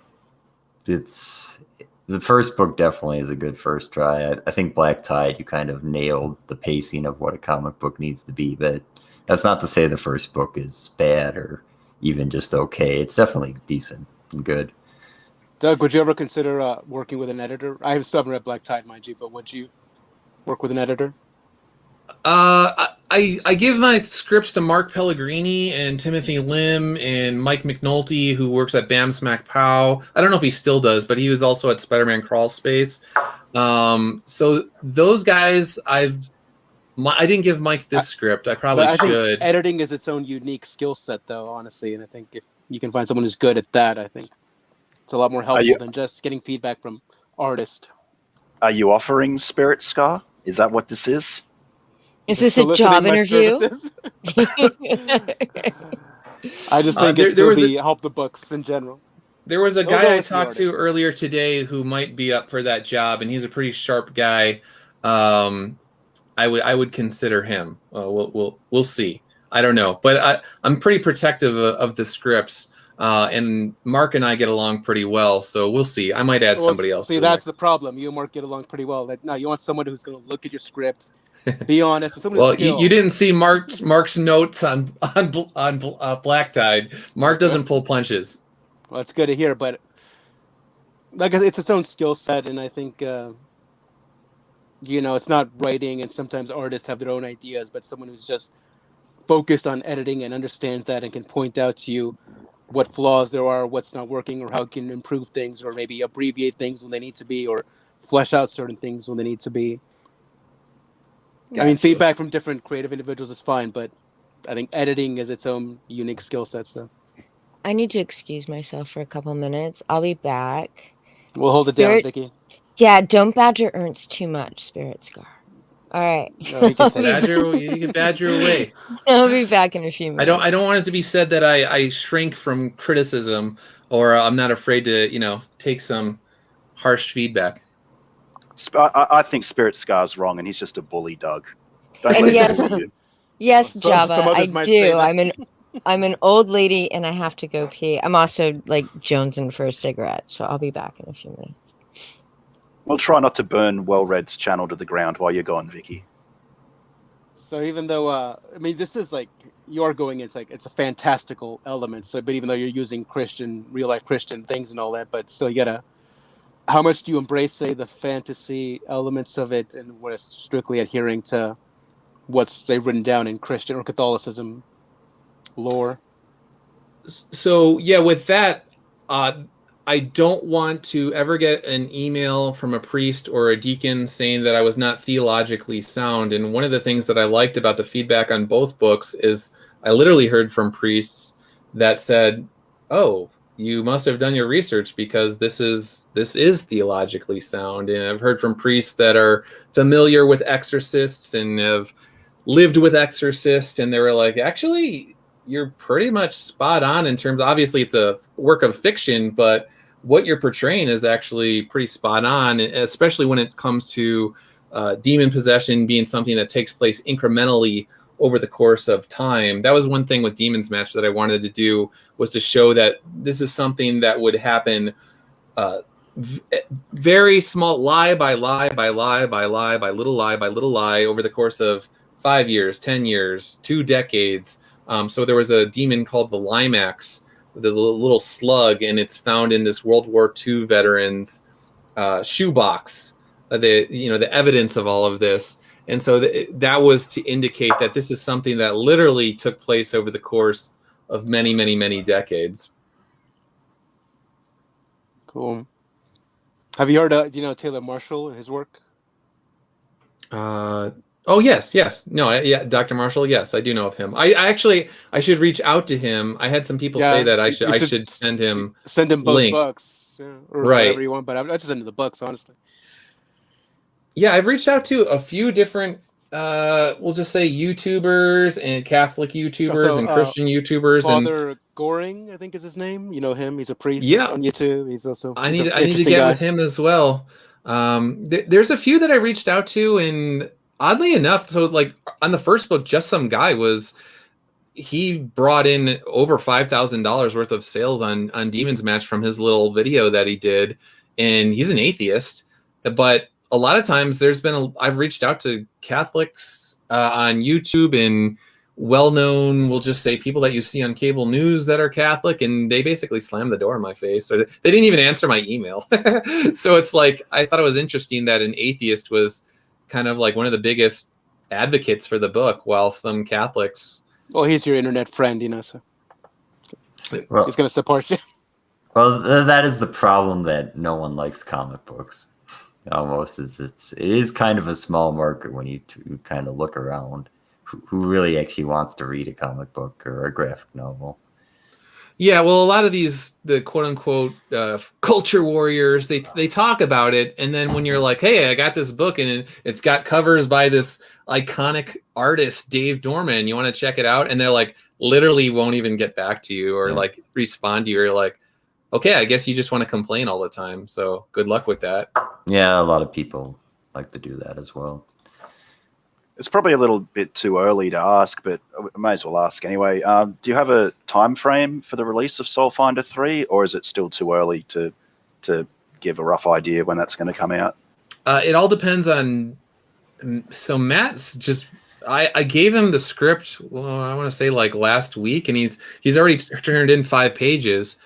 it's the first book definitely is a good first try. I think Black Tide, you kind of nailed the pacing of what a comic book needs to be. But that's not to say the first book is bad or even just okay. It's definitely decent and good. Doug, would you ever consider working with an editor? I still haven't read Black Tide, mind you, but would you work with an editor? I give my scripts to Mark Pellegrini and Timothy Lim and Mike McNulty, who works at Bam Smack Pow. I don't know if he still does, but he was also at Spider-Man Crawl Space. So those guys, I didn't give Mike this script. I probably should. Think editing is its own unique skill set, though, honestly. And I think if you can find someone who's good at that, I think it's a lot more helpful than just getting feedback from artists. Are you offering Spirit Scar? Is that what this is? Is this a job interview? I just think it would help the books in general. There was a guy I talked to earlier today who might be up for that job, and he's a pretty sharp guy. I I would consider him. We'll see. I don't know, but I'm pretty protective of the scripts, and Mark and I get along pretty well, so we'll see. I might add somebody else. See, that's the problem. You and Mark get along pretty well. Like, no, you want someone who's going to look at your script, be honest, and someone Well, who's you didn't see Mark's notes on Black Tide. Mark doesn't pull punches. Well, it's good to hear, but like it's its own skill set, and I think it's not writing, and sometimes artists have their own ideas, but someone who's just focused on editing and understands that and can point out to you what flaws there are, what's not working, or how you can improve things, or maybe abbreviate things when they need to be, or flesh out certain things when they need to be. Gotcha. I mean, feedback from different creative individuals is fine, but I think editing is its own unique skill set. So I need to excuse myself for a couple minutes. I'll be back. We'll hold it down, Vicky. Yeah, don't badger Ernst too much, Spirit Scar. All right. No, you can badger away. I'll be back in a few minutes. I don't want it to be said that I shrink from criticism, or I'm not afraid to take some harsh feedback. I think Spirit Scar's wrong, and he's just a bully, Doug. Yes, Java, I do. I'm an old lady, and I have to go pee. I'm also jonesing for a cigarette, so I'll be back in a few minutes. We'll try not to burn Well-Read's channel to the ground while you're gone, Vicky. So even though, this is you're going, it's a fantastical element. So, but even though you're using real life Christian things and all that, but still how much do you embrace, say, the fantasy elements of it, and what is strictly adhering to what's written down in Christian or Catholicism lore? So yeah, with that, I don't want to ever get an email from a priest or a deacon saying that I was not theologically sound. And one of the things that I liked about the feedback on both books is I literally heard from priests that said, "Oh, you must have done your research because this is theologically sound." And I've heard from priests that are familiar with exorcists and have lived with exorcists, and they were like, "Actually, you're pretty much spot on in terms. Obviously, it's a work of fiction, but what you're portraying is actually pretty spot on, especially when it comes to demon possession being something that takes place incrementally over the course of time." That was one thing with Demons Match that I wanted to do, was to show that this is something that would happen very small, lie by lie by lie by lie by little lie over the course of 5 years, 10 years, 2 decades. So there was a demon called the Limax. There's a little slug, and it's found in this World War II veteran's shoebox. The evidence of all of this, and so that was to indicate that this is something that literally took place over the course of many, many, many decades. Cool. Have you heard Taylor Marshall and his work? Oh, yes. No, yeah, Dr. Marshall, yes, I do know of him. I should reach out to him. I had some people say that I should send him both links. books, or whatever you want, but I just send him the books, honestly. Yeah, I've reached out to a few different, we'll just say YouTubers and Catholic YouTubers and Christian YouTubers. Father Goring, I think is his name. You know him? He's a priest on YouTube. He's also I need to get with him as well. There's a few that I reached out to, and oddly enough, so on the first book, Just Some Guy he brought in over $5,000 worth of sales on Demons Match from his little video that he did, and he's an atheist. But a lot of times I've reached out to Catholics on YouTube and well-known, we'll just say people that you see on cable news that are Catholic, and they basically slammed the door in my face, or they didn't even answer my email. So it's I thought it was interesting that an atheist was kind of one of the biggest advocates for the book, while some Catholics. Well, he's your internet friend, so he's going to support you. Well, that is the problem, that no one likes comic books. Almost, it is kind of a small market when you kind of look around. Who really actually wants to read a comic book or a graphic novel? Yeah, well, a lot of the quote unquote culture warriors, they talk about it, and then when you're like, "Hey, I got this book, and it's got covers by this iconic artist, Dave Dorman. You want to check it out?" And they're literally won't even get back to you or respond to you. You're like, "Okay, I guess you just want to complain all the time. So good luck with that." Yeah, a lot of people like to do that as well. It's probably a little bit too early to ask, but I may as well ask anyway. Do you have a time frame for the release of SoulFinder 3, or is it still too early to give a rough idea when that's going to come out? It all depends on. So Matt's just. I gave him the script. Well, I want to say like last week, and he's already turned in 5 pages.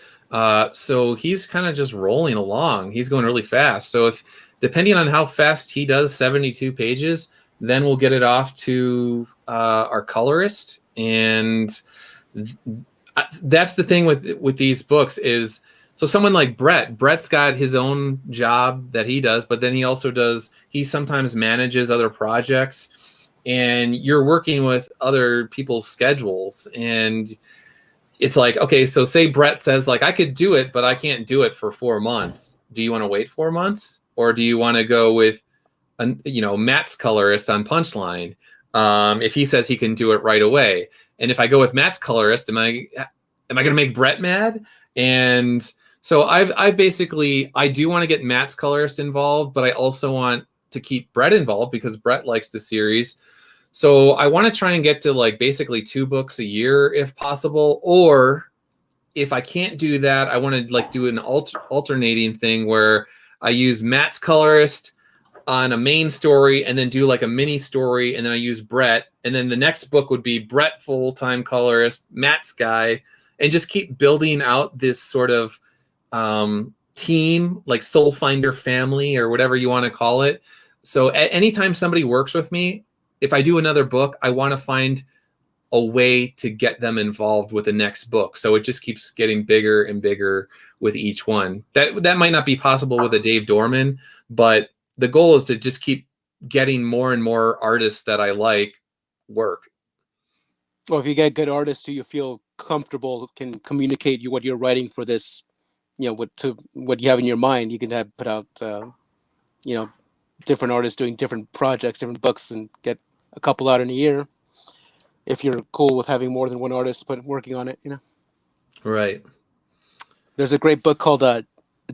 So he's kind of just rolling along. He's going really fast. So if depending on how fast he does 72 pages. Then we'll get it off to our colorist, and that's the thing with these books is so someone like Brett's got his own job that he does, but then he sometimes manages other projects, and you're working with other people's schedules, and it's like, okay, so say Brett says like I could do it, but I can't do it for 4 months. Do you want to wait 4 months, or do you want to go with Matt's colorist on Punchline, if he says he can do it right away? And if I go with Matt's colorist, am I going to make Brett mad? And so I do want to get Matt's colorist involved, but I also want to keep Brett involved because Brett likes the series. So I want to try and get to like basically 2 books a year if possible, or if I can't do that, I want to like do an alternating thing where I use Matt's colorist on a main story and then do like a mini story, and then I use Brett, and then the next book would be Brett full-time colorist, Matt's guy, and just keep building out this sort of team, like SoulFinder family or whatever you want to call it. So anytime somebody works with me, if I do another book, I want to find a way to get them involved with the next book. So it just keeps getting bigger and bigger with each one. That might not be possible with a Dave Dorman, but the goal is to just keep getting more and more artists that I like work. Well, if you get good artists who you feel comfortable can communicate what you're writing for this, what you have in your mind, you can put out, different artists doing different projects, different books, and get a couple out in a year. If you're cool with having more than one artist working on it, Right. There's a great book called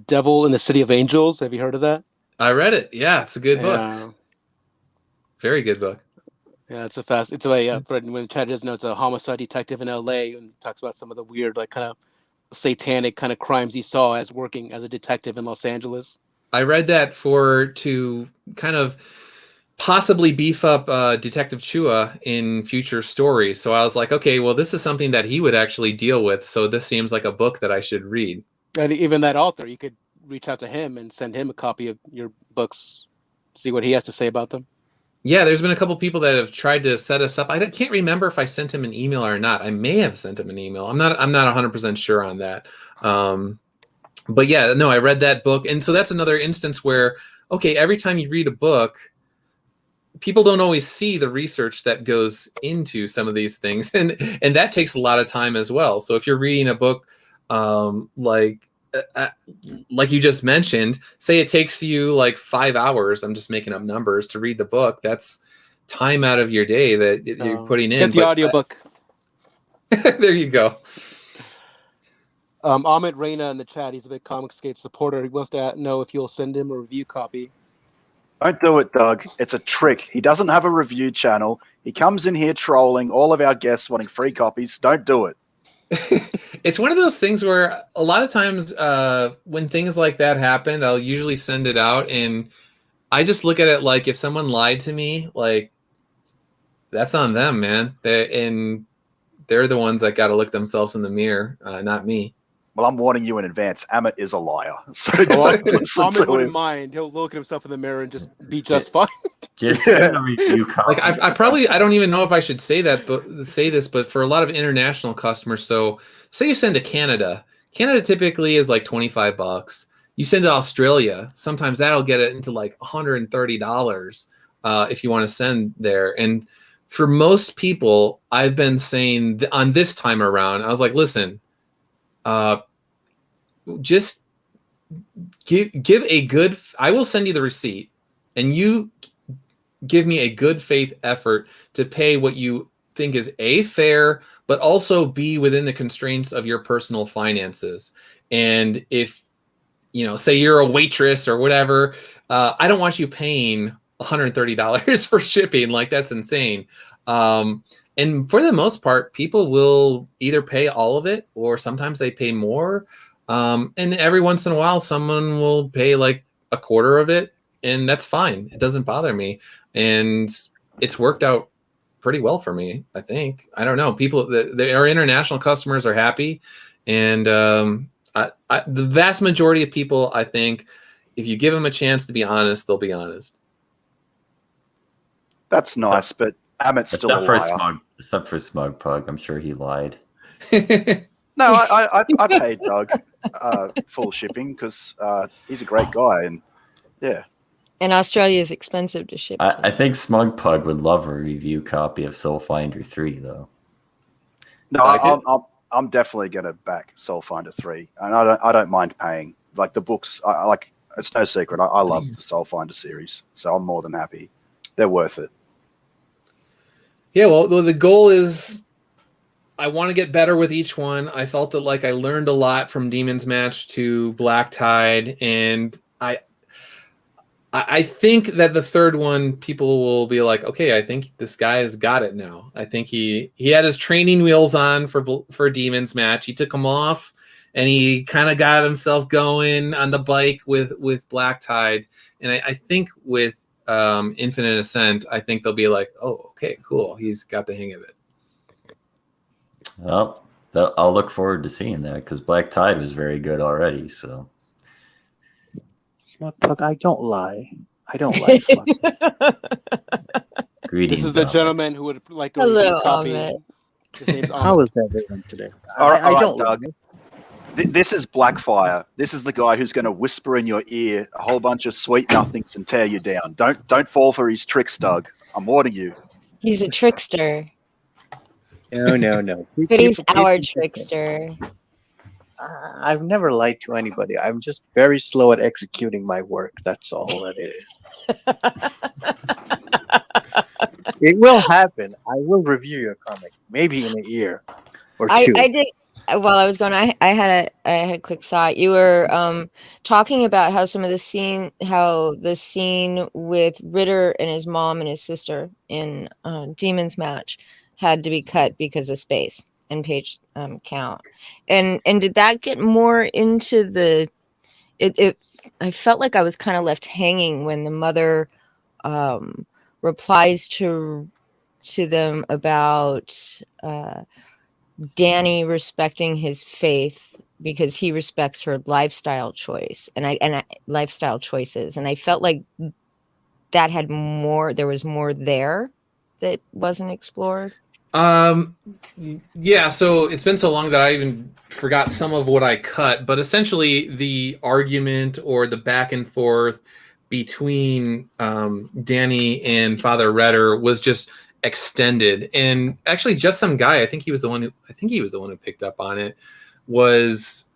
Devil in the City of Angels. Have you heard of that? I read it. Yeah, it's a good book. Very good book. Yeah, when Chad doesn't know, it's a homicide detective in LA and talks about some of the weird, like kind of satanic kind of crimes he saw as working as a detective in Los Angeles. I read that to kind of possibly beef up Detective Chua in future stories. So I was like, okay, well, this is something that he would actually deal with. So this seems like a book that I should read. And even that author, you could reach out to him and send him a copy of your books, see what he has to say about them. Yeah, there's been a couple people that have tried to set us up. I can't remember if I sent him an email or not. I may have sent him an email. I'm not 100% sure on that. But yeah, no, I read that book. And so that's another instance where, okay, every time you read a book, people don't always see the research that goes into some of these things. And that takes a lot of time as well. So if you're reading a book like you just mentioned, say it takes you like 5 hours, I'm just making up numbers, to read the book. That's time out of your day that you're putting in. Get the audiobook. There you go. Ahmed Reina in the chat, he's a big Comicsgate supporter. He wants to know if you'll send him a review copy. Don't do it, Doug. It's a trick. He doesn't have a review channel. He comes in here trolling all of our guests wanting free copies. Don't do it. It's one of those things where a lot of times when things like that happen, I'll usually send it out, and I just look at it like if someone lied to me, like that's on them, man. They're the ones that got to look themselves in the mirror, not me. Well, I'm warning you in advance. Amit is a liar. So Amit wouldn't mind. He'll look at himself in the mirror and just be just fine. Just send a review copy. Like I don't even know if I should say this, but for a lot of international customers, so say you send to Canada. Canada typically is like $25. You send to Australia, sometimes that'll get it into like $130 if you want to send there. And for most people, I've been saying on this time around, I was like, listen, just give a good, I will send you the receipt, and you give me a good faith effort to pay what you think is A, fair, but also B, within the constraints of your personal finances. And if, say you're a waitress or whatever, I don't want you paying $130 for shipping. Like, that's insane. And for the most part, people will either pay all of it or sometimes they pay more. And every once in a while, someone will pay like a quarter of it, and that's fine. It doesn't bother me. And it's worked out pretty well for me, I think. I don't know. People, our international customers are happy. And the vast majority of people, I think, if you give them a chance to be honest, they'll be honest. That's nice, but Amit's still a liar. Except for Smug Pug. I'm sure he lied. No, I paid Doug full shipping because he's a great guy, and yeah. And Australia is expensive to ship. I think Smug Pug would love a review copy of SoulFinder 3, though. No, I'm definitely going to back SoulFinder 3, and I don't mind paying. Like the books, I like. It's no secret. I love the SoulFinder series, so I'm more than happy. They're worth it. Yeah, well, the goal is I want to get better with each one. I felt that like I learned a lot from Demon's Match to Black Tide, and I think that the third one, people will be like, okay, I think this guy has got it now. I think he had his training wheels on for Demon's Match. He took them off, and he kind of got himself going on the bike with Black Tide. And I think with Infinite Ascent, I think they'll be like, oh, okay, cool. He's got the hang of it. Well, I'll look forward to seeing that because Black Tide was very good already. So. Smug Pug, I don't lie. I don't lie, Smug. This is the gentleman who would like a Hello, copy. Ahmed. His name's How is everyone today? I don't Doug. lie. This is Blackfire. This is the guy who's going to whisper in your ear a whole bunch of sweet nothings and tear you down. Don't fall for his tricks, Doug. I'm warning you. He's a trickster. No. But he's our trickster. I've never lied to anybody. I'm just very slow at executing my work. That's all that it is. It will happen. I will review your comic, maybe in a year or two. I did. While I was going, I had a quick thought. You were talking about how the scene with Ritter and his mom and his sister in Demon's Match had to be cut because of space and page count. And did that get more into the? It I felt like I was kind of left hanging when the mother replies to them about Danny respecting his faith because he respects her lifestyle choice and lifestyle choices. And I felt like that had more. There was more there that wasn't explored. Yeah, so it's been so long that I even forgot some of what I cut, but essentially the argument or the back and forth between Danny and Father Ritter was just extended. And actually just some guy, I think he was the one who picked up on it, was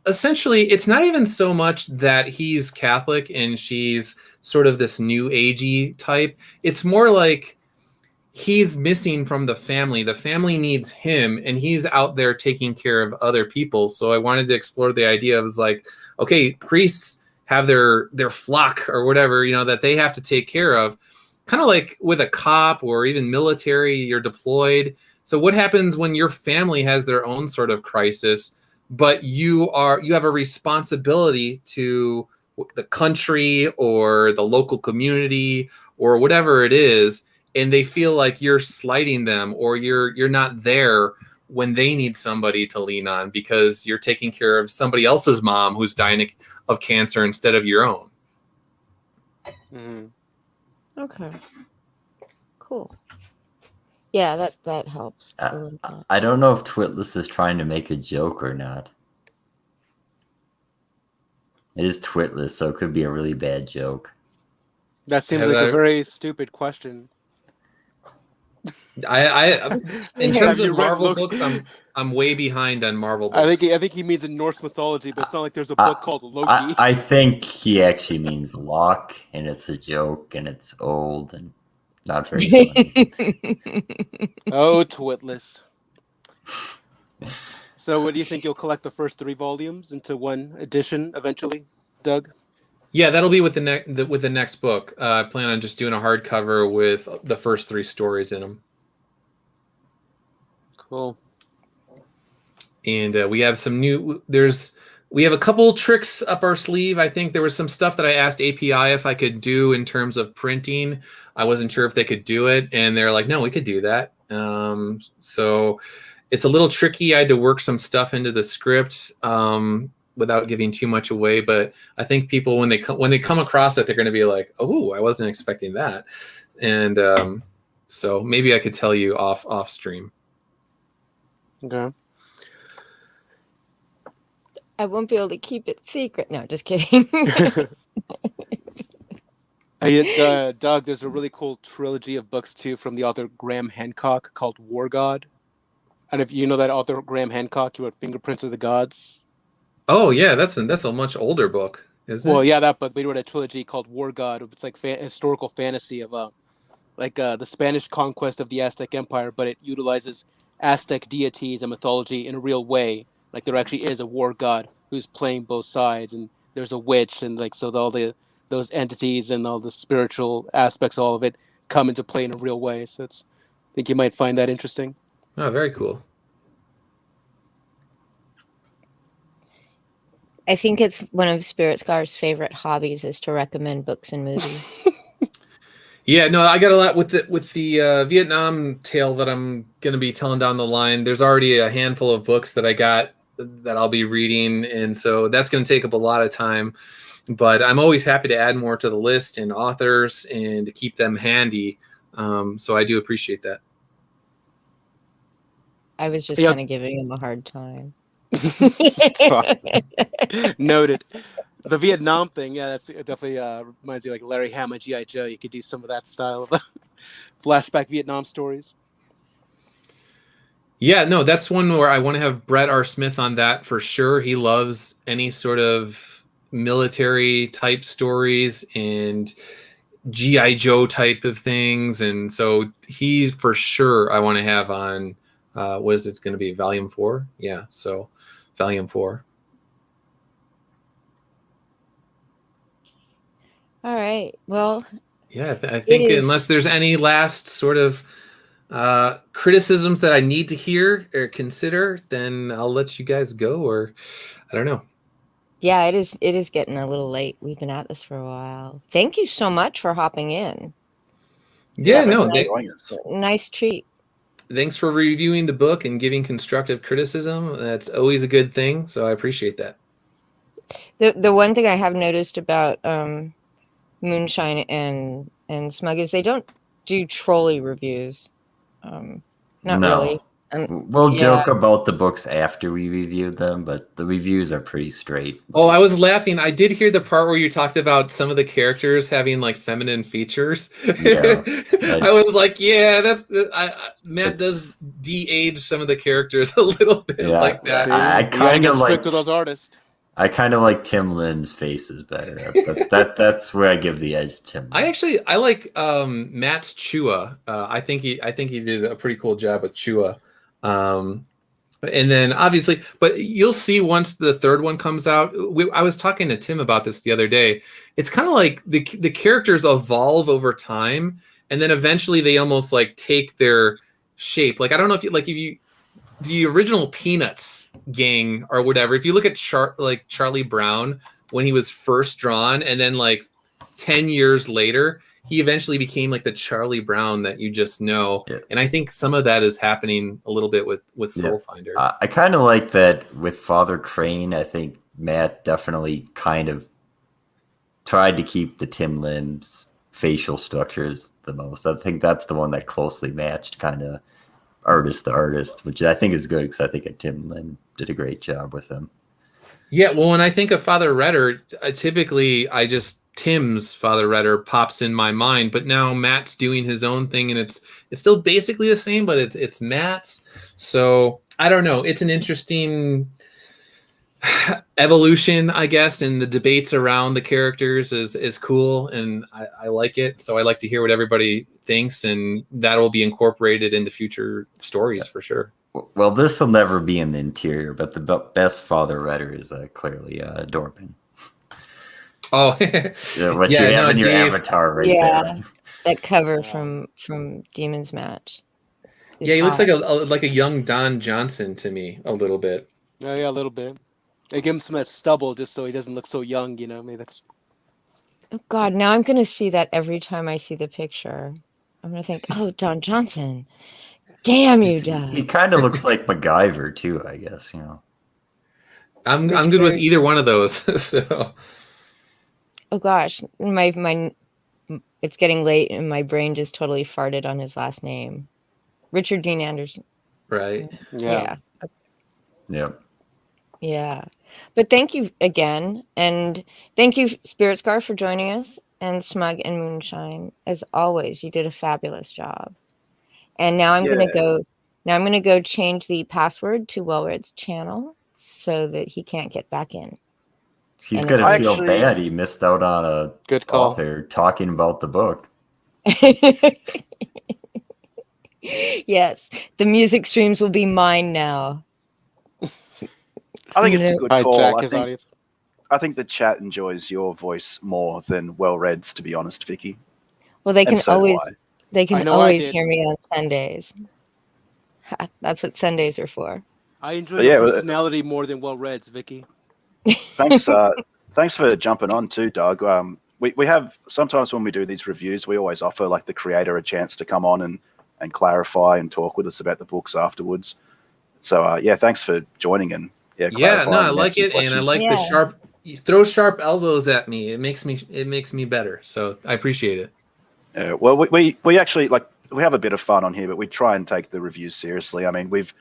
essentially it's not even so much that he's Catholic and she's sort of this new agey type. It's more like he's missing from the family. The family needs him, and he's out there taking care of other people. So I wanted to explore the idea of like, okay, priests have their flock or whatever, that they have to take care of. Kind of like with a cop or even military, you're deployed. So what happens when your family has their own sort of crisis, but you have a responsibility to the country or the local community or whatever it is, and they feel like you're slighting them or you're not there when they need somebody to lean on because you're taking care of somebody else's mom who's dying of cancer instead of your own. Mm-hmm. Okay. Cool. Yeah, that helps. I don't know if Twitless is trying to make a joke or not. It is Twitless, so it could be a really bad joke. That seems like a very stupid question. I in terms of Marvel books, I'm way behind on Marvel books. I think he means in Norse mythology, but it's not like there's a book called Loki. I think he actually means Locke, and it's a joke, and it's old and not very funny. Oh, Twitless. So what do you think? You'll collect the first 3 volumes into one edition eventually, Doug? Yeah, that'll be with the next book. I plan on just doing a hardcover with the first 3 stories in them. Cool. And we have some new. We have a couple tricks up our sleeve. I think there was some stuff that I asked API if I could do in terms of printing. I wasn't sure if they could do it, and they're like, "No, we could do that." So it's a little tricky. I had to work some stuff into the script without giving too much away. But I think people, when they come across it, they're going to be like, "Oh, I wasn't expecting that," and so maybe I could tell you off stream. Okay. I won't be able to keep it secret. No, just kidding. Hey, Doug, there's a really cool trilogy of books too from the author Graham Hancock called War God. And if you know that author Graham Hancock, he wrote Fingerprints of the Gods. Oh yeah, that's a much older book, isn't Well, it? yeah, that book. But he wrote a trilogy called War God. It's like historical fantasy of the Spanish conquest of the Aztec Empire, but it utilizes Aztec deities and mythology in a real way. Like there actually is a war god who's playing both sides, and there's a witch, and like so those entities and all the spiritual aspects, all of it come into play in a real way. So I think you might find that interesting. Oh, very cool. I think it's one of Spirit Scar's favorite hobbies is to recommend books and movies. Yeah, no, I got a lot with the Vietnam tale that I'm going to be telling down the line. There's already a handful of books that I got that I'll be reading, and so that's going to take up a lot of time. But I'm always happy to add more to the list and authors and to keep them handy. So I do appreciate that. I was just kind of giving him a hard time. Noted. The Vietnam thing, yeah, that's definitely reminds me of like Larry Hama, G.I. Joe. You could do some of that style of flashback Vietnam stories. Yeah, no, that's one where I want to have Brett R. Smith on that for sure. He loves any sort of military type stories and G.I. Joe type of things. And so he for sure I want to have on, what is it going to be, Volume 4? Yeah, so Volume 4. All right. Well, yeah, I think unless there's any last sort of criticisms that I need to hear or consider, then I'll let you guys go, or I don't know. Yeah, it is getting a little late. We've been at this for a while. Thank you so much for hopping in. Yeah, no, nice treat. Thanks for reviewing the book and giving constructive criticism. That's always a good thing, so I appreciate that. The one thing I have noticed about Moonshine and Smug is they don't do trolley reviews. Not really. We'll joke about the books after we reviewed them, but the reviews are pretty straight. Oh, I was laughing. I did hear the part where you talked about some of the characters having like feminine features. Yeah, I was like, yeah, Matt does de-age some of the characters a little bit like that. I kind of like those artists. I kind of like Tim Lim's faces better. That's where I give the edge to Tim. I like Matt's Chua. I think he did a pretty cool job with Chua. And then obviously, but you'll see once the third one comes out. I was talking to Tim about this the other day. It's kind of like the characters evolve over time, and then eventually they almost like take their shape. Like I don't know if you the original Peanuts gang or whatever. If you look at Charlie Brown when he was first drawn, and then like 10 years later, he eventually became like the Charlie Brown that you just know. Yeah. And I think some of that is happening a little bit with SoulFinder. I kind of like that with Father Crane. I think Matt definitely kind of tried to keep the Tim Lim's facial structures the most. I think that's the one that closely matched kind of artist to artist, which I think is good because I think Tim Lim did a great job with him. Yeah, well, when I think of Father Ritter, typically Tim's Father Ritter pops in my mind, but now Matt's doing his own thing, and it's still basically the same, but it's Matt's. So I don't know. It's an interesting evolution, I guess, and the debates around the characters is cool, and I like it. So I like to hear what everybody thinks, and that will be incorporated into future stories for sure. Well, this will never be in the interior, but the best Father Ritter is clearly Dorman. Oh, Yeah, what you yeah, have no, in your Dave. avatar right Yeah. there. That cover Wow. from Demon's Match. is Yeah, he looks hot. like a young Don Johnson to me a little bit. Oh yeah, a little bit. They give him some of that stubble just so he doesn't look so young. You know, maybe that's. Oh God, now I'm gonna see that every time I see the picture. I'm gonna think, oh, Don Johnson. Damn you, He Doug. kind of looks like MacGyver too, I guess. You know. I'm good with either one of those. So Oh gosh, my it's getting late and my brain just totally farted on his last name. Richard Dean Anderson. right. Yeah. Yep. Yeah. But thank you again. And thank you, Spirit Scar, for joining us. And Smug and Moonshine. As always, you did a fabulous job. And now I'm gonna go change the password to Wellred's channel so that he can't get back in. He's And gonna it's feel bad. He missed out on a Good call. author talking about the book. Yes, the music streams will be mine now. I think it's a No- good call. Hijack his audience. I think the chat enjoys your voice more than Well-Red's, to be honest, Vicky. Well, they And can so do always I. I know I did. hear me on Sundays. That's what Sundays are for. I enjoy But your yeah, personality more than Well-Red's, Vicky. thanks. Thanks for jumping on too, Doug. We have sometimes when we do these reviews, we always offer like the creator a chance to come on and clarify and talk with us about the books afterwards. So yeah, thanks for joining and Yeah, clarifying no, I and like answering it, and I questions. like the Yeah. sharp. You throw sharp elbows at me. It makes me better. So I appreciate it. Well, we actually like we have a bit of fun on here, but we try and take the reviews seriously. I mean, we've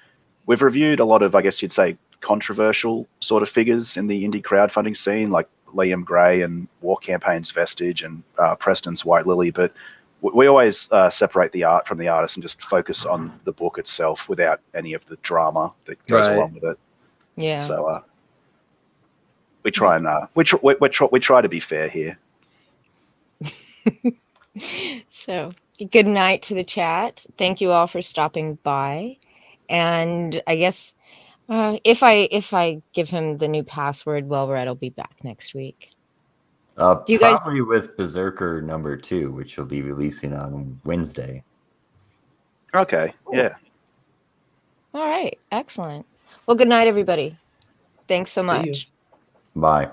reviewed a lot of, I guess you'd say, controversial sort of figures in the indie crowdfunding scene, like Liam Gray and War Campaign's Vestige and Preston's White Lily. But we always separate the art from the artist and just focus on the book itself without any of the drama that goes Right. along with it. Yeah. So we try and we try to be fair here. So good night to the chat. Thank you all for stopping by. And I guess if I give him the new password, Red will be back next week. Do you guys? Probably with Berserker #2, which will be releasing on Wednesday. Okay. Yeah. All right. Excellent. Well, good night, everybody. Thanks so See you. much. Bye.